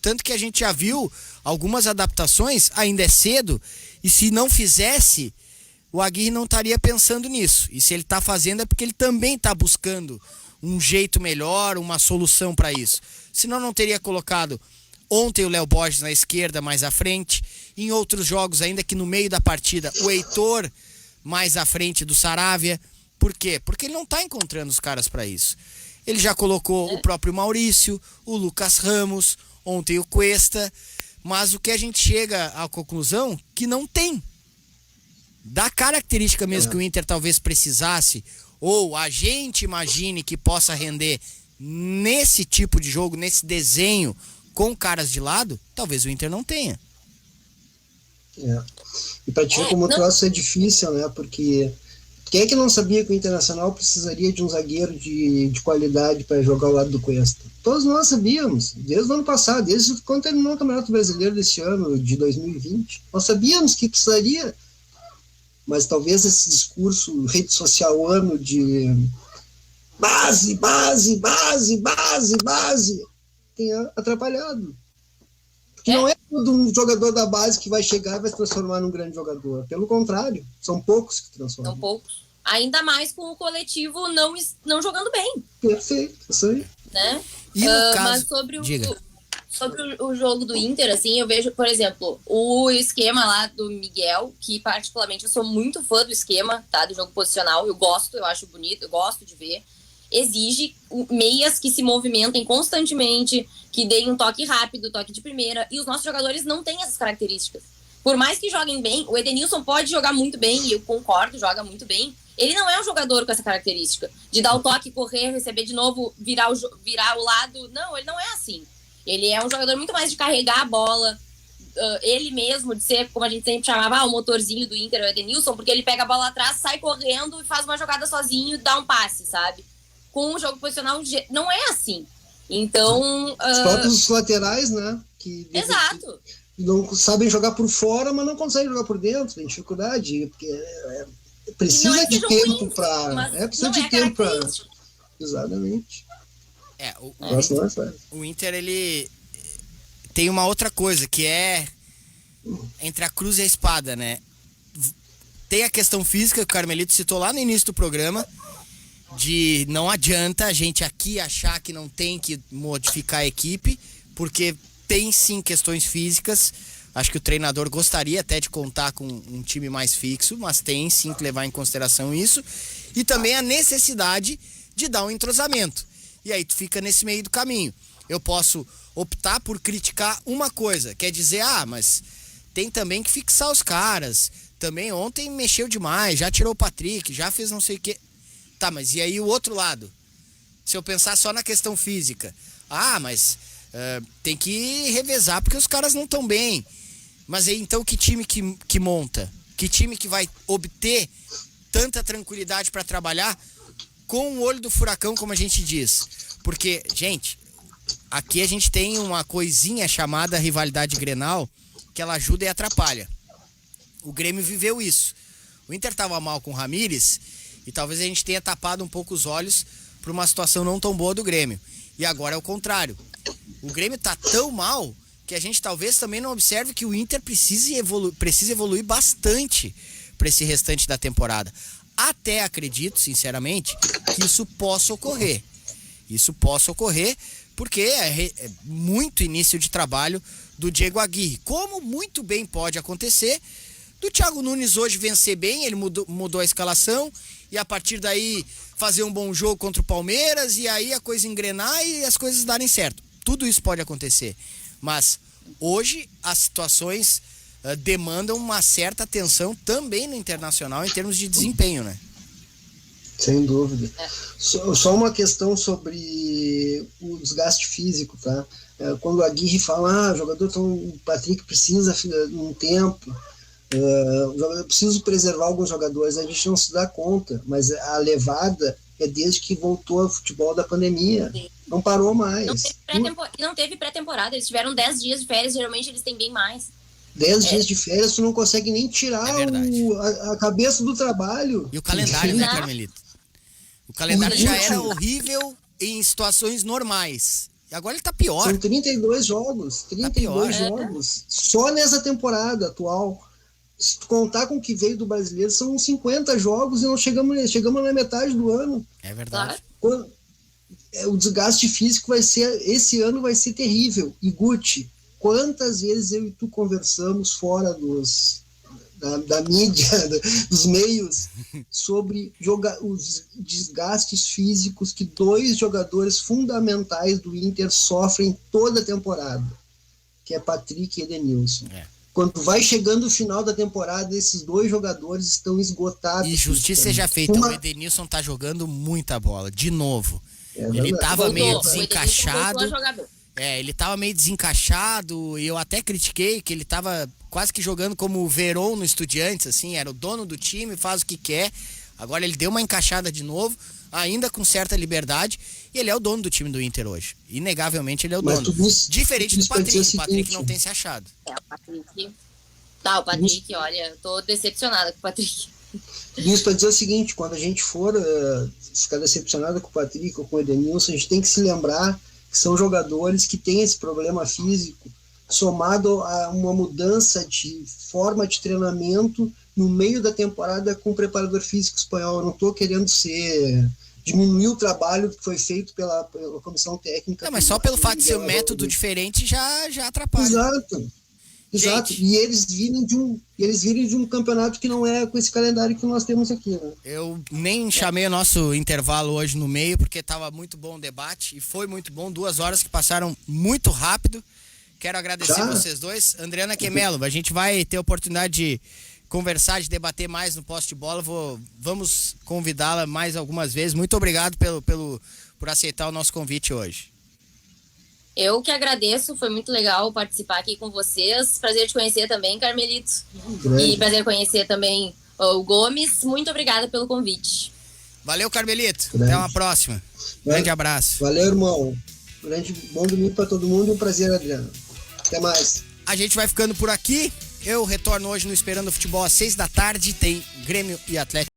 Speaker 1: Tanto que a gente já viu algumas adaptações, ainda é cedo, e se não fizesse, o Aguirre não estaria pensando nisso. E se ele está fazendo é porque ele também está buscando um jeito melhor, uma solução para isso. Senão não teria colocado ontem o Léo Borges na esquerda, mais à frente. Em outros jogos, ainda que no meio da partida, o Heitor mais à frente do Saravia. Por quê? Porque ele não está encontrando os caras para isso. Ele já colocou o próprio Maurício, o Lucas Ramos, ontem o Cuesta, mas o que a gente chega à conclusão que não tem. Da característica mesmo que o Inter talvez precisasse, ou a gente imagine que possa render nesse tipo de jogo, nesse desenho, com caras de lado, talvez o Inter não tenha.
Speaker 3: E para ti como troço é difícil, né? Porque quem é que não sabia que o Internacional precisaria de um zagueiro de qualidade para jogar ao lado do Cuesta? Todos nós sabíamos, desde o ano passado, desde quando terminou o Campeonato Brasileiro desse ano, de 2020. Nós sabíamos que precisaria, mas talvez esse discurso rede social ano de base tenha atrapalhado. Porque não é todo um jogador da base que vai chegar e vai se transformar num grande jogador. Pelo contrário, são poucos que transformam.
Speaker 2: São poucos. Ainda mais com o coletivo não jogando bem.
Speaker 3: Perfeito, isso aí.
Speaker 2: Né?
Speaker 1: E no caso...
Speaker 2: Mas sobre o jogo do Inter, assim, eu vejo, por exemplo, o esquema lá do Miguel, que particularmente eu sou muito fã do esquema, tá? Do jogo posicional, eu acho bonito, eu gosto de ver. Exige meias que se movimentem constantemente, que deem um toque rápido, toque de primeira, e os nossos jogadores não têm essas características. Por mais que joguem bem, o Edenilson pode jogar muito bem, e eu concordo, joga muito bem, Ele não é um jogador com essa característica de dar o toque, correr, receber de novo, virar o lado. Não, ele não é assim. Ele é um jogador muito mais de carregar a bola, ele mesmo, de ser, como a gente sempre chamava, o motorzinho do Inter, o Edenilson, porque ele pega a bola atrás, sai correndo e faz uma jogada sozinho e dá um passe, sabe? Com o jogo posicional, não é assim. Então...
Speaker 3: Os próprios laterais, né?
Speaker 2: Exato.
Speaker 3: Não sabem jogar por fora, mas não conseguem jogar por dentro, tem dificuldade, porque precisa de tempo para... precisa de tempo para... Exatamente.
Speaker 1: O Inter, ele tem uma outra coisa, que é entre a cruz e a espada, né? Tem a questão física, que o Carmelito citou lá no início do programa, de não adianta a gente aqui achar que não tem que modificar a equipe, porque tem sim questões físicas. Acho que o treinador gostaria até de contar com um time mais fixo, mas tem sim que levar em consideração isso. E também a necessidade de dar um entrosamento. E aí tu fica nesse meio do caminho. Eu posso optar por criticar uma coisa, quer dizer, mas tem também que fixar os caras. Também ontem mexeu demais, já tirou o Patrick, já fez não sei o quê. Tá, mas e aí o outro lado? Se eu pensar só na questão física. Mas tem que revezar porque os caras não estão bem. Mas aí então que time que monta? Que time que vai obter tanta tranquilidade para trabalhar com o olho do furacão, como a gente diz? Porque, gente, aqui a gente tem uma coisinha chamada rivalidade Grenal, que ela ajuda e atrapalha. O Grêmio viveu isso. O Inter estava mal com o Ramires e talvez a gente tenha tapado um pouco os olhos para uma situação não tão boa do Grêmio. E agora é o contrário. O Grêmio tá tão mal que a gente talvez também não observe que o Inter precisa evoluir bastante para esse restante da temporada. Até acredito, sinceramente, que isso possa ocorrer. Isso possa ocorrer porque é muito início de trabalho do Diego Aguirre. Como muito bem pode acontecer do Thiago Nunes hoje vencer bem, ele mudou a escalação e a partir daí fazer um bom jogo contra o Palmeiras e aí a coisa engrenar e as coisas darem certo. Tudo isso pode acontecer, mas hoje as situações demandam uma certa atenção também no Internacional em termos de desempenho, né?
Speaker 3: Sem dúvida. Só uma questão sobre o desgaste físico, tá? Quando o Aguirre fala, o Patrick precisa de um tempo, eu preciso preservar alguns jogadores, a gente não se dá conta, mas a levada é desde que voltou ao futebol da pandemia. Sim. Não parou mais.
Speaker 2: Não teve pré-temporada, eles tiveram 10 dias de férias, geralmente eles têm bem mais.
Speaker 3: 10 dias de férias, tu não consegue nem tirar a cabeça do trabalho.
Speaker 1: E o calendário, né, Carmelito? O calendário já era horrível em situações normais. E agora ele tá pior.
Speaker 3: São 32 jogos. 32 jogos. Só nessa temporada atual. Se tu contar com o que veio do brasileiro, são 50 jogos e não chegamos na metade do ano.
Speaker 1: É verdade.
Speaker 3: O desgaste físico esse ano vai ser terrível. E Guti, quantas vezes eu e tu conversamos fora da mídia, dos meios, sobre os desgastes físicos que 2 jogadores fundamentais do Inter sofrem toda a temporada, que é Patrick e Edenilson. Quando vai chegando o final da temporada, esses 2 jogadores estão esgotados.
Speaker 1: E justiça seja feita, o Edenilson tá jogando muita bola, de novo. Ele tava meio desencaixado. Ele tava meio desencaixado e eu até critiquei que ele tava quase que jogando como o Verón no Estudiantes, assim, era o dono do time, faz o que quer. Agora ele deu uma encaixada de novo, ainda com certa liberdade, e ele é o dono do time do Inter hoje. Inegavelmente ele é o dono. Diferente do Patrick, o Patrick não tem se achado.
Speaker 2: O Patrick... o Patrick, olha, tô decepcionada com o Patrick.
Speaker 3: Isso para dizer o seguinte, quando a gente for ficar decepcionada com o Patrick ou com o Edenilson, a gente tem que se lembrar que são jogadores que têm esse problema físico somado a uma mudança de forma de treinamento no meio da temporada com o preparador físico espanhol. Eu não estou querendo diminuir o trabalho que foi feito pela comissão técnica.
Speaker 1: Não, mas só pelo fato de ser um método diferente já atrapalha.
Speaker 3: Exato. E eles virem de um campeonato que não é com esse calendário que nós temos aqui, né?
Speaker 1: Eu nem chamei o nosso intervalo hoje no meio, porque estava muito bom o debate, e foi muito bom, 2 horas que passaram muito rápido. Quero agradecer vocês dois. Adriana Quemelo, a gente vai ter a oportunidade de conversar, de debater mais no poste de bola. Vamos convidá-la mais algumas vezes. Muito obrigado por aceitar o nosso convite hoje.
Speaker 2: Eu que agradeço, foi muito legal participar aqui com vocês. Prazer te conhecer também, Carmelito. E prazer conhecer também o Gomes. Muito obrigada pelo convite.
Speaker 1: Valeu, Carmelito. Até uma próxima. Grande abraço.
Speaker 3: Valeu, irmão. Bom domingo para todo mundo e um prazer, Adriano. Até mais.
Speaker 1: A gente vai ficando por aqui. Eu retorno hoje no Esperando o Futebol às 6 da tarde. Tem Grêmio e Atlético.